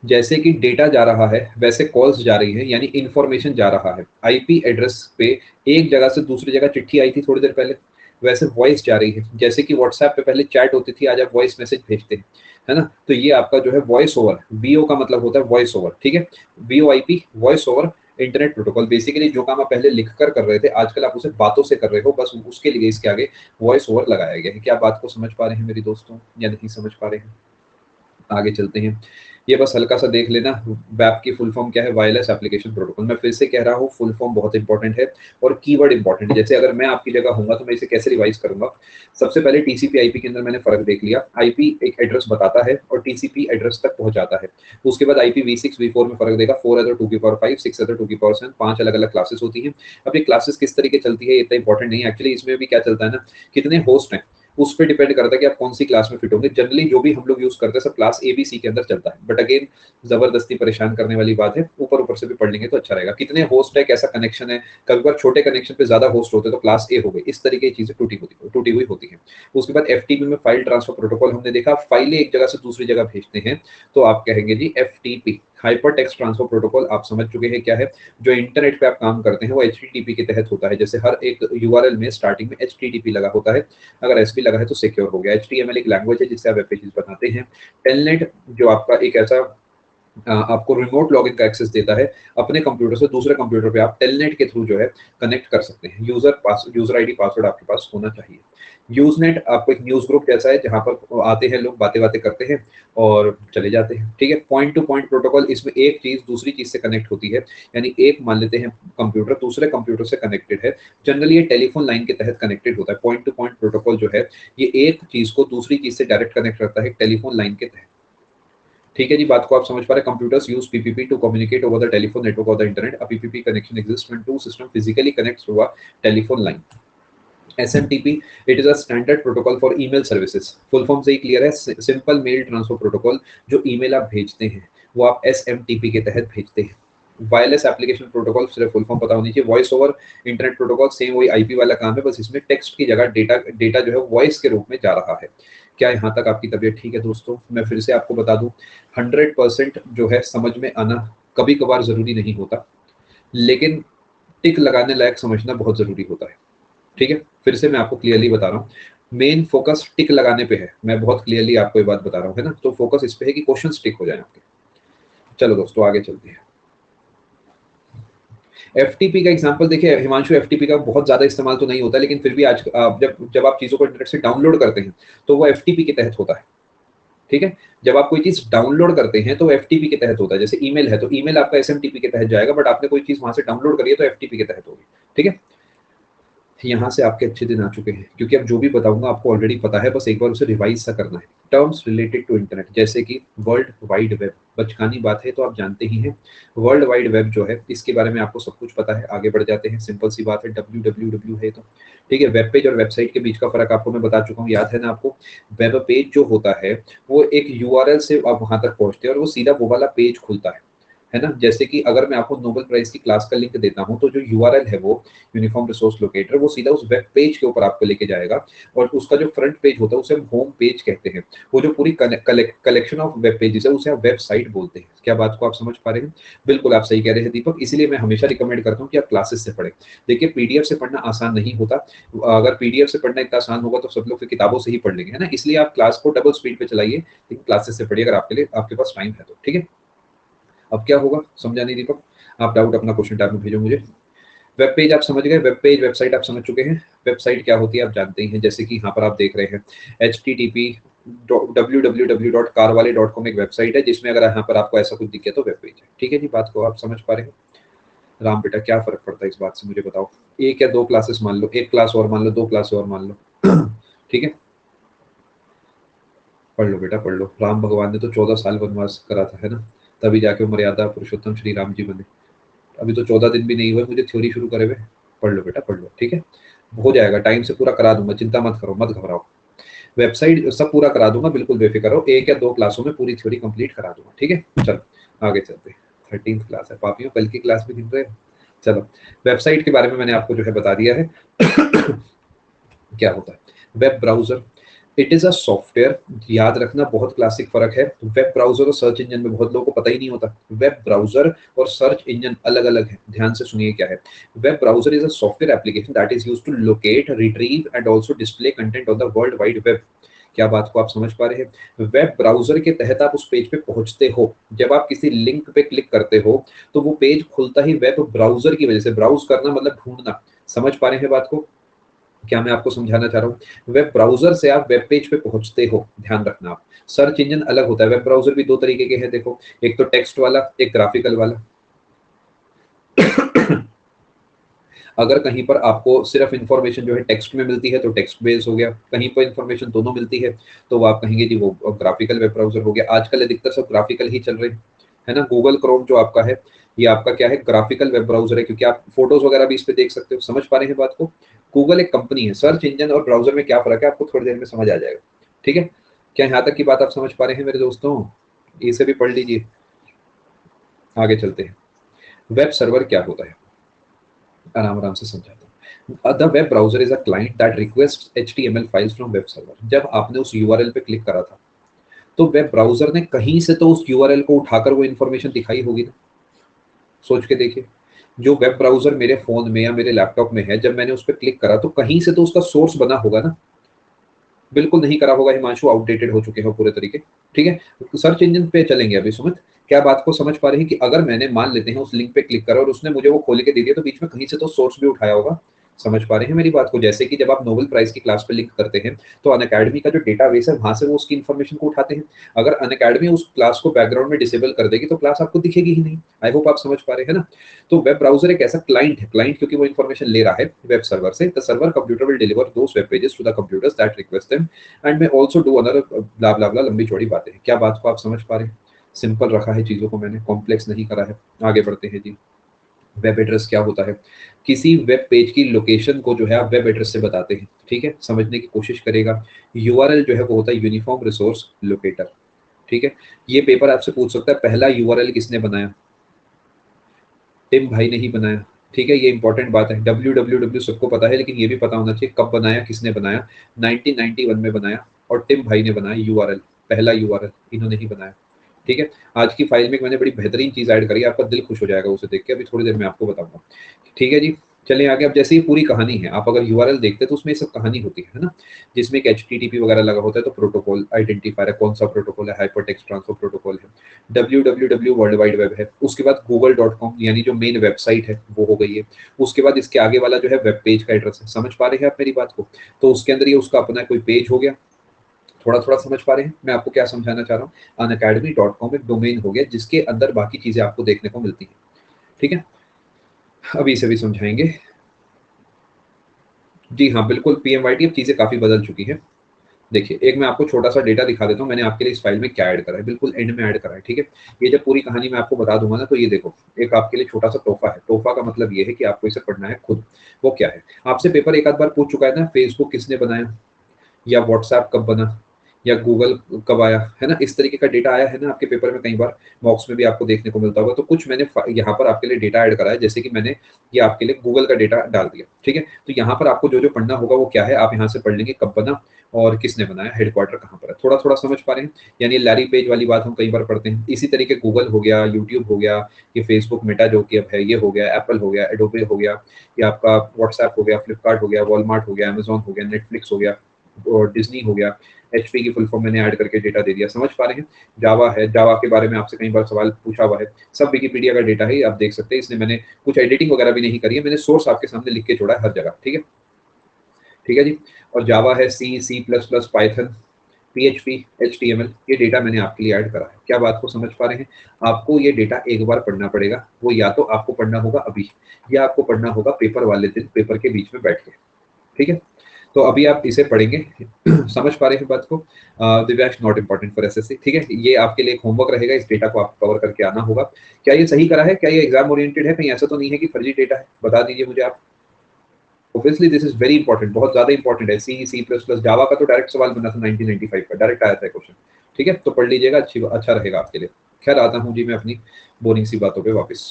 जैसे कि डेटा जा रहा है वैसे कॉल्स जा रही हैं, यानी इंफॉर्मेशन जा रहा है। आईपी एड्रेस पे एक जगह से दूसरी जगह चिट्ठी आई थी थोड़ी देर पहले, वैसे वॉइस जा रही है। जैसे कि व्हाट्सएप पे पहले चैट होती थी, आज आप वॉइस मैसेज भेजते हैं, है ना। तो ये आपका जो है वॉइस ओवर, वीओ का मतलब होता है वॉइस ओवर, ठीक है। VoIP, voice over internet protocol. Basically जो काम आप पहले लिख कर रहे थे, आजकल आप उसे बातों से कर रहे हो, बस उसके लिए इसके आगे वॉइस ओवर लगाया गया है। क्या बात को समझ पा रहे हैं मेरी दोस्तों, या नहीं समझ पा रहे हैं? आगे चलते हैं। ये बस हल्का सा देख लेना, वैप की फुल फॉर्म क्या है, वायरलेस एप्लीकेशन प्रोटोकॉल। मैं फिर से कह रहा हूँ, फुल फॉर्म बहुत इंपॉर्टेंट है और कीवर्ड इंपॉर्टेंट है। जैसे अगर मैं आपकी जगह होऊंगा तो मैं इसे कैसे रिवाइज करूंगा? सबसे पहले टीसीपी आईपी के अंदर मैंने फर्क देख लिया। आईपी एक एड्रेस बताता है और टीसीपी एड्रेस तक पहुंचाता है। उसके बाद आईपी वी6 वी4 में फर्क देगा, 4 अदर 2 की पावर 5, 6 अदर 2 की पावर 7, 5 अलग अलग क्लासेस होती हैं। अब ये क्लासेस किस तरीके चलती है इतना इंपॉर्टेंट नहीं है एक्चुअली। इसमें भी क्या चलता है ना, कितने होस्ट हैं उस पर डिपेंड करता है कि आप कौन सी क्लास में फिट होंगे। जनरली जो भी हम लोग यूज करते हैं सब क्लास ए बी सी के अंदर चलता है, बट अगेन जबरदस्ती परेशान करने वाली बात है, ऊपर ऊपर से भी पढ़ लेंगे तो अच्छा रहेगा। कितने होस्ट है, कैसा कनेक्शन है, कभी बार छोटे कनेक्शन पे ज्यादा होस्ट होते हैं तो क्लास ए हो गई, इस तरीके की चीजें टूटी हुई होती है। उसके बाद एफटीपी में फाइल ट्रांसफर प्रोटोकॉल हमने देखा, फाइलें एक जगह से दूसरी जगह भेजते हैं तो आप कहेंगे जी FTP, hyper text transfer protocol. आप समझ चुके हैं क्या है। जो इंटरनेट पे आप काम करते हैं वो एचटीटीपी के तहत होता है। जैसे हर एक यूआरएल में स्टार्टिंग में एचटीटीपी लगा होता है, अगर एसपी लगा है तो सिक्योर हो गया। एचटीएमएल एक लैंग्वेज है जिससे आप वेब पेजेस बनाते हैं। टेलनेट जो आपका एक ऐसा आपको रिमोट लॉगिन का एक्सेस देता है, अपने कंप्यूटर से दूसरे कंप्यूटर पे आप टेलनेट के थ्रू जो है कनेक्ट कर सकते हैं। यूजर आईडी पासवर्ड आपके पास होना चाहिए। यूजनेट आपको एक न्यूज ग्रुप जैसा है जहां पर आते हैं लोग, बातें बातें करते हैं और चले जाते हैं, ठीक है। पॉइंट टू पॉइंट प्रोटोकॉल, इसमें एक चीज दूसरी चीज से कनेक्ट होती है, यानी एक मान लेते हैं कंप्यूटर दूसरे कंप्यूटर से कनेक्टेड है, जनरली ये टेलीफोन लाइन के तहत कनेक्टेड होता है। पॉइंट टू पॉइंट प्रोटोकॉल जो है ये एक चीज को दूसरी चीज से डायरेक्ट कनेक्ट करता है टेलीफोन लाइन के तहत, ठीक है जी। बात को आप समझ पा रहे हैं? Computers use PPP to communicate over the telephone network और the internet. A PPP connection exists when two system physically connect through a telephone line. SMTP, it is a standard protocol for email services. Full form से ही clear है, simple mail transfer protocol. जो email आप भेजते हैं वो आप SMTP के तहत भेजते हैं। वायरलेस एप्लीकेशन प्रोटोकॉल, सिर्फ फुल फॉर्म पता होनी चाहिए। Voice over internet protocol, same वही आईपी वाला काम है, बस इसमें टेक्स्ट की जगह डेटा जो है वॉइस के रूप में जा रहा है। क्या यहाँ तक आपकी तबीयत ठीक है दोस्तों? मैं फिर से आपको बता दूं, 100% जो है समझ में आना कभी कभार जरूरी नहीं होता, लेकिन टिक लगाने लायक समझना बहुत जरूरी होता है, ठीक है। फिर से मैं आपको क्लियरली बता रहा हूँ, मेन फोकस टिक लगाने पे है। मैं बहुत क्लियरली आपको ये बात बता रहा हूँ, है ना। तो फोकस इस पे है कि क्वेश्चन टिक हो जाए आपके। चलो दोस्तों आगे चलते हैं। एफटीपी का एग्जांपल देखिए हिमांशु, एफटीपी का बहुत ज्यादा इस्तेमाल तो नहीं होता, लेकिन फिर भी आज जब आप चीजों को इंटरनेट से डाउनलोड करते हैं तो वो एफटीपी के तहत होता है, ठीक है। जब आप कोई चीज डाउनलोड करते हैं तो एफटीपी के तहत होता है। जैसे ईमेल है तो ईमेल आपका एसएमटीपी के तहत जाएगा, बट आपने कोई चीज वहां से डाउनलोड करी है तो एफटीपी के तहत होगी, ठीक है। यहाँ से आपके अच्छे दिन आ चुके हैं, क्योंकि अब जो भी बताऊंगा आपको ऑलरेडी पता है, बस एक बार उसे रिवाइज सा करना है। टर्म्स रिलेटेड टू इंटरनेट, जैसे कि वर्ल्ड वाइड वेब, बचकानी बात है तो आप जानते ही हैं। वर्ल्ड वाइड वेब जो है इसके बारे में आपको सब कुछ पता है। आगे बढ़ जाते हैं, सिंपल सी बात है, www है तो ठीक है। वेब पेज और वेबसाइट के बीच का फर्क आपको मैं बता चुका हूँ, याद है ना आपको। वेब पेज जो होता है वो एक यूआरएल से आप वहां तक पहुंचते हैं और वो सीधा वो वाला पेज खुलता है ना। जैसे कि अगर मैं आपको नोबेल प्राइज की क्लास का लिंक देता हूं तो जो यूआरएल है वो यूनिफॉर्म रिसोर्स लोकेटर, वो सीधा उस वेब पेज के ऊपर आपको लेके जाएगा और उसका जो फ्रंट पेज होता है उसे हम होम पेज कहते हैं। वो जो पूरी कलेक्शन ऑफ वेब पेजेस है उसे आप वेबसाइट बोलते हैं। क्या बात को आप समझ पा रहे हैं? बिल्कुल आप सही कह रहे हैं दीपक, इसीलिए मैं हमेशा रिकमेंड करता हूँ कि आप क्लासेस से पढ़ें। देखिए पीडीएफ से पढ़ना आसान नहीं होता। अगर पीडीएफ से पढ़ना इतना आसान होगा तो सब लोग फिर किताबों से ही पढ़ लेंगे, है ना। इसलिए आप क्लास को डबल स्पीड पे चलाइए, लेकिन क्लासेस से पढ़िए अगर आपके लिए आपके पास टाइम है तो, ठीक है। अब क्या होगा समझा नहीं दीपक? आप डाउट अपना क्वेश्चन टैब में भेजो मुझे। वेब पेज आप समझ गए, वेब पेज वेबसाइट आप समझ चुके हैं। वेबसाइट क्या होती है आप जानते ही हैं, जैसे कि यहाँ पर आप देख रहे हैं http www.carwale.com एक वेबसाइट है, जिसमें अगर यहाँ पर आपको ऐसा कुछ दिखे तो वेब पेज है, ठीक है जी। बात को आप समझ पा रहे हैं? राम बेटा क्या फर्क पड़ता है इस बात से मुझे बताओ। एक या दो क्लासेस मान लो, एक क्लास और मान लो, दो क्लास और मान लो ठीक है। पढ़ लो बेटा पढ़ लो। राम भगवान ने तो 14 साल वनवास करा था, है ना, तभी जाके वो मर्यादा पुरुषोत्तम श्री राम जी बने। अभी तो 14 दिन भी नहीं हुए मुझे थ्योरी शुरू करे हुए। पढ़ लो बेटा पढ़ लो, ठीक है। हो जाएगा, टाइम से पूरा करा दूंगा, चिंता मत करो, मत घबराओ। वेबसाइट सब पूरा करा दूंगा, बिल्कुल बेफिक्र रहो। एक या दो क्लासों में पूरी थ्योरी कंप्लीट करा दूंगा, ठीक है। चलो आगे चलते हैं। 13th क्लास है पापियों, कल की क्लास में गिन रहे हो। चलो, वेबसाइट के बारे में मैंने आपको जो है बता दिया है क्या होता है web browser. It is a software. याद रखना बहुत क्लासिक फर्क है, वेब ब्राउजर और सर्च इंजन में बहुत लोगों को पता ही नहीं होता। वेब ब्राउजर और सर्च इंजन अलग अलग है, ध्यान से सुनिए क्या है। Web browser is a software application that is used to locate, retrieve and also display content on the world wide web. क्या बात को आप समझ पा रहे हैं? वेब ब्राउजर के तहत आप उस पेज पे पहुंचते हो। जब आप किसी लिंक पे क्लिक करते हो तो वो पेज खुलता ही वेब ब्राउजर की वजह से। ब्राउज करना मतलब ढूंढना, समझ पा रहे हैं बात को? क्या मैं आपको समझाना चाह रहा हूँ? वेब ब्राउजर से आप वेब पेज पे पहुंचते हो, ध्यान रखना। आप सर्च इंजन अलग होता है। वेब ब्राउजर भी दो तरीके के हैं, देखो, एक तो टेक्स्ट वाला, एक ग्राफिकल वाला। अगर कहीं पर आपको सिर्फ इंफॉर्मेशन जो है टेक्स्ट में मिलती है तो टेक्स्ट बेस हो गया, कहीं पर इंफॉर्मेशन दोनों मिलती है तो वो आप कहेंगे जी वो ग्राफिकल वेब ब्राउजर हो गया। आजकल अधिकतर सब ग्राफिकल ही चल रहे हैं, है ना। गूगल क्रोम जो आपका है ये आपका क्या है, ग्राफिकल वेब ब्राउजर है, क्योंकि आप फोटोज वगैरह भी इस पे देख सकते हो। समझ पा रहे हैं बात को? गूगल एक कंपनी है। सर्च इंजन और ब्राउजर में क्या फर्क है आपको थोड़ी देर में समझ आ जाएगा, ठीक है। क्या यहाँ तक की बात आप समझ पा रहे हैं मेरे दोस्तों? इसे भी पढ़ लीजिए, आगे चलते हैं। वेब सर्वर क्या होता है, आराम आराम से समझाता हूँ। The web browser is a client that request HTML files from web server. जब आपने उस यूआरएल पे क्लिक करा था तो वेब ब्राउजर ने कहीं से तो उस यूआरएल को उठाकर वो इन्फॉर्मेशन दिखाई होगी ना। सोच के देखिए, जो वेब ब्राउजर मेरे फोन में या मेरे लैपटॉप में है, जब मैंने उस पर क्लिक करा तो कहीं से तो उसका सोर्स बना होगा ना। बिल्कुल नहीं करा होगा हिमांशु, आउटडेटेड हो चुके हो पूरे तरीके, ठीक है। सर्च इंजन पे चलेंगे अभी सुमित। क्या बात को समझ पा रहे हैं कि अगर मैंने मान लेते हैं उस लिंक पे क्लिक करा और उसने मुझे वो खोल के दे दिया तो बीच में कहीं से तो सोर्स भी उठाया होगा। समझ पा रहे हैं मेरी बात को? जैसे कि जब आप नोबेल प्राइज की क्लास पे लिंक करते हैं तो अनअकैडमी का जो डेटाबेस है वहां से वो उसकी इन्फॉर्मेशन को उठाते हैं। अगर अनअकैडमी उस क्लास को बैकग्राउंड में डिसेबल कर देगी तो क्लास आपको दिखेगी ही नहीं। आई होप आप समझ पा रहे हैं ना। तो वेब ब्राउजर एक ऐसा क्लाइंट है, क्लाइंट क्योंकि वो इन्फॉर्मेशन ले रहा है वेब सर्वर से। The server computer will deliver those web pages to the computers that request them and may also do another blah blah blah, लंबी चौड़ी बातें हैं। क्या बात को आप समझ पा रहे हैं? सिंपल रखा है चीजों को मैंने, कॉम्प्लेक्स नहीं करा है। आगे बढ़ते हैं जी। वेब एड्रेस क्या होता है? किसी वेब पेज की लोकेशन को जो है आप वेब एड्रेस से बताते हैं, ठीक है। समझने की कोशिश करेगा। यूआरएल जो है वो होता है यूनिफॉर्म रिसोर्स लोकेटर, ठीक है। ये पेपर आपसे पूछ सकता है पहला यूआरएल किसने बनाया? टिम भाई ने ही बनाया, ठीक है। ये इंपॉर्टेंट बात है। www सबको पता है, लेकिन ये भी पता होना चाहिए कब बनाया, किसने बनाया। 1991 में बनाया और टिम भाई ने बनाया यूआरएल, पहला यूआरएल इन्होंने ही बनाया, ठीक है। आज की फाइल में मैंने बड़ी बेहतरीन चीज ऐड करी है, आपका दिल खुश हो जाएगा उसे देख के, अभी थोड़ी देर में आपको बताऊंगा, ठीक है जी। चलिए आगे। अब जैसे ही पूरी कहानी है, आप अगर यूआरएल देखते हैं तो उसमें ये सब कहानी होती है ना, जिसमें एक HTTP वगैरह लगा होता है तो प्रोटोकॉल आइडेंटिफायर है, कौन सा प्रोटोकॉल है, हाइपर टेक्स्ट ट्रांसफर प्रोटोकॉल है। www वर्ल्ड वाइड वेब है। उसके बाद google.com यानी जो मेन वेबसाइट है वो हो गई है। उसके बाद इसके आगे वाला जो है वेब पेज का एड्रेस है। समझ पा रहे हैं आप मेरी बात को? तो उसके अंदर ये उसका अपना कोई पेज हो गया। थोड़ा थोड़ा समझ पा रहे हैं मैं आपको क्या समझाना चाह रहा हूँ? unacademy.com एक डोमेन हो गया जिसके अंदर बाकी चीजें आपको देखने को मिलती है, ठीक है। अभी इसे भी समझाएंगे। जी हाँ बिल्कुल, PMYT अब चीजें काफी बदल चुकी है। देखिए, एक मैं आपको छोटा सा डेटा दिखा देता हूँ, मैंने आपके लिए इस फाइल में क्या ऐड करा है, बिल्कुल एंड में ऐड करा है, ठीक है। ये जब पूरी कहानी मैं आपको बता दूंगा ना, तो ये देखो, एक आपके लिए छोटा सा तोहफा है। तोहफा का मतलब ये है कि आपको इसे पढ़ना है खुद। वो क्या है, आपसे पेपर एक आध बार पूछ चुका है ना, फेसबुक किसने बनाया, या व्हाट्सएप कब बना, या गूगल कब आया, है ना? इस तरीके का डेटा आया है ना आपके पेपर में, कई बार मॉक्स में भी आपको देखने को मिलता होगा। तो कुछ मैंने यहाँ पर आपके लिए डेटा ऐड करा है, जैसे कि मैंने ये आपके लिए गूगल का डेटा डाल दिया, ठीक है। तो यहाँ पर आपको जो जो पढ़ना होगा वो क्या है, आप यहाँ से पढ़ लेंगे कब बना और किसने बनाया, हेडक्वार्टर कहाँ पर है, थोड़ा थोड़ा समझ पा रहे हैं। यानी लैरी पेज वाली बात हम कई बार पढ़ते हैं। इसी तरीके गूगल हो गया, यूट्यूब हो गया, ये फेसबुक मेटा जो कि अब है, ये हो गया, एप्पल हो गया, एडोबे हो गया, या आपका व्हाट्सएप हो गया, फ्लिपकार्ट हो गया, वॉलमार्ट हो गया, अमेजॉन हो गया, नेटफ्लिक्स हो गया और डिज्नी हो गया। एचपी की फुल फॉर्म मैंने ऐड करके डेटा दे दिया, समझ पा रहे हैं। जावा है, जावा के बारे में आपसे कई बार सवाल पूछा हुआ है, सब विकिपीडिया का डेटा है, आप देख सकते हैं। इसने मैंने कुछ एडिटिंग वगैरह भी नहीं करी है, मैंने सोर्स आपके सामने लिख के छोड़ा है हर जगह, ठीक है। ठीक है जी। और जावा है, C, C plus plus, Python, PHP, HTML, ये डेटा मैंने आपके लिए ऐड करा है। क्या बात को समझ पा रहे हैं? आपको ये डेटा एक बार पढ़ना पड़ेगा, वो या तो आपको पढ़ना होगा अभी, या आपको पढ़ना होगा पेपर वाले दिन, पेपर के बीच में बैठ के, ठीक है। तो अभी आप इसे पढ़ेंगे समझ पा रहे हैं बात को। Divyansh, not important for SSC, ठीक है। ये आपके लिए एक होमवर्क रहेगा, इस डेटा को आपको कवर करके आना होगा। क्या ये सही करा है? क्या ये एग्जाम ओरिएंटेड है? कहीं ऐसा तो नहीं है कि फर्जी डेटा है? बता दीजिए मुझे आप। Obviously this is very important, बहुत ज्यादा इंपॉर्टेंट है। सी, सी प्लस प्लस, जावा का तो डायरेक्ट सवाल बना था 1995 का, डायरेक्ट आया था क्वेश्चन, ठीक है। तो पढ़ लीजिएगा, अच्छा रहेगा आपके लिए। खैर आता हूँ जी मैं अपनी बोरिंग सी बातों पे वापस।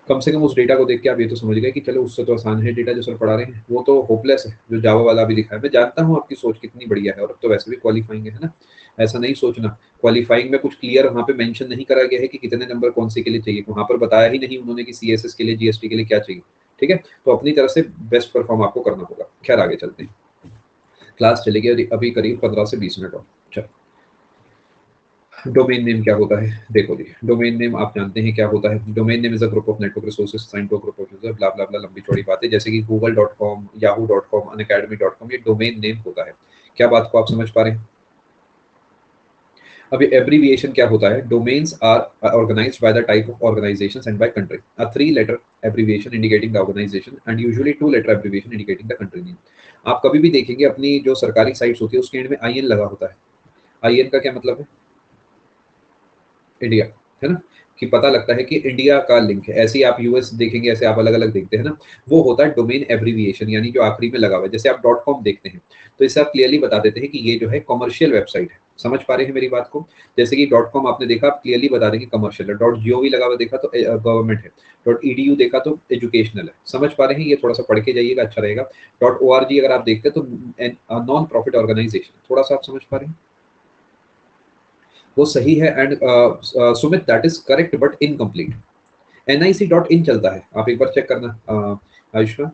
कम से कम उस डेटा को देख के आप ये तो समझ गए कि चलो उससे तो आसान है डेटा जो सर पढ़ा रहे हैं, वो तो होपलेस है जो जावा वाला भी दिखा है। मैं जानता हूँ आपकी सोच कितनी बढ़िया है, और अब तो वैसे भी क्वालिफाइंग है ना, ऐसा नहीं सोचना। क्वालिफाइंग में कुछ क्लियर वहाँ पे मेंशन नहीं करा गया है कि कितने नंबर कौन से के लिए चाहिए, वहाँ पर बताया ही नहीं उन्होंने कि CSS के लिए, GST के लिए क्या चाहिए, ठीक है। तो अपनी तरफ से बेस्ट परफॉर्म आपको करना होगा। खैर आगे चलते हैं, क्लास चलेगी अभी करीब 15 से 20 मिनट और। चलो, डोमेन नेम क्या होता है? देखो जी, डोमेन नेम आप जानते हैं क्या होता है। Domain name is a group of network resources assigned to a group of user, blah blah blah, लंबी चौड़ी बातें, जैसे कि google.com, yahoo.com, unacademy.com, ये डोमेन नेम होता है। क्या बात को आप समझ पा रहे हैं? अब एब्रीविएशन क्या होता है? Domains are organised by the type of organisations and by country. A 3-letter abbreviation indicating the organization and usually 2-letter abbreviation indicating the country name। आप कभी भी देखेंगे अपनी जो सरकारी साइट्स होती है उसके एंड में IN लगा होता है। IN का क्या मतलब है? इंडिया, है ना, कि पता लगता है कि इंडिया का लिंक है। ऐसे ही आप यूएस देखेंगे, ऐसे आप अलग अलग देखते हैं ना, वो होता है डोमेन एब्रीविएशन, यानी जो आखिरी में लगा हुआ है। जैसे आप .com देखते हैं तो इससे आप क्लियरली बता देते हैं कि ये जो है कमर्शियल वेबसाइट है। समझ पा रहे हैं मेरी बात को? जैसे कि .com आपने देखा, आप क्लियरली बता देंगे कमर्शियल है। .gov लगा हुआ देखा तो गवर्नमेंट है। .edu देखा तो एजुकेशनल है। समझ पा रहे हैं? ये थोड़ा सा पढ़ के जाइएगा, अच्छा रहेगा। .org अगर आप देखते हैं तो नॉन प्रॉफिट ऑर्गेनाइजेशन, थोड़ा सा आप समझ पा रहे हैं, वो सही है। And Sumit, that is correct but incomplete. NIC.in चलता है, आप एक बार चेक करना आयुष्मान।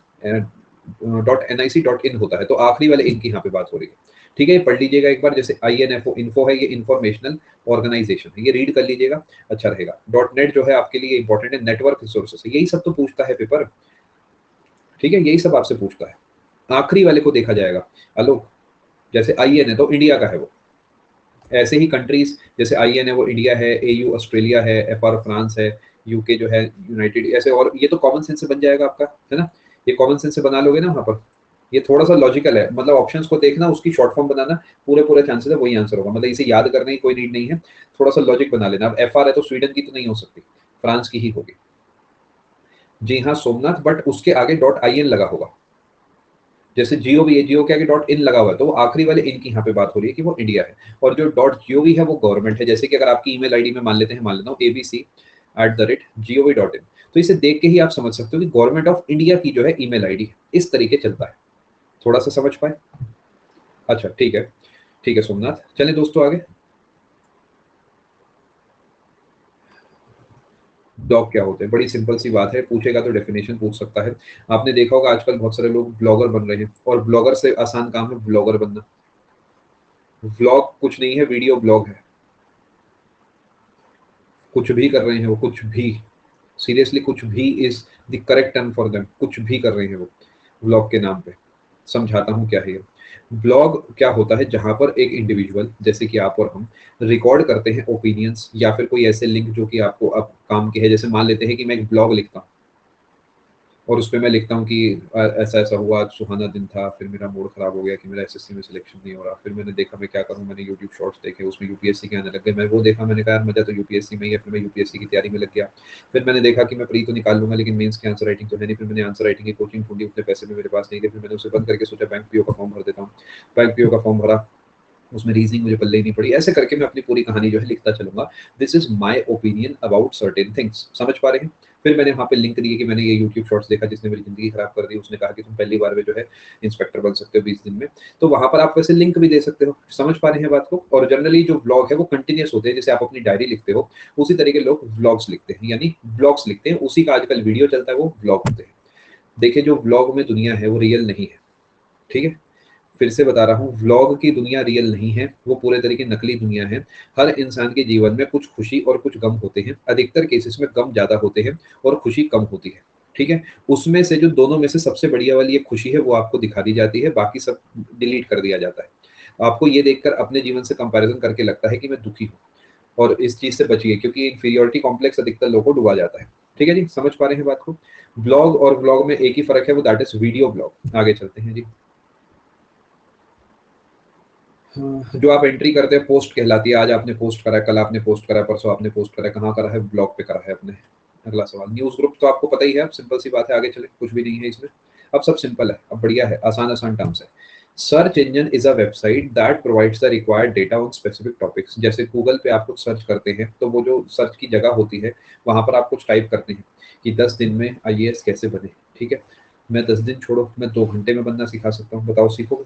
.nic.in होता है, तो आखिरी वाले इन की यहाँ पे बात हो रही है, ठीक है। ये पढ़ लीजिएगा एक बार। जैसे INFO, इन्फो है, ये इंफॉर्मेशनल ऑर्गेनाइजेशन है, ये रीड कर लीजिएगा, अच्छा रहेगा। .net जो है आपके लिए इंपॉर्टेंट है, नेटवर्क रिसोर्सेस है। यही सब तो पूछता है पेपर, ठीक है, यही सब आपसे पूछता है। आखिरी वाले को देखा जाएगा। आलोक, जैसे IN है तो इंडिया का है वो। ऐसे ही कंट्रीज, जैसे IN है वो इंडिया है, AU ऑस्ट्रेलिया है, FR फ्रांस है, UK जो है यूनाइटेड, ऐसे। और ये तो कॉमन सेंस से बन जाएगा आपका, है ना। ये कॉमन सेंस से बना लोगे ना वहाँ पर। ये थोड़ा सा लॉजिकल है, मतलब ऑप्शंस को देखना, उसकी शॉर्ट फॉर्म बनाना, पूरे पूरे चांसेस है वही आंसर होगा। मतलब इसे याद करने की कोई नीड नहीं है, थोड़ा सा लॉजिक बना लेना। अब FR है तो स्वीडन की तो नहीं हो सकती, फ्रांस की ही होगी। जी हाँ सोमनाथ, बट उसके आगे .in लगा होगा। जैसे जियो भी है, जियो के आगे .in लगा हुआ है, तो वो आखिरी वाले इन की यहाँ पे बात हो रही है कि वो इंडिया है। और जो .gov है वो गवर्नमेंट है। जैसे कि अगर आपकी ईमेल आईडी में मान लेते हैं, मान लेता हूँ abc@gov.in, तो इसे देख के ही आप समझ सकते हो कि गवर्नमेंट ऑफ इंडिया की जो है ईमेल आईडी है। इस तरीके चलता है, थोड़ा सा समझ पाए? अच्छा ठीक है, ठीक है सोमनाथ, चलें दोस्तों आगे। डॉग क्या होते हैं? बड़ी सिंपल सी बात है, पूछेगा तो डेफिनेशन पूछ सकता है। आपने देखा होगा आजकल बहुत सारे लोग ब्लॉगर बन रहे हैं, और ब्लॉगर से आसान काम है ब्लॉगर बनना। व्लॉग कुछ नहीं है, वीडियो ब्लॉग है। कुछ भी कर रहे हैं वो, कुछ भी, सीरियसली कुछ भी is the correct term for them. कुछ भी कर रहे हैं वो ब्लॉग के नाम पे। समझाता हूँ क्या है ये। ब्लॉग क्या होता है, जहां पर एक इंडिविजुअल जैसे कि आप और हम रिकॉर्ड करते हैं ओपिनियंस, या फिर कोई ऐसे लिंक जो कि आपको अब काम के है। जैसे मान लेते हैं कि मैं एक ब्लॉग लिखता हूँ और उसपे मैं लिखता हूँ कि ऐसा ऐसा हुआ, आज सुहाना दिन था, फिर मेरा मूड खराब हो गया कि मेरा एसएससी में सिलेक्शन नहीं हो रहा, फिर मैंने देखा मैं क्या करूँ, मैंने यूट्यूब शॉर्ट्स देखे, उसमें यूपीएससी के आने लग गए, मैं वो देखा, मैंने कहा यार मजा तो यूपीएससी में ही है, फिर मैं यूपीएससी की तैयारी में लग गया। फिर मैंने देखा कि मैं प्री तो निकाल लूंगा लेकिन मेंस की आंसर राइटिंग तो है नहीं, फिर मैंने आंसर राइटिंग की कोचिंग ढूंढी, उतने पैसे भी मेरे पास नहीं थे, फिर मैंने उसे बंद करके सोचा बैंक पीओ का फॉर्म भर देता हूँ। बैंक पीओ का फॉर्म भरा, उसमें रीजनिंग मुझे पल्ले ही नहीं पड़ी। ऐसे करके मैं अपनी पूरी कहानी जो है लिखता चलूंगा। This is my opinion about certain things. समझ पा रहे हैं? फिर मैंने वहाँ पे लिंक दिए कि मैंने ये यूट्यूब शॉर्ट्स देखा जिसने मेरी जिंदगी खराब कर दी, उसने कहा कि तुम पहली बार में जो है इंस्पेक्टर बन सकते हो 20 दिन में। तो वहां पर आप वैसे लिंक भी दे सकते हो। समझ पा रहे हैं बात को? और जनरली जो ब्लॉग है वो कंटिन्यूस होते हैं, जैसे आप अपनी डायरी लिखते हो उसी तरीके लोग व्लॉग्स लिखते हैं, यानी ब्लॉग्स लिखते हैं। उसी का आजकल वीडियो चलता है, वो ब्लॉग होते हैं। देखिए जो व्लॉग में दुनिया है वो रियल नहीं है, ठीक है? फिर से बता रहा हूँ, व्लॉग की दुनिया रियल नहीं है, वो पूरे तरीके नकली दुनिया है। हर इंसान के जीवन में कुछ खुशी और कुछ गम होते हैं। अधिकतर केसेस में गम ज्यादा होते हैं और खुशी कम होती है, ठीक है? उसमें से जो दोनों में से सबसे बढ़िया वाली एक खुशी है वो आपको दिखा दी जाती है, बाकी सब डिलीट कर दिया जाता है। आपको ये देखकर अपने जीवन से कंपैरिजन करके लगता है कि मैं दुखी हूँ, और इस चीज से बचिए क्योंकि इंफीरियोरिटी कॉम्प्लेक्स अधिकतर लोगों को डुबा जाता है। ठीक है जी, समझ पा रहे हैं बात को? ब्लॉग और व्लॉग में एक ही फर्क है, वो दैट इज वीडियो ब्लॉग। आगे चलते हैं जी। हाँ, जो आप एंट्री करते हैं पोस्ट कहलाती है। आज आपने पोस्ट करा है, कल आपने पोस्ट करा है, परसों आपने पोस्ट करा है, कहाँ करा है? ब्लॉग पे करा है अपने। अगला सवाल, न्यूज ग्रुप तो आपको पता ही है, अब सिंपल सी बात है, आगे चले, कुछ भी नहीं है इसमें। अब सब सिंपल है, अब बढ़िया है, आसान आसान टर्म्स है। Search engine is a website that provides the required data on specific topics. जैसे गूगल पे आप कुछ सर्च करते हैं तो वो जो सर्च की जगह होती है वहां पर आप कुछ टाइप करते हैं कि 10 दिन में आईएएस कैसे बने, ठीक है? मैं 10 दिन छोड़ो, मैं 2 घंटे में बनना सिखा सकता हूँ, बताओ सीखोगे?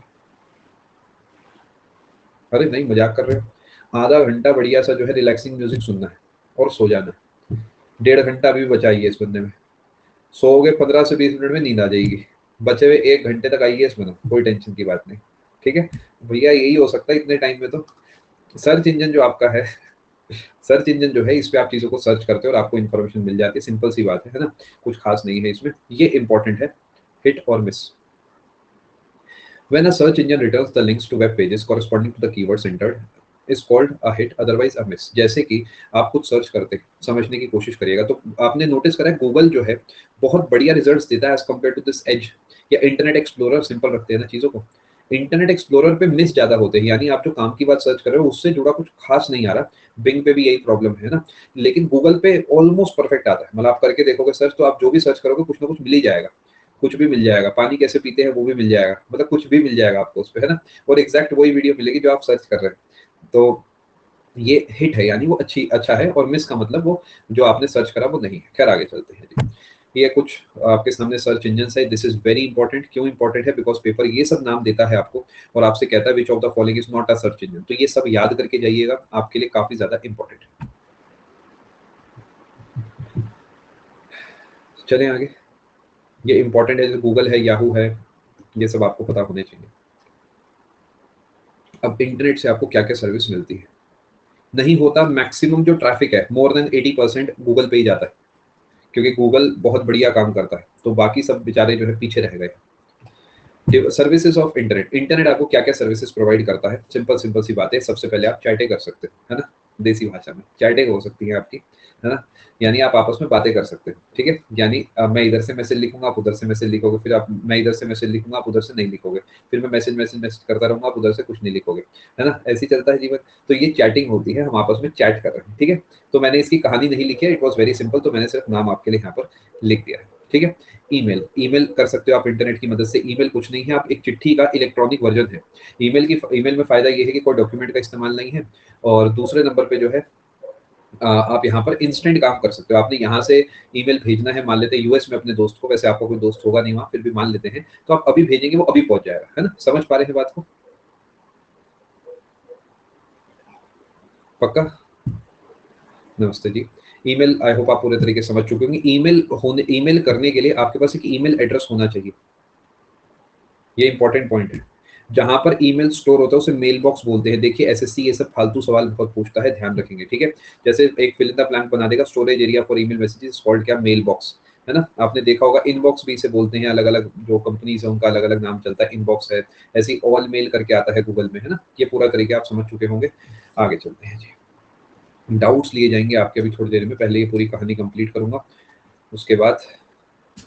अरे नहीं, मजाक कर रहे हो? आधा घंटा बढ़िया सा जो है रिलैक्सिंग म्यूजिक सुनना है और सो जाना है। 1.5 घंटा भी बचाइए इस बंदे में। सोओगे 15 से 20 मिनट में नींद आ जाएगी। बचे हुए 1 घंटे तक आईएएस बनो, कोई टेंशन की बात नहीं। ठीक है भैया, यही हो सकता है इतने टाइम में तो। सर्च इंजन जो आपका है, सर्च इंजन जो है इस पे आप चीजों को सर्च करते हो और आपको इन्फॉर्मेशन मिल जाती है। सिंपल सी बात है ना? कुछ खास नहीं है इसमें, ये इंपॉर्टेंट है। हिट और miss. When a search engine returns the links to web pages corresponding to the keywords entered is called a hit, otherwise a miss। जैसे कि आप कुछ सर्च करते हैं, समझने की कोशिश करिएगा तो आपने नोटिस करा है गूगल जो है बहुत बढ़िया रिजल्ट्स देता है as compare to this Edge या इंटरनेट एक्सप्लोरर। सिंपल रखते हैं ना चीजों को। इंटरनेट एक्सप्लोरर पे मिस ज्यादा होते हैं, यानी आप जो काम की बात सर्च कर रहे हो उससे जुड़ा कुछ खास नहीं आ रहा। बिंग पे भी यही प्रॉब्लम है ना, लेकिन गूगल पे ऑलमोस्ट परफेक्ट आता है। मतलब आप करके देखोगे सर्च तो आप जो भी सर्च करोगे कुछ ना कुछ मिल ही जाएगा। कुछ भी मिल जाएगा, पानी कैसे पीते हैं वो भी मिल जाएगा, मतलब कुछ भी मिल जाएगा आपको उस पे, है ना? और एग्जैक्ट वही वीडियो मिलेगी जो आप सर्च कर रहे हैं। तो ये हिट है, यानी वो अच्छा है, और मिस का मतलब वो जो आपने सर्च करा वो नहीं है। खैर आगे चलते हैं जी। ये कुछ आपके सामने सर्च इंजन है। This is very important. क्यों इंपॉर्टेंट है? बिकॉज पेपर ये सब नाम देता है आपको और आपसे कहता है which of the following is not a search engine. तो ये सब याद करके जाइएगा, आपके लिए काफी ज्यादा इंपॉर्टेंट है। चलें आगे। ये इंपॉर्टेंट है, जैसे गूगल है, याहू है, ये सब आपको पता होने चाहिए। अब इंटरनेट से आपको क्या क्या सर्विस मिलती है? नहीं होता, मैक्सिमम जो ट्रैफिक है मोर देन 80% गूगल पे ही जाता है, क्योंकि गूगल बहुत बढ़िया काम करता है, तो बाकी सब बेचारे जो है पीछे रह गए। Services of internet. इंटरनेट आपको क्या क्या सर्विसेज प्रोवाइड करता है? सिंपल सिंपल सी बात है। सबसे पहले आप चैटें कर सकते हो, है ना? देसी भाषा में चैटें हो सकती है आपकी, है ना? यानी आप आपस में बातें कर सकते हो, ठीक है? यानी मैं इधर से मैसेज लिखूंगा, आप उधर से मैसेज लिखोगे, फिर आप मैं इधर से मैसेज लिखूंगा, आप उधर से नहीं लिखोगे, फिर मैं मैसेज मैसेज मैसेज करता रहूंगा, आप उधर से कुछ नहीं लिखोगे, है ना? ऐसे ही चलता है जीवन। तो ये चैटिंग होती है, हम आपस में चैट कर रहे हैं, ठीक है? तो मैंने इसकी कहानी नहीं लिखी है, इट वॉज वेरी सिंपल, तो मैंने सिर्फ नाम आपके लिए यहाँ पर लिख दिया है, ठीक है? ईमेल, ईमेल कर सकते हो आप इंटरनेट की मदद से। ईमेल कुछ नहीं है, आप एक चिट्ठी का इलेक्ट्रॉनिक वर्जन है। ईमेल में फायदा ये है कि कोई डॉक्यूमेंट का इस्तेमाल नहीं है, और दूसरे नंबर पे जो है आप यहाँ पर इंस्टेंट काम कर सकते हो। आपने यहाँ से ईमेल भेजना है, मान लेते हैं यूएस में अपने दोस्त को, वैसे आपका कोई दोस्त होगा नहीं वहाँ, फिर भी मान लेते हैं, तो आप अभी भेजेंगे वो अभी पहुंच जाएगा, है ना? समझ पा रहे हैं बात को? पक्का? नमस्ते जी। ईमेल आई होप आप पूरे तरीके से समझ चुके होंगे। ईमेल करने के लिए आपके पास एक ईमेल एड्रेस होना चाहिए, ये इंपॉर्टेंट पॉइंट है। जहां पर ईमेल स्टोर होता है उसे मेल बॉक्स बोलते हैं। देखिए एसएससी ये सब फालतू सवाल बहुत पूछता है, ध्यान रखेंगे, ठीक है? जैसे एक फिल इन द ब्लैंक बना देगा, storage area for email messages called क्या? मेल बॉक्स, है ना? आपने देखा होगा इनबॉक्स भी इसे बोलते हैं, अलग अलग जो कंपनीज है उनका अलग अलग नाम चलता है, इनबॉक्स है, ऐसे ही ऑल मेल करके आता है गूगल में, है ना? ये पूरा तरीके आप समझ चुके होंगे। आगे चलते हैं जी। डाउट्स लिए जाएंगे आपके अभी थोड़ी देर में, पहले ये पूरी कहानी कंप्लीट करूंगा, उसके बाद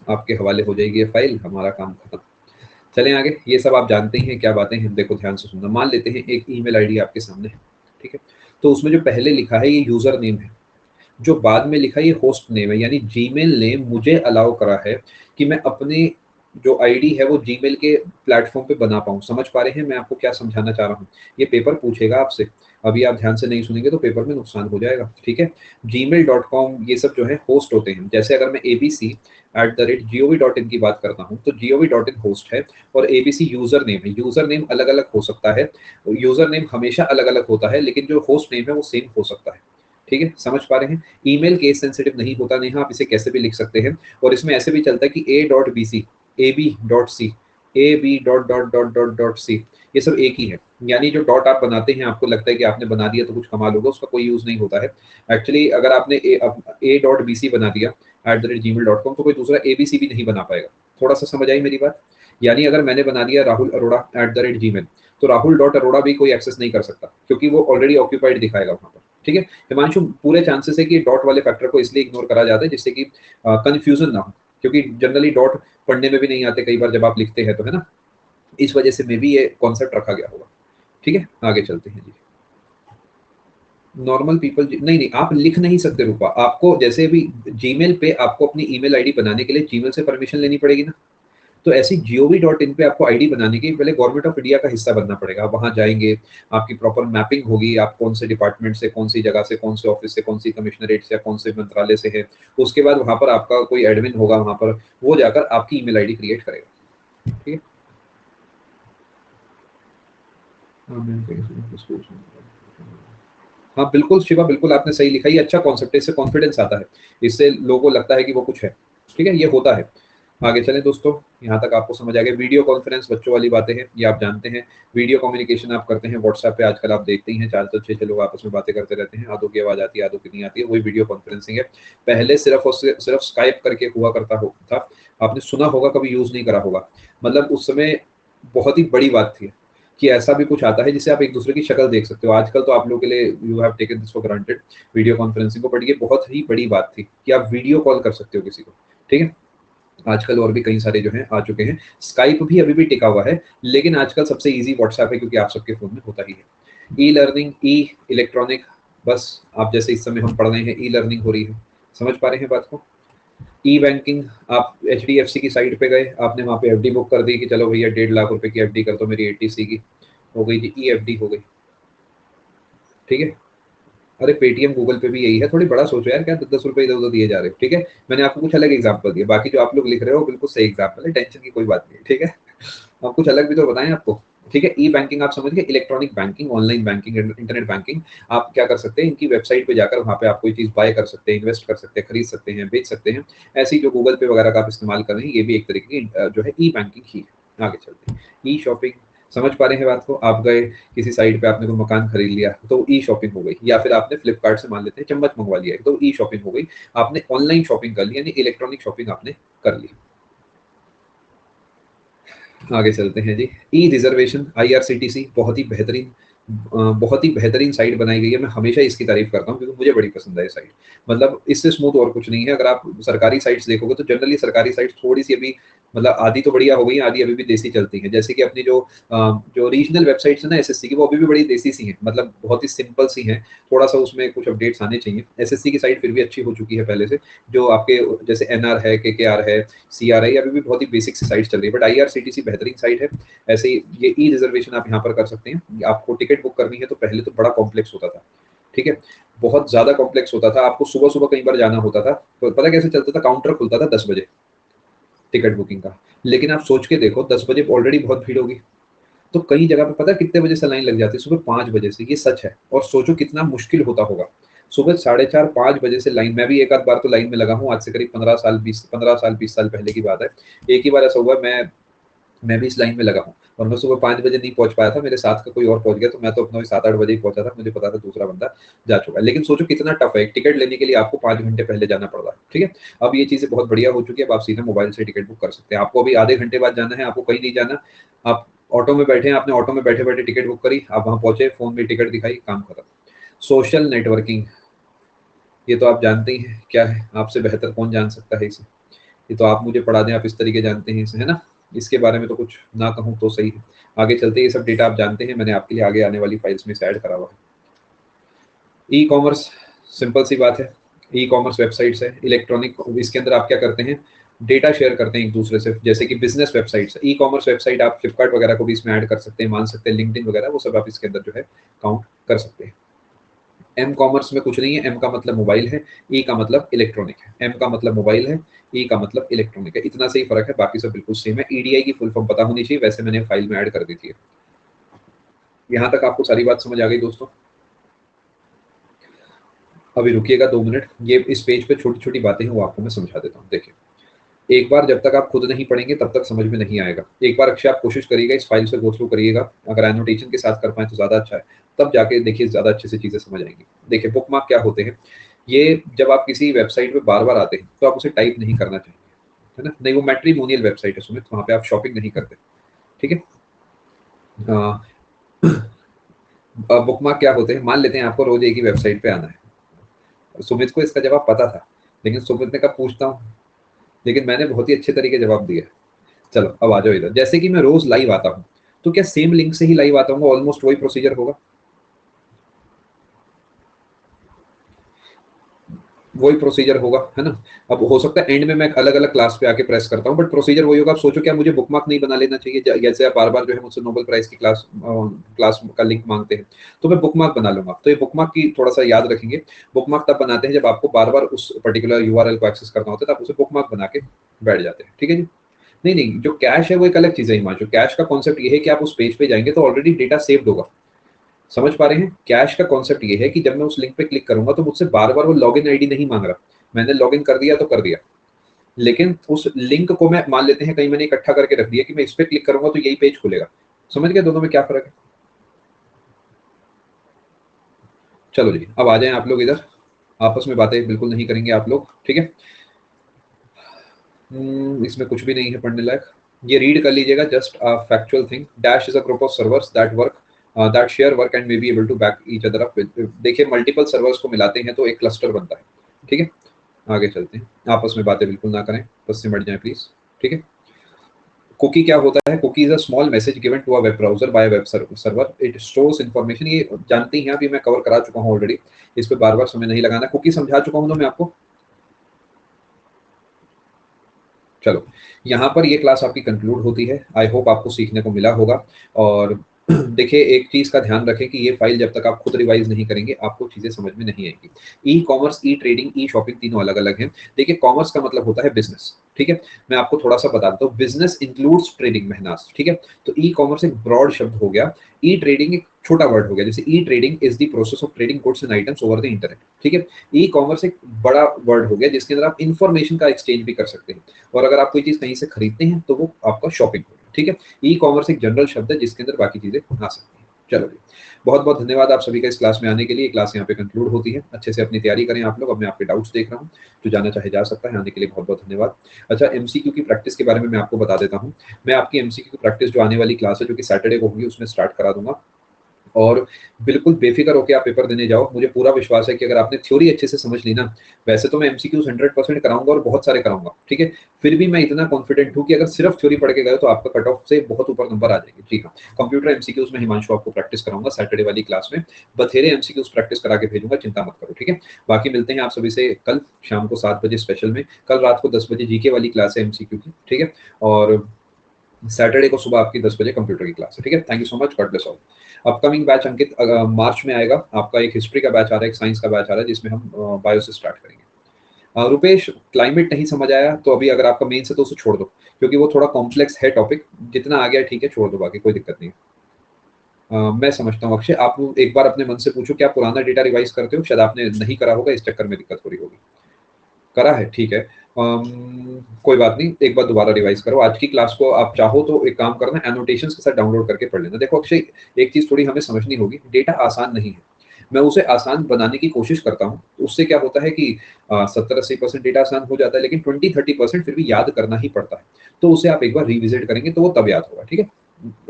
आपके हवाले हो जाएगी ये फाइल, हमारा काम खत्म। चलें आगे, ये सब आप जानते ही हैं क्या बातें हैं, देखो ध्यान से सुनना। मान लेते हैं एक ईमेल आईडी आपके सामने है, ठीक है, तो उसमें जो पहले लिखा है ये यूजर नेम है, जो बाद में लिखा है ये होस्ट नेम है, यानी जीमेल ने मुझे अलाउ करा है कि मैं अपने जो आईडी है वो जीमेल के प्लेटफॉर्म पे बना पाऊँ। समझ पा रहे हैं मैं आपको क्या समझाना चाह रहा हूँ? ये पेपर पूछेगा आपसे, अभी आप ध्यान से नहीं सुनेंगे तो पेपर में नुकसान हो जाएगा, ठीक है। gmail.com ये सब जो है होस्ट होते हैं। जैसे अगर मैं abc@gov.in की बात करता हूँ तो gov.in होस्ट है और abc यूजर नेम है। यूजर नेम अलग अलग हो सकता है, यूजर नेम हमेशा अलग अलग होता है, लेकिन जो होस्ट नेम है वो सेम हो सकता है, ठीक है। समझ पा रहे हैं? ईमेल केस सेंसिटिव नहीं होता, नेहा, आप इसे कैसे भी लिख सकते हैं। और इसमें ऐसे भी चलता है कि a.bc, ab.c, ab.c, ये सब एक ही है। यानी जो डॉट आप बनाते हैं, आपको लगता है कि आपने बना दिया तो कुछ कमाल होगा, उसका कोई यूज नहीं होता है। एक्चुअली अगर आपने a.bc बना दिया @gmail.com तो कोई दूसरा abc भी नहीं बना पाएगा। थोड़ा सा समझ आई मेरी बात? यानी अगर मैंने बना दिया राहुल अरोड़ा @gmail, तो राहुल डॉट अरोड़ा भी कोई एक्सेस नहीं कर सकता, क्योंकि वो ऑलरेडी ऑक्यूपाइड दिखाएगा वहां पर, ठीक है। हिमांशु, पूरे चांसेस है कि डॉट वाले फैक्टर को इसलिए इग्नोर करा जाता है जिससे कि कंफ्यूजन ना हो, क्योंकि जनरली डॉट पढ़ने में भी नहीं आते कई बार जब आप लिखते हैं तो, है ना। इस वजह से मे भी ये कॉन्सेप्ट रखा गया होगा, ठीक है। आगे चलते हैं जी। नॉर्मल पीपल नहीं नहीं, आप लिख नहीं सकते रूपा। आपको जैसे भी जीमेल पे आपको अपनी ईमेल आईडी बनाने के लिए जीमेल से परमिशन लेनी पड़ेगी ना, तो ऐसी gov.in पे आपको आईडी बनाने के पहले गवर्नमेंट ऑफ इंडिया का हिस्सा बनना पड़ेगा। आप वहां जाएंगे, आपकी प्रॉपर मैपिंग होगी, आप कौन से डिपार्टमेंट से, कौन सी जगह से, कौन से ऑफिस से, कौन सी कमिश्नरेट से या कौन से मंत्रालय से है। उसके बाद वहां पर आपका कोई एडमिन होगा, वहां पर वो जाकर आपकी ईमेल आईडी क्रिएट करेगा, ठीक है। हाँ बिल्कुल शिवा, बिल्कुल आपने सही लिखा, ये अच्छा कॉन्सेप्ट है, इससे कॉन्फिडेंस आता है, इससे लोगों को लगता है कि वो कुछ है, ठीक है, ये होता है। आगे चलें दोस्तों, यहाँ तक आपको समझ आ गया। वीडियो कॉन्फ्रेंस बच्चों वाली बातें हैं, ये आप जानते हैं। वीडियो कम्युनिकेशन आप करते हैं व्हाट्सएप पे, आजकल आप देखते ही हैं 4 से 6 लोग आपस में बातें करते रहते हैं, आधों की आवाज आती है, आधों की नहीं आती है, वही वीडियो कॉन्फ्रेंसिंग है। पहले सिर्फ और सिर्फ स्काइप करके हुआ करता था, आपने सुना होगा, कभी यूज नहीं करा होगा। मतलब उस समय बहुत ही बड़ी बात थी कि ऐसा भी कुछ आता है जिससे आप एक दूसरे की शक्ल देख सकते हो। आजकल तो आप लोगों के लिए you have taken this for granted, video conferencing को, बट ये बहुत ही बड़ी बात थी कि आप वीडियो कॉल कर सकते हो किसी को, ठीक है। आजकल और भी कई सारे जो हैं आ चुके हैं। स्काइप भी अभी भी टिका हुआ है, लेकिन आजकल सबसे ईजी व्हाट्सएप है, क्योंकि आप सबके फोन में होता ही है। ई लर्निंग, ई इलेक्ट्रॉनिक, बस आप जैसे इस समय हम पढ़ रहे हैं, ई लर्निंग हो रही है। समझ पा रहे हैं बात को? ई बैंकिंग, आप HDFC की साइट पे गए, आपने वहां पे FD बुक कर दी कि चलो भैया 1.5 लाख रुपए की FD कर दो मेरी 80C की, हो गई जी EFD हो गई, ठीक है। अरे पेटीएम गूगल पे भी यही है, थोड़ी बड़ा सोचो यार, क्या 10 10 रुपए इधर उधर दिए जा रहे हो, ठीक है। मैंने आपको कुछ अलग एग्जाम्पल दिया, बाकी जो आप लोग लिख रहे हो बिल्कुल सही एग्जाम्पल है, टेंशन की कोई बात नहीं है, ठीक है। आप कुछ अलग भी तो बताएं आपको, ठीक है। ई बैंकिंग आप समझ गए, electronic banking, online banking, internet banking. आप क्या कर सकते हैं, इनकी वेबसाइट पे जाकर वहाँ पे आप कोई चीज बाय कर सकते हैं, इन्वेस्ट कर सकते हैं, खरीद सकते हैं, बेच सकते हैं। ऐसी जो गूगल पे वगैरह का आप इस्तेमाल कर रहे हैं, ये भी एक तरीके की जो है ई बैंकिंग ही है। आगे चलते हैं, ई शॉपिंग, समझ पा रहे हैं बात को? आप गए किसी साइट पे, आपने कोई मकान खरीद लिया तो ई शॉपिंग हो गई, या फिर आपने फ्लिपकार्ट से मान लेते हैं चम्मच मंगवा लिया है, तो ई शॉपिंग हो गई। आपने ऑनलाइन शॉपिंग कर ली, यानी इलेक्ट्रॉनिक शॉपिंग आपने कर ली। आगे चलते हैं जी। ई रिजर्वेशन, IRCTC बहुत ही बेहतरीन साइट बनाई गई है। मैं हमेशा इसकी तारीफ करता हूँ क्योंकि मुझे बड़ी पसंद है ये साइट। मतलब इससे स्मूथ और कुछ नहीं है। अगर आप सरकारी साइट्स देखोगे तो जनरली सरकारी साइट्स थोड़ी सी अभी, मतलब आधी तो बढ़िया हो गई है, आधी अभी भी देसी चलती है। जैसे कि अपनी जो रीजनल वेबसाइट्स है ना SSC की, वो अभी भी बड़ी देसी सी हैं, मतलब बहुत ही सिंपल सी हैं। थोड़ा सा उसमें कुछ अपडेट्स आने चाहिए। SSC की साइट फिर भी अच्छी हो चुकी है पहले से। जो आपके जैसे NR है, KKR है, CRI, अभी भी बहुत ही बेसिक सी साइट चल रही है, बट IRCTC बेहतरीन साइट है। ऐसे ही ये ई रिजर्वेशन आप यहाँ पर कर सकते हैं। आपको टिकट बुक करनी है तो पहले तो बड़ा कॉम्प्लेक्स होता था, ठीक है, बहुत ज्यादा कॉम्प्लेक्स होता था। आपको सुबह सुबह कई बार जाना होता था, तो पता कैसे चलता था, काउंटर खुलता था 10 बजे टिकट बुकिंग का। लेकिन आप सोच के देखो 10 बजे ऑलरेडी बहुत भीड़ होगी, तो कई जगह पे पता है कितने बजे से लाइन लग जाती है, सुबह 5 बजे से। ये सच है, और सोचो कितना मुश्किल होता होगा सुबह 4:30 5 बजे से लाइन। मैं भी एक आध बार तो लाइन में लगा हूँ, आज से करीब 15 साल 20 साल पहले की बात है। एक ही बार ऐसा हुआ, मैं भी इस लाइन में लगा हूँ, और मैं सुबह 5 बजे नहीं पहुंच पाया था, मेरे साथ का कोई और पहुंच गया, तो मैं तो अपना 7 8 बजे ही पहुंचा था। मुझे पता था दूसरा बंदा जा चुका है। लेकिन सोचो कितना टफ है, एक टिकट लेने के लिए आपको 5 घंटे पहले जाना पड़ रहा है, ठीक है। अब ये चीजें बहुत बढ़िया हो चुकी है, अब आप सीधे मोबाइल से टिकट बुक कर सकते हैं। आपको अभी आधे घंटे बाद जाना है, आपको कहीं नहीं जाना, आप ऑटो में बैठे हैं, आपने ऑटो में बैठे बैठे टिकट बुक करी, आप वहां पहुंचे, फोन में टिकट दिखाई, काम खत्म। सोशल नेटवर्किंग, ये तो आप जानते ही हैं क्या है, आपसे बेहतर कौन जान सकता है इसे। ये तो आप मुझे पढ़ा दें, आप इस तरीके जानते हैं इसे, है ना, इसके बारे में तो कुछ ना कहूँ तो सही है। आगे चलते ये सब डेटा आप जानते हैं, मैंने आपके लिए आगे आने वाली फाइल्स में ऐड करा हुआ है। ई कॉमर्स, सिंपल सी बात है, ई कॉमर्स वेबसाइट्स है, इलेक्ट्रॉनिक, इसके अंदर आप क्या करते हैं, डेटा शेयर करते हैं एक दूसरे से, जैसे कि business websites, e commerce website आप फ्लिपकार्ट वगैरह को भी इसमें ऐड कर सकते हैं, मान सकते हैं लिंक्डइन वगैरह, वो सब आप इसके अंदर जो है काउंट कर सकते हैं। एम कॉमर्स में कुछ नहीं है, एम का मतलब मोबाइल है, ई का मतलब इलेक्ट्रॉनिक है, एम का मतलब मोबाइल है, ई का मतलब इलेक्ट्रॉनिक है, इतना सही फर्क है, बाकी सब बिल्कुल सेम है। ईडीआई की फुल फॉर्म पता होनी चाहिए, वैसे मैंने फाइल में ऐड कर दी थी। यहाँ तक आपको सारी बात समझ आ गई दोस्तों? अभी रुकिएगा 2 मिनट, ये इस पेज पे छोटी छोटी बातें हैं वो आपको मैं समझा देता हूँ। देखिए, एक बार जब तक आप खुद नहीं पढ़ेंगे तब तक समझ में नहीं आएगा। एक बार अक्षय आप कोशिश करिएगा, इस फाइल से गो थ्रू करिएगा, अगर एनोटेशन के साथ कर पाए तो ज़्यादा अच्छा है, तब जाके देखिए ज़्यादा अच्छे से चीज़ें समझ आएंगी। देखिए बुकमार्क क्या होते हैं, ये जब आप किसी वेबसाइट पे बार बार आते हैं तो आप उसे टाइप नहीं करना चाहिए, है ना, नहीं वो मैट्रिमोनियल वेबसाइट है सुमित, वहाँ पे आप शॉपिंग नहीं करते, ठीक है। बुकमार्क क्या होते हैं, मान लेते हैं आपको रोज एक ही वेबसाइट पे आना है। सुमित को इसका जवाब पता था, लेकिन सुमित ने कहा पूछता हूँ, लेकिन मैंने बहुत ही अच्छे तरीके जवाब दिया। चलो अब आ जाओ इधर, जैसे कि मैं रोज लाइव आता हूँ, तो क्या सेम लिंक से ही लाइव आता हूँ, ऑलमोस्ट वही प्रोसीजर होगा, वही प्रोसीजर होगा, है ना। अब हो सकता है एंड में मैं अलग अलग क्लास पे आके प्रेस करता हूँ, बट प्रोसीजर वही होगा। आप सोचो क्या मुझे बुकमार्क नहीं बना लेना चाहिए, जैसे आप बार बार जो है मुझसे नोबेल प्राइज की क्लास का लिंक मांगते हैं, तो मैं बुकमार्क बना लूंगा। तो ये बुकमार्क की थोड़ा सा याद रखेंगे, बुकमार्क तब बनाते हैं जब आपको बार बार उस पर्टिकुलर यूआरएल को एक्सेस करना होता है, तब उसे बुकमार्क बना के बैठ जाते हैं, ठीक है जी। नहीं नहीं, जो कैश है वो एक अलग चीज है हिमांशु, कैश का कॉन्सेप्ट ये है कि आप उस पेज पे जाएंगे तो ऑलरेडी डेटा सेव्ड होगा, समझ पा रहे हैं। कैश का कॉन्सेप्ट ये है कि जब मैं उस लिंक पे क्लिक करूंगा तो मुझसे बार बार वो लॉगिन आईडी नहीं मांग रहा, मैंने लॉगिन कर दिया तो कर दिया, लेकिन उस लिंक को मैं मान लेते हैं कहीं मैंने इकट्ठा करके रख दिया कि मैं इस पे क्लिक करूंगा तो यही पेज खुलेगा। समझ गए दोनों में क्या फर्क है? चलो जी अब आ जाएं आप लोग इधर, आपस में बातें बिल्कुल नहीं करेंगे आप लोग, ठीक है। इसमें कुछ भी नहीं है पढ़ने लायक, ये रीड कर लीजिएगा, just a factual thing, dash is a group of servers that work that share work and may be able to back each other up. देखिए मल्टीपल सर्वर्स को मिलाते हैं तो एक क्लस्टर बनता है, ठीक है। आगे चलते हैं, आपस में बातें बिल्कुल ना करें, बस सिमट जाएं प्लीज, ठीक है। कुकी क्या होता है, cookie is a small message given to a web browser by web server, it stores information, ये जानते ही हैं अभी मैं कवर करा चुका हूँ ऑलरेडी, इस पे बार बार समय नहीं लगाना, कुकी समझा चुका हूँ ना मैं आपको। चलो यहाँ पर ये क्लास आपकी कंक्लूड होती है, आई होप आपको सीखने को मिला होगा। और देखिए एक चीज का ध्यान रखें कि ये फाइल जब तक आप खुद रिवाइज नहीं करेंगे आपको चीजें समझ में नहीं आएंगी। ई कॉमर्स, ई ट्रेडिंग, ई शॉपिंग तीनों अलग अलग हैं। देखिए कॉमर्स का मतलब होता है बिजनेस, ठीक है, मैं आपको थोड़ा सा बता देता हूँ, बिजनेस इंक्लूड्स ट्रेडिंग मेहनास, ठीक है। तो ई कॉमर्स एक ब्रॉड शब्द हो गया, ई ट्रेडिंग एक छोटा वर्ड हो गया, जैसे e trading is the process of trading goods and items over the internet, ठीक है। ई कॉमर्स एक बड़ा वर्ड हो गया जिसके अंदर आप इंफॉर्मेशन का एक्सचेंज भी कर सकते हैं, और अगर आप कोई चीज कहीं से खरीदते हैं तो वो आपका शॉपिंग होगा, ठीक है। ई कॉमर्स एक जनरल शब्द है जिसके अंदर बाकी चीजें आ सकती हैं। चलो जी, बहुत बहुत धन्यवाद आप सभी का इस क्लास में आने के लिए। क्लास यहाँ पे कंक्लूड होती है, अच्छे से अपनी तैयारी करें आप लोग। अब मैं आपके डाउट्स देख रहा हूँ, जो जाना चाहे जा सकता है। आने के लिए बहुत बहुत धन्यवाद। अच्छा, एमसीक्यू की प्रैक्टिस के बारे में मैं आपको बता देता हूँ। मैं आपकी एमसीक्यू की प्रैक्टिस जो आने वाली क्लास है जो कि सैटरडे को होगी उसमें स्टार्ट करा दूंगा, और बिल्कुल बेफिक्र होकर आप पेपर देने जाओ। मुझे पूरा विश्वास है कि अगर आपने थ्योरी अच्छे से समझ ली ना, वैसे तो मैं एमसीक्यूज 100% कराऊंगा और बहुत सारे कराऊंगा, ठीक है, फिर भी मैं इतना कॉन्फिडेंट हूं कि अगर सिर्फ थ्योरी पढ़ के गए तो आपका कट ऑफ से बहुत ऊपर नंबर आ जाएंगे। जी हाँ, कंप्यूटर एमसीक्यूज में हिमांशु आपको प्रैक्टिस कराऊंगा सैटरडे वाली क्लास में, बथेरे एमसीक्यूज प्रैक्टिस करा के भेजूंगा, चिंता मत करो, ठीक है। बाकी मिलते हैं आप सभी से कल शाम को 7 बजे स्पेशल में, कल रात को 10 बजे जीके वाली क्लास है एमसीक्यू की, ठीक है, और सैटरडे को सुबह आपकी 10 बजे कंप्यूटर की क्लास है, ठीक है। Thank you so much, God bless all. Upcoming batch Ankit March में आएगा, आपका एक हिस्ट्री का बैच आ रहा है, एक साइंस का बैच आ रहा है जिसमें हम बायो से स्टार्ट करेंगे। रुपेश, क्लाइमेट नहीं समझ आया तो अभी अगर आपका मेन से तो उसे छोड़ दो, क्योंकि वो थोड़ा कॉम्प्लेक्स है टॉपिक, जितना आ गया ठीक है, छोड़ दो, बाकी कोई दिक्कत नहीं है। मैं समझता हूँ अक्षय, आप एक बार अपने मन से पूछो क्या पुराना डेटा रिवाइज करते हो, शायद आपने नहीं करा होगा, इस चक्कर में दिक्कत हो रही होगी। करा है, ठीक है। कोई बात नहीं, एक बार दोबारा रिवाइज करो। आज की क्लास को आप चाहो तो एक काम करना, एनोटेशंस के साथ डाउनलोड करके पढ़ लेना। देखो अक्षय, एक चीज थोड़ी हमें समझनी होगी, डेटा आसान नहीं है, मैं उसे आसान बनाने की कोशिश करता हूँ, उससे क्या होता है कि 70-80% डेटा आसान हो जाता है, लेकिन 20-30% फिर भी याद करना ही पड़ता है। तो उसे आप एक बार रिविजिट करेंगे तो वो तब याद होगा, ठीक है।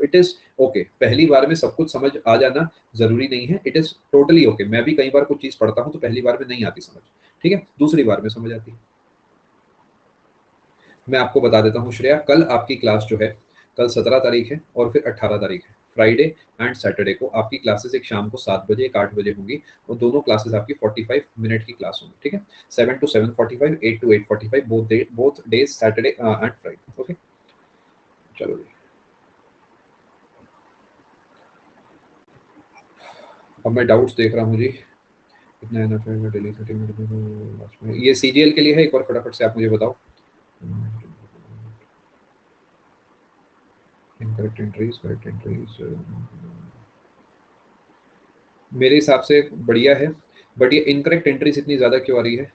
इट इज ओके, पहली बार में सब कुछ समझ आ जाना जरूरी नहीं है, इट इज टोटली ओके। मैं भी कई बार कुछ चीज पढ़ता हूँ तो पहली बार में नहीं आती समझ, ठीक है, दूसरी बार में समझ आती है। मैं आपको बता देता हूँ श्रेया, कल आपकी क्लास जो है, कल 17 तारीख है और फिर 18 तारीख है, फ्राइडे एंड सैटरडे को आपकी क्लासेस एक शाम को 7 बजे एक 8 बजे होंगी, और दोनों क्लासेस आपकी 45 मिनट की क्लास होंगी, ठीक है। 7 to 7:45, 8 to 8:45, both days Saturday and Friday, okay. चलो जी, अब मैं डाउट्स देख रहा हूँ जी। कितना एनफ है डेली 30 मिनट में? ये सीजीएल के लिए है, एक बार फटाफट से आप मुझे बताओ। इनकरेक्ट एंट्रीज, करेक्ट एंट्रीज, मेरे हिसाब से बढ़िया है, बट ये इनकरेक्ट एंट्रीज इतनी ज्यादा क्यों आ रही है?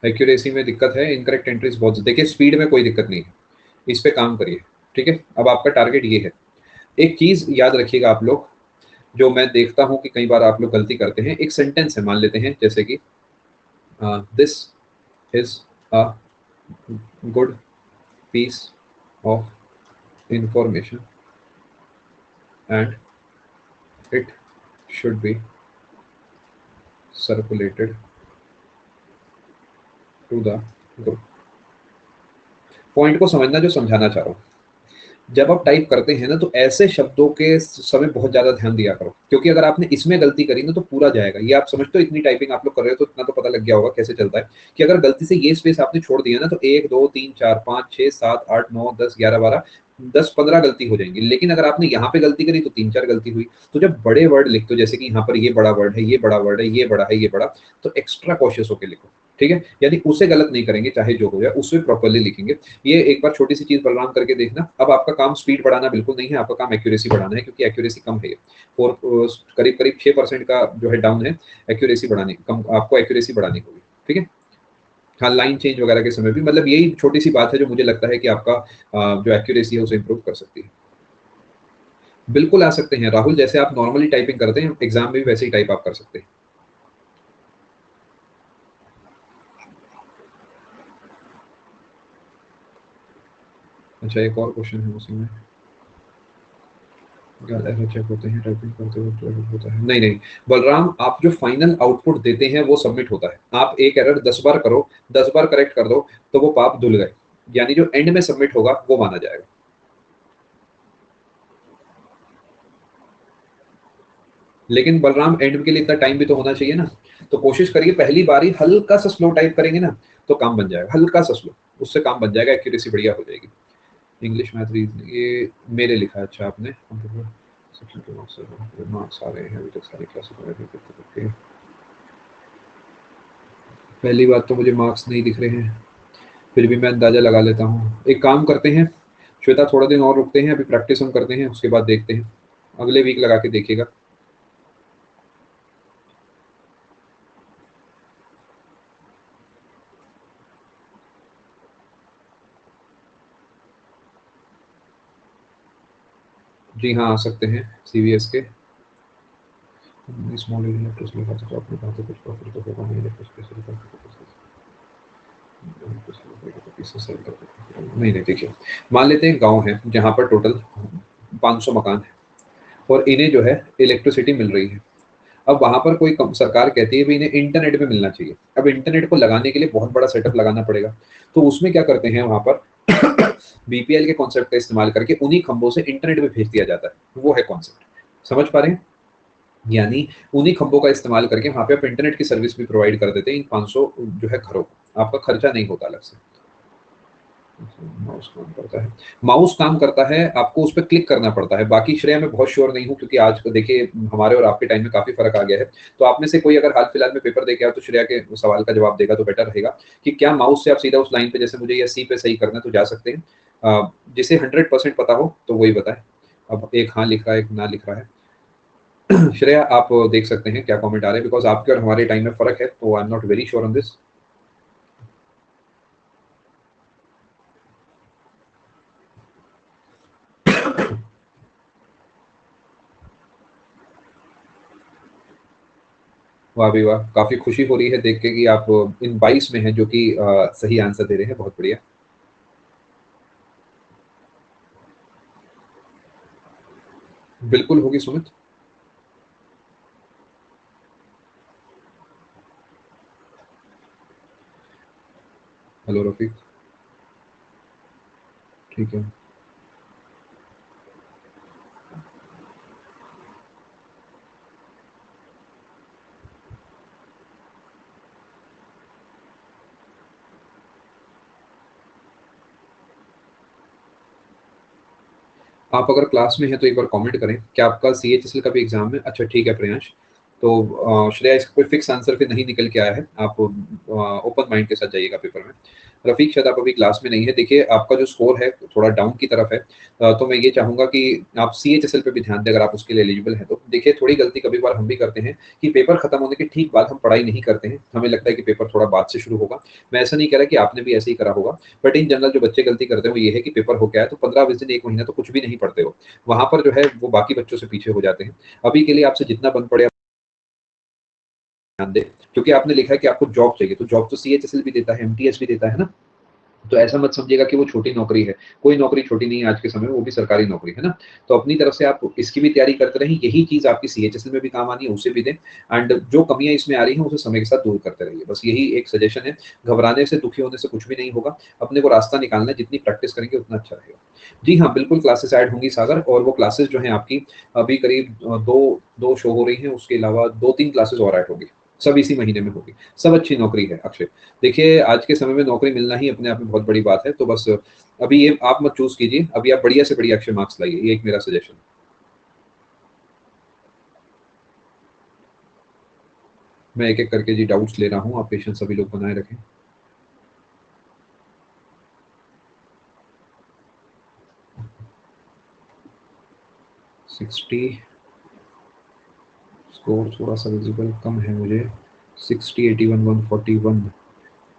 एक्यूरेसी में दिक्कत है, इनकरेक्ट एंट्रीज बहुत। देखिए स्पीड में कोई दिक्कत नहीं है, इस पे काम करिए, ठीक है। अब आपका टारगेट ये है, एक चीज याद रखिएगा आप लोग, जो मैं देखता हूँ कि कई बार आप लोग गलती करते हैं। एक सेंटेंस है, मान लेते हैं जैसे कि this is a good piece of information and it should be circulated to the group. Point को समझना जो समझाना चाह रहा हूँ। जब आप टाइप करते हैं ना, तो ऐसे शब्दों के समय बहुत ज्यादा ध्यान दिया करो, क्योंकि अगर आपने इसमें गलती करी ना तो पूरा जाएगा। ये आप समझते हो, इतनी टाइपिंग आप लोग कर रहे हो तो इतना तो पता लग गया होगा कैसे चलता है, कि अगर गलती से ये स्पेस आपने छोड़ दिया ना, तो 1 2 3 4 5 6 7 8 9 10 11 12 10 15 गलती हो जाएंगी। लेकिन अगर आपने यहाँ पे गलती करी तो 3 4 गलती हुई। तो जब बड़े वर्ड लिखते हो, जैसे कि यहाँ पर ये बड़ा वर्ड है, ये बड़ा वर्ड है, ये बड़ा है, ये बड़ा, तो एक्स्ट्रा कॉशियस होकर लिखो, ठीक है। यानी उसे गलत नहीं करेंगे, चाहे जो हो जाए उसे प्रॉपर्ली लिखेंगे। ये एक बार छोटी सी चीज बलराम करके देखना। अब आपका काम स्पीड बढ़ाना बिल्कुल नहीं है, आपका काम एक्यूरेसी बढ़ाना है, क्योंकि एक्यूरेसी कम है। और करीब करीब 6% का जो है डाउन है, एक्यूरेसी बढ़ानी कम, आपको एक्यूरेसी बढ़ानी होगी, ठीक है। हाँ, लाइन चेंज वगैरह के समय भी, मतलब यही छोटी सी बात है जो मुझे लगता है कि आपका जो एक्यूरेसी है उसे इंप्रूव कर सकती है। बिल्कुल आ सकते हैं राहुल, जैसे आप नॉर्मली टाइपिंग करते हैं एग्जाम में भी वैसे ही टाइप आप कर सकते हैं। अच्छा, एक और क्वेश्चन है उसी में, एरर चेक होते हैं टाइपिंग करते वक्त, एरर होता है? नहीं नहीं बलराम, आप जो फाइनल आउटपुट देते हैं वो सबमिट होता है। आप एक एरर 10 बार करो, 10 बार करेक्ट कर दो, तो वो पाप धुल गए, यानी जो एंड में सबमिट होगा वो माना जाएगा। लेकिन बलराम, एंड के लिए इतना टाइम भी तो होना चाहिए ना। तो कोशिश करिए पहली बार ही हल्का सा स्लो टाइप करेंगे ना, तो काम बन जाएगा, हल्का सा स्लो, उससे काम बन जाएगा, एक्यूरेसी बढ़िया हो जाएगी। इंग्लिश मैथ रीजनिंग, ये मेरे लिखा है। अच्छा, आपने सेक्शन के मार्क्स आ रहे हैं अभी तक सारी क्लासेस। पहली बात तो मुझे मार्क्स नहीं दिख रहे हैं, फिर भी मैं अंदाजा लगा लेता हूँ। एक काम करते हैं श्वेता, थोड़ा दिन और रुकते हैं, अभी प्रैक्टिस हम करते हैं, उसके बाद देखते हैं। अगले वीक लगा के देखिएगा। जी हाँ, आ सकते हैं सीवीएस के। स्मॉल इलेक्ट्रिक लिखा था, तो आपने कहा था कुछ प्रॉफिट तो होगा नहीं, नहीं नहीं, देखिए मान लेते हैं गांव है जहाँ पर टोटल 500 मकान है, और इन्हें जो है इलेक्ट्रिसिटी मिल रही है। अब वहां पर कोई सरकार कहती है भी इन्हें इंटरनेट पे मिलना चाहिए। अब इंटरनेट को लगाने के लिए बहुत बड़ा सेटअप लगाना पड़ेगा। तो उसमें क्या करते हैं, वहां पर बीपीएल के कॉन्सेप्ट का इस्तेमाल करके उन्हीं खंभों से इंटरनेट पे भेज दिया जाता है। वो है कॉन्सेप्ट, समझ पा रहे हैं? यानी उन्हीं खंभों का इस्तेमाल करके वहां पे आप इंटरनेट की सर्विस भी प्रोवाइड कर देते हैं इन 500 जो है घरों को। आपका खर्चा नहीं होता अलग से। माउस काम करता है, माउस काम करता है, आपको उस पर क्लिक करना पड़ता है। बाकी श्रेया मैं बहुत श्योर नहीं हूँ, क्योंकि आज को देखिए हमारे और आपके टाइम में काफी फर्क आ गया है। तो आप में से कोई अगर हाल फिलहाल में पेपर दे के आया तो श्रेया के सवाल का जवाब देगा तो बेटर रहेगा, कि क्या माउस से आप सीधा उस लाइन पे, जैसे मुझे या सी पे सही करना है, तो जा सकते हैं। जिसे 100% पता हो तो वही बताए। अब एक हाँ लिख रहा है, एक ना लिख रहा है। श्रेया, आप देख सकते हैं क्या कमेंट आ रहे हैं, बिकॉज आपके और हमारे टाइम में फर्क है, तो I am not very sure on this. वाह भी वाह, काफी खुशी हो रही है देख के कि आप इन 22 में हैं जो कि सही आंसर दे रहे हैं। बहुत बढ़िया। बिल्कुल होगी सुमित। हेलो रफीक, ठीक है। आप अगर क्लास में हैं तो एक बार कमेंट करें, क्या आपका CHSL का भी एग्जाम है? अच्छा ठीक है प्रियांश। तो श्रेया, इसका कोई फिक्स आंसर फिर नहीं निकल के आया है, आप ओपन माइंड के साथ जाइएगा पेपर में। रफीक, शायद आप अभी क्लास में नहीं है। देखिए आपका जो स्कोर है थोड़ा डाउन की तरफ है, तो मैं ये चाहूंगा कि आप CHSL पे भी ध्यान दें, अगर आप उसके लिए एलिजिबल हैं तो। देखिए थोड़ी गलती कभी बार हम भी करते हैं कि पेपर खत्म होने के ठीक बाद हम पढ़ाई नहीं करते हैं, हमें लगता है कि पेपर थोड़ा बाद से शुरू होगा। मैं ऐसा नहीं कह रहा कि आपने भी ऐसे ही करा होगा, बट इन जनरल जो बच्चे गलती करते हैं वो ये है कि पेपर हो गया है तो 15-20 दिन, एक महीना तो कुछ भी नहीं पढ़ते हो, वहां पर जो है वो बाकी बच्चों से पीछे हो जाते हैं। अभी के लिए आपसे जितना बन पड़े ध्यान दें, क्योंकि आपने लिखा है कि आपको जॉब चाहिए, तो जॉब तो CHSL भी देता है, MTS भी देता है ना। तो ऐसा मत समझिएगा कि वो छोटी नौकरी है, कोई नौकरी छोटी नहीं है आज के समय में, वो भी सरकारी नौकरी है ना। तो अपनी तरफ से आप इसकी भी तैयारी करते रहें, यही चीज आपकी CHSL में भी काम आनी है, उसे भी दें। एंड जो कमियां इसमें आ रही हैं उसे समय के साथ दूर करते रहिए, बस यही एक सजेशन है। घबराने से, दुखी होने से कुछ भी नहीं होगा, अपने को रास्ता निकालना है, जितनी प्रैक्टिस करेंगे उतना अच्छा रहेगा। जी हाँ, बिल्कुल क्लासेस ऐड होंगी सागर, और वो क्लासेस जो है आपकी अभी करीब दो दो शो हो रही हैं, उसके अलावा 2-3 क्लासेस और ऐड होगी, सब इसी महीने में होगी। सब अच्छी नौकरी है अक्षय। देखिए आज के समय में नौकरी मिलना ही अपने आप में बहुत बड़ी बात है, तो बस अभी ये आप मत चूज कीजिए, अभी आप बढ़िया से बढ़िया अच्छे मार्क्स लाइए, ये एक मेरा सजेशन। मैं एक एक करके जी डाउट्स ले रहा हूँ, आप पेशेंस सभी लोग बनाए रखें। सिक्सटी स्कोर थोड़ा सा विजिबल कम है मुझे। 60, 81, 141,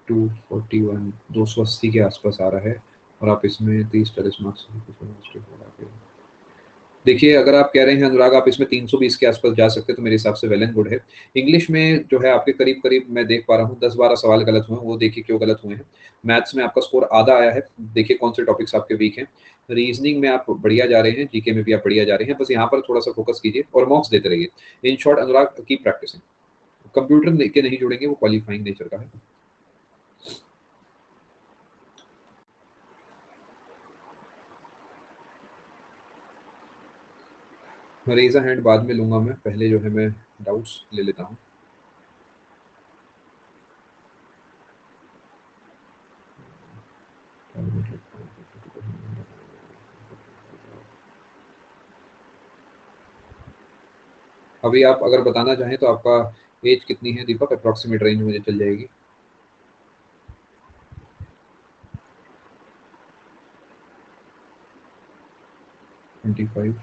241, 280 के आसपास आ रहा है, और आप इसमें 30-40 मार्क्स। देखिए अगर आप कह रहे हैं अनुराग आप इसमें 320 के आसपास जा सकते हैं तो मेरे हिसाब से वेल एंड गुड है। इंग्लिश में जो है आपके करीब करीब मैं देख पा रहा हूँ 10-12 सवाल गलत हुए हैं, वो देखिए क्यों गलत हुए हैं। मैथ्स में आपका स्कोर आधा आया है, देखिए कौन से टॉपिक्स आपके वीक हैं। रीजनिंग में आप बढ़िया जा रहे हैं, जीके में भी आप बढ़िया जा रहे हैं, बस यहाँ पर थोड़ा सा फोकस कीजिए और मॉक्स देते रहिए। इन शॉर्ट अनुराग की प्रैक्टिसिंग, कंप्यूटर के नहीं जुड़ेंगे, वो क्वालिफाइंग नेचर का है। रेज हैंड बाद में लूंगा मैं, पहले जो है मैं डाउट्स ले लेता हूँ। अभी आप अगर बताना चाहें तो आपका एज कितनी है दीपक? अप्रोक्सीमेट रेंज मुझे चल जाएगी। 25।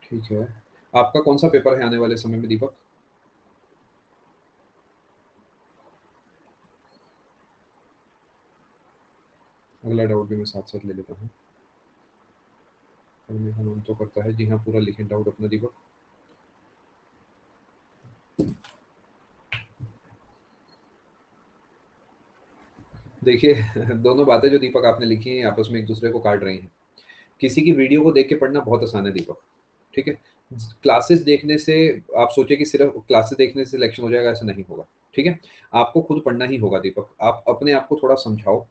ठीक है, आपका कौन सा पेपर है आने वाले समय में दीपक? अगला डाउट भी मैं साथ साथ ले लेता हूँ। मेरा नाम तो करता है, जी हाँ पूरा लिखें डाउट अपना दीपक। देखिए दोनों बातें जो दीपक आपने लिखी हैं आपस में एक दूसरे को काट रही हैं। किसी की वीडियो को देख के पढ़ना बहुत आसान है दीपक, ठीक है। क्लासेस देखने से आप सोचे कि सिर्फ क्लासेस देखने से सिलेक्शन हो जाएगा, ऐसा नहीं होगा, ठीक है। आपको खुद पढ़ना ही होगा दीपक, आप अपने आप को थोड़ा समझाओ।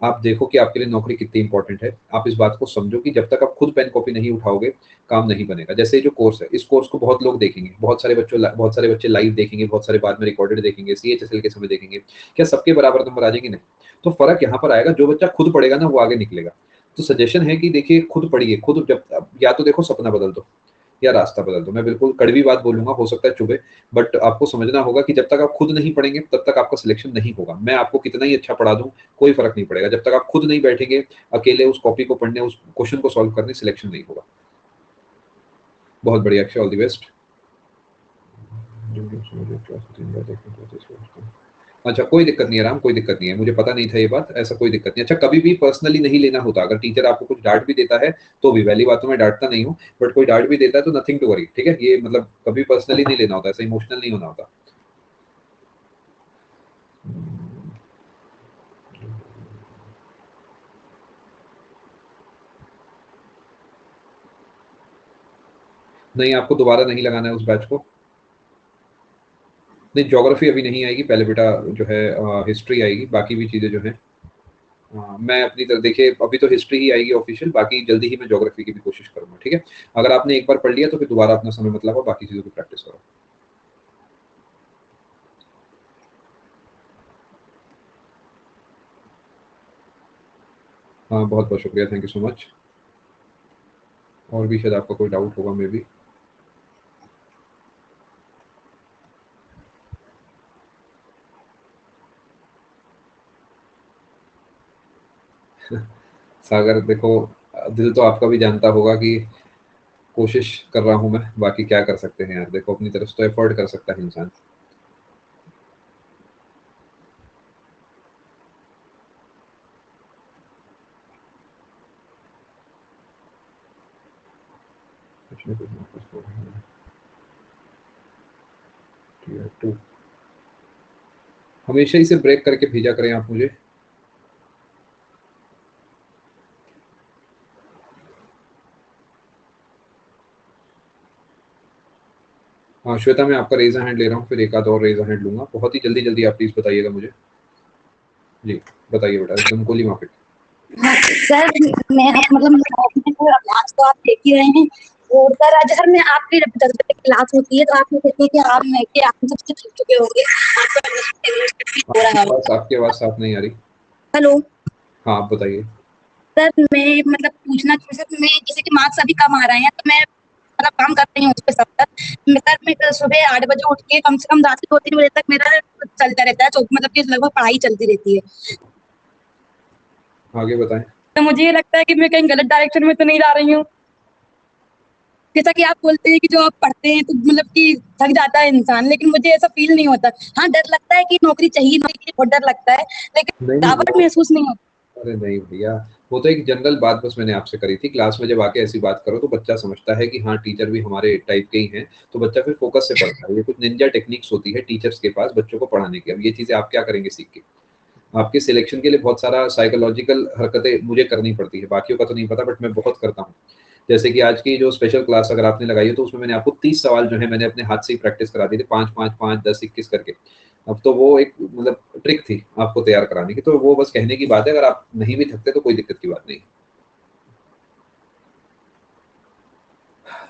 आप देखो कि आपके लिए नौकरी कितनी इंपॉर्टेंट है, आप इस बात को समझो कि जब तक आप खुद पेन कॉपी नहीं उठाओगे काम नहीं बनेगा। जैसे ये जो कोर्स है, इस कोर्स को बहुत लोग देखेंगे, बहुत सारे बच्चे लाइव देखेंगे, बहुत सारे बाद में रिकॉर्डेड देखेंगे, CHSL के समय देखेंगे, क्या सबके बराबर नंबर आ जाएंगे? नहीं। तो फर्क यहाँ पर आएगा, जो बच्चा खुद पढ़ेगा ना वो आगे निकलेगा। तो सजेशन है कि देखिए खुद पढ़िए, खुद जब या तो देखो सपना बदल दो या रास्ता बदल दो। मैं बिल्कुल कड़वी बात बोलूंगा, हो सकता है चुभे, बट आपको समझना होगा कि जब तक आप खुद नहीं पढ़ेंगे तब तक आपका सिलेक्शन नहीं होगा। मैं आपको कितना ही अच्छा पढ़ा दूं, कोई फर्क नहीं पड़ेगा, जब तक आप खुद नहीं बैठेंगे अकेले उस कॉपी को पढ़ने, उस क्वेश्चन को सॉल्व करने, सिलेक्शन नहीं होगा। बहुत बढ़िया अक्षय, ऑल द बेस्ट। अच्छा कोई दिक्कत नहीं है राम, कोई दिक्कत नहीं है, मुझे पता नहीं था ये बात, ऐसा कोई दिक्कत नहीं। अच्छा कभी भी पर्सनली नहीं लेना होता, अगर टीचर आपको कुछ डांट भी देता है तो भी, पहली बात तो मैं डांटता नहीं हूँ, बट कोई डांट भी देता है तो नथिंग टू वरी, ठीक है। ये मतलब कभी पर्सनली नहीं लेना होता, ऐसा इमोशनल नहीं होना होता। नहीं, आपको दोबारा नहीं लगाना है उस बैच को। नहीं, ज्योग्राफी अभी नहीं आएगी, पहले बेटा जो है हिस्ट्री आएगी, बाकी भी चीज़ें जो हैं मैं अपनी तरफ देखिए, अभी तो हिस्ट्री ही आएगी ऑफिशियल, बाकी जल्दी ही मैं ज्योग्राफी की भी कोशिश करूंगा, ठीक है। अगर आपने एक बार पढ़ लिया तो फिर दोबारा अपना समय मत लगाओ, बाकी चीज़ों की प्रैक्टिस करो। हाँ, बहुत बहुत शुक्रिया, थैंक यू सो मच। और भी शायद आपका कोई डाउट होगा मे बी। सागर देखो, दिल तो आपका भी जानता होगा कि कोशिश कर रहा हूँ मैं, बाकी क्या कर सकते हैं यार, देखो अपनी तरफ से तो एफर्ट कर सकता है इंसान। कुछ ना कुछ ना कुछ तो है। Tier 2 हमेशा इसे ब्रेक करके भेजा करें आप मुझे। हाँ श्वेता, मैं आपका रेज़र हैंड ले रहा हूँ, फिर एक आध और रेज़र हैंड लूँगा। बहुत ही जल्दी-जल्दी आप प्लीज़ बताइएगा मुझे। जी, बताइए बेटा, एकदम गोली मार के। सर मैं मतलब क्लास तो आप देख ही रहे हैं। और सर आज अगर मैं आपकी 10 बजे क्लास होती है तो आप कहते हैं कि आप सबसे थक चुके होंगे, आपको हो रहा है। आपकी आवाज़ साफ नहीं आ रही। हेलो हाँ, आप बताइए। सर, मैं मतलब पूछना सर, मैं जैसे कि मार्क्स अभी कम आ रहे हैं तो मैं मतलब काम कर रही हूँ उस पे सब तक। सर मैं कल सुबह 8 बजे उठ के कम से कम रात के 2-3 बजे तक मेरा चलता रहता है, मतलब कि लगभग पढ़ाई चलती रहती है। आगे बताएं। तो मुझे ये लगता है कि मैं कहीं गलत डायरेक्शन में तो नहीं जा रही हूँ। जैसा कि आप बोलते हैं कि जो आप पढ़ते हैं तो मतलब कि थक जाता है इंसान, लेकिन मुझे ऐसा फील नहीं होता। हाँ, डर लगता है कि नौकरी चाहिए नहीं, चाहिए, बहुत डर लगता है, लेकिन नहीं थकावट वो, महसूस नहीं होती। अरे नहीं भैया, वो तो एक जनरल बात बस मैंने आपसे करी थी। क्लास में जब आके ऐसी बात करो तो बच्चा समझता है कि हाँ टीचर भी हमारे टाइप के ही हैं, तो बच्चा फिर फोकस से पढ़ता है। ये कुछ निंजा टेक्निक्स होती है टीचर्स के पास बच्चों को पढ़ाने की। अब ये चीज़ें आप क्या करेंगे सीख के? आपके सिलेक्शन के लिए बहुत सारा साइकोलॉजिकल हरकतें मुझे करनी पड़ती है, बाकियों का तो नहीं पता, बट मैं बहुत करता हूँ। जैसे कि आज की जो स्पेशल क्लास अगर आपने लगाई है तो उसमें मैंने आपको 30 सवाल जो है मैंने अपने हाथ से ही प्रैक्टिस करा दी थी, 5 5 5 10 21 करके। अब तो वो एक मतलब ट्रिक थी आपको तैयार कराने की, तो वो बस कहने की बात है, अगर आप नहीं भी थकते तो कोई दिक्कत की बात नहीं।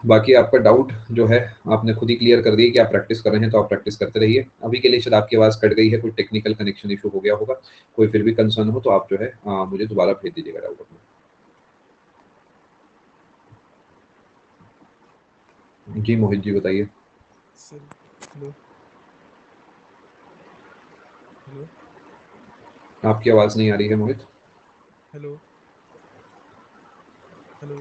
बाकी आपका डाउट जो है आपने खुद ही क्लियर कर दिया कि आप प्रैक्टिस कर रहे हैं, तो आप प्रैक्टिस करते रहिए। अभी के लिए शायद आपकी आवाज़ कट गई है, कोई टेक्निकल कनेक्शन इशू हो गया होगा। कोई फिर भी कंसर्न हो तो आप जो है मुझे दोबारा भेज दीजिएगा डाउट अपना। जी मोहित जी बताइए। सर हेलो हेलो आपकी आवाज़ नहीं आ रही है मोहित। हेलो हेलो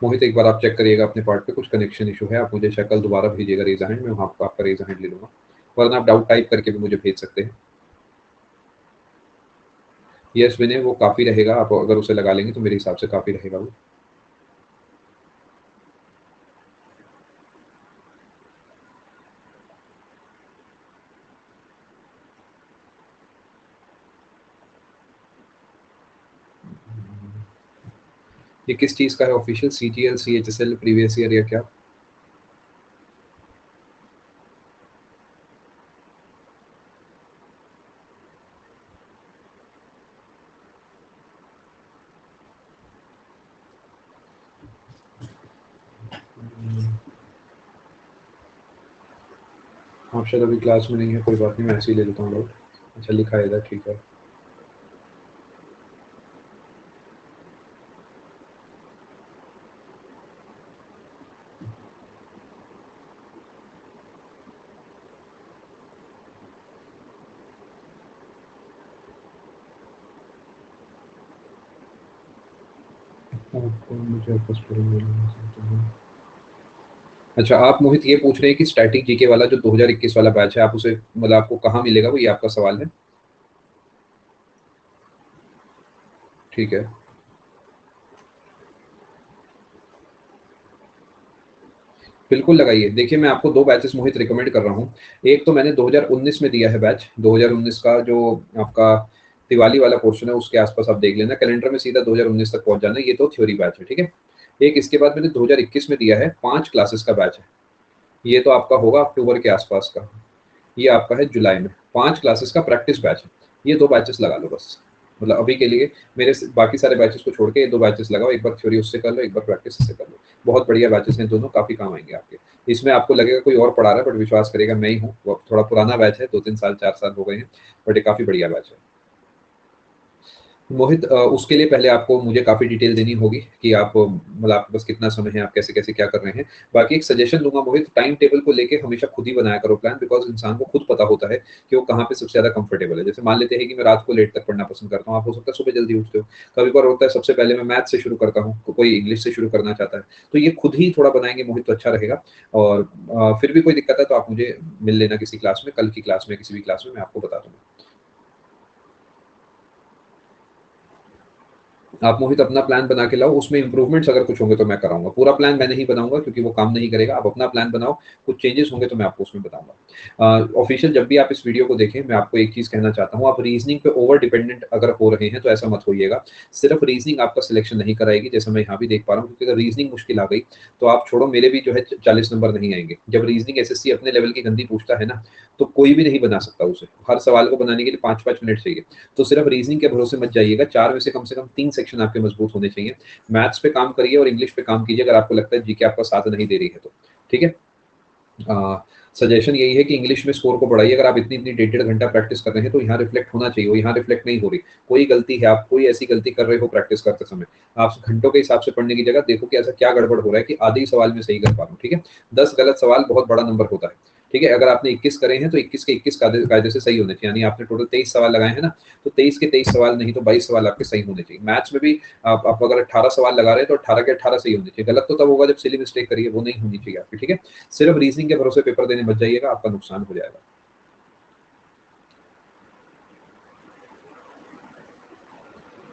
मोहित एक बार आप चेक करिएगा अपने पार्ट पे, कुछ कनेक्शन इशू है। आप मुझे शायद कल दोबारा भेजिएगा रेज़र हैंड, मैं वहाँ आपका रेज़र हैंड ले लूँगा, वरना आप डाउट टाइप करके भी मुझे भेज सकते हैं। यस विनय, वो काफ़ी रहेगा, आप अगर उसे लगा लेंगे तो मेरे हिसाब से काफ़ी रहेगा वो। ये किस चीज़ का है official? CGL, CHSL, previous year या क्या? आप शायद अभी क्लास में नहीं है, कोई बात नहीं, मैं ऐसे ही ले लेता हूँ डाउट। अच्छा लिखा है इधर, ठीक है। आपको मुझे फर्स्ट अच्छा, आप मोहित ये पूछ रहे हैं कि स्टैटिक जीके वाला जो 2021 वाला बैच है, आप उसे मतलब आपको कहाँ मिलेगा, वो ये आपका सवाल है? ठीक है। बिल्कुल लगाइए। देखिए मैं आपको 2 बैचेस मोहित रिकमेंड कर रहा हूँ। एक तो मैंने 2019 में दिया है बैच, 2019 का जो आपका दिवाली वाला पोर्शन है उसके आस-पास आप देख लेना, कैलेंडर में सीधा 2019 तक पहुँच जाना, ये तो थ्योरी बैच है, ठीक है? एक इसके बाद मैंने 2021 में दिया है 5 क्लासेस का बैच है, ये तो आपका होगा अक्टूबर के आसपास का, ये आपका है जुलाई में 5 क्लासेस का प्रैक्टिस बैच है। ये 2 बैचेस लगा लो बस, मतलब अभी के लिए मेरे बाकी सारे बैचेस को छोड़ के ये 2 बैचेस लगाओ, एक बार थ्योरी उससे कर लो, एक बार प्रैक्टिस इससे कर लो। बहुत बढ़िया बैचेस हैं दोनों, काफी काम आएंगे आपके। इसमें आपको लगेगा कोई और पढ़ा रहा है, बट विश्वास करेगा मैं ही हूँ। वो थोड़ा पुराना बैच है, 2-3 साल 4 साल हो गए हैं, बट ये काफी बढ़िया बैच है। मोहित, उसके लिए पहले आपको मुझे काफ़ी डिटेल देनी होगी कि आप मतलब आपके पास कितना समय है, आप कैसे-कैसे क्या कर रहे हैं। बाकी एक सजेशन दूँगा मोहित, टाइम टेबल को लेके हमेशा खुद ही बनाया करो प्लान, बिकॉज़ इंसान को खुद पता होता है कि वो कहाँ पे सबसे ज़्यादा कंफर्टेबल है। जैसे मान लेते हैं कि मैं रात को लेट तक पढ़ना पसंद करता हूँ, आप हो सकता है सुबह जल्दी उठते हो। कभी-कभार होता है सबसे पहले मैं मैथ से शुरू करता हूँ, कोई इंग्लिश से शुरू करना चाहता है। तो ये खुद ही थोड़ा बनाएँगे मोहित तो अच्छा रहेगा। और फिर भी कोई दिक्कत है तो आप मुझे मिल लेना किसी क्लास में, कल की क्लास में, किसी भी क्लास में, मैं आपको बता दूँगा। आप मोहित अपना प्लान बना के लाओ, उसमें इम्प्रूवमेंट्स अगर कुछ होंगे तो मैं कराऊंगा। पूरा प्लान मैं नहीं बनाऊंगा क्योंकि वो काम नहीं करेगा। आप अपना प्लान बनाओ, कुछ चेंजेस होंगे तो मैं आपको उसमें बताऊंगा। ऑफिशियल जब भी आप इस वीडियो को देखें, मैं आपको एक चीज कहना चाहता हूँ, आप रीजनिंग पे ओवर डिपेंडेंट अगर हो रहे हैं तो ऐसा मत होइएगा। सिर्फ रीजनिंग आपका सिलेक्शन नहीं कराएगी, जैसे मैं यहाँ भी देख पा रहा हूँ, क्योंकि अगर रीजनिंग मुश्किल आ गई तो आप छोड़ो, मेरे भी जो है 40 नंबर नहीं आएंगे। जब रीजनिंग एसएससी अपने लेवल की गंदी पूछता है ना, तो कोई भी नहीं बना सकता उसे। हर सवाल को बनाने के लिए 5-5 मिनट चाहिए। तो सिर्फ रीजनिंग के भरोसे मत जाइएगा, 4 में से कम 3 सेक्शन आपके मजबूत होने चाहिए। मैथ्स पे काम करिए और इंग्लिश पे काम कीजिए, अगर आपको लगता है जीके आपका साथ नहीं दे रही है तो। ठीक है, सजेशन यही है कि इंग्लिश में स्कोर को बढ़ाइए। अगर आप इतनी इतनी 1.5 घंटा प्रैक्टिस कर रहे हैं तो यहाँ रिफ्लेक्ट होना चाहिए, वो यहाँ रिफ्लेक्ट नहीं हो रही। कोई गलती है, आप कोई ऐसी गलती कर रहे हो प्रैक्टिस करते समय, आप घंटों के हिसाब से पढ़ने की जगह देखो कि ऐसा क्या गड़बड़ हो रहा है कि आधे ही सवाल में सही कर पा रहा हूँ। ठीक है, 10 गलत सवाल बहुत बड़ा नंबर होता है। ठीक है, अगर आपने 21 करे हैं तो 21 के 21 कायदे से सही होने चाहिए, यानी आपने टोटल 23 सवाल लगाए हैं ना, तो 23 के 23 सवाल नहीं तो 22 सवाल आपके सही होने चाहिए। मैथ्स में भी आप अगर 18 सवाल लगा रहे हैं तो 18 के 18 सही होने चाहिए। गलत तो तब होगा जब सिली मिस्टेक करिए, वो नहीं होनी चाहिए आपकी। ठीक है, सिर्फ रीजनिंग के भरोसे पेपर देने मत जाइएगा, आपका नुकसान हो जाएगा।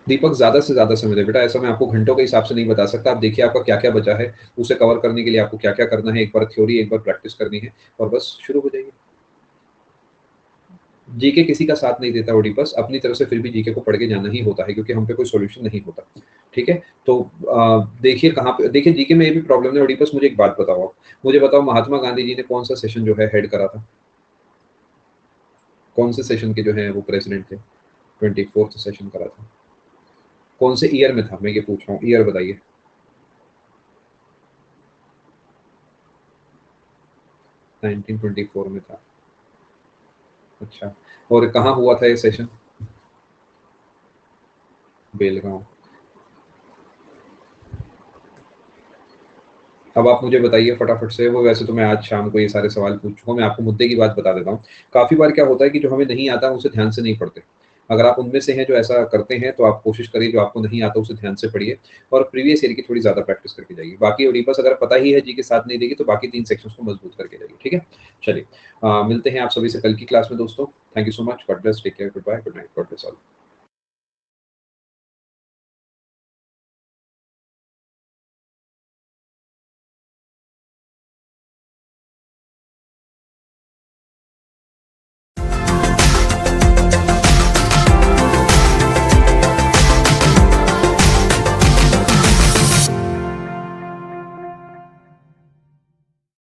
दीपक, ज्यादा से ज्यादा समय दे बेटा, ऐसा मैं आपको घंटों के हिसाब से नहीं बता सकता। आप देखिए आपका क्या क्या बचा है, उसे कवर करने के लिए आपको क्या क्या करना है। एक बार थ्योरी, एक बार प्रैक्टिस करनी है और बस शुरू हो जाइए। जीके किसी का साथ नहीं देता ओडिपस, अपनी तरफ से फिर भी जीके को पढ़ के जाना ही होता है, क्योंकि हम पे कोई सॉल्यूशन नहीं होता। ठीक है, तो देखिए कहाँ पे, देखिए जीके में ये भी प्रॉब्लम है। ओडिपस, मुझे एक बात बताओ, आप मुझे बताओ, महात्मा गांधी जी ने कौन सा सेशन जो है हेड करा था? कौन से सेशन के जो है वो प्रेसिडेंट थे? 24th सेशन करा था। कौन से ईयर में था, मैं ये पूछ रहा हूँ, ईयर बताइए। 1924 में था। अच्छा, और कहाँ हुआ था ये सेशन? बेलगांव। अब आप मुझे बताइए फटाफट से, वो वैसे तो मैं आज शाम को ये सारे सवाल पूछ चुका हूँ, मैं आपको मुद्दे की बात बता देता हूँ। काफी बार क्या होता है कि जो हमें नहीं आता उसे ध्यान से नहीं पढ़ते। अगर आप उनमें से हैं जो ऐसा करते हैं तो आप कोशिश करिए जो आपको नहीं आता उसे ध्यान से पढ़िए और प्रीवियस ईयर की थोड़ी ज्यादा प्रैक्टिस करके जाइए। बाकी ओडिपस अगर पता ही है जी के साथ नहीं देगी तो बाकी 3 सेक्शंस को मजबूत करके जाइए। ठीक है, चलिए मिलते हैं आप सभी से कल की क्लास में दोस्तों। Thank you so much, God bless, take care, goodbye, good night, God bless all.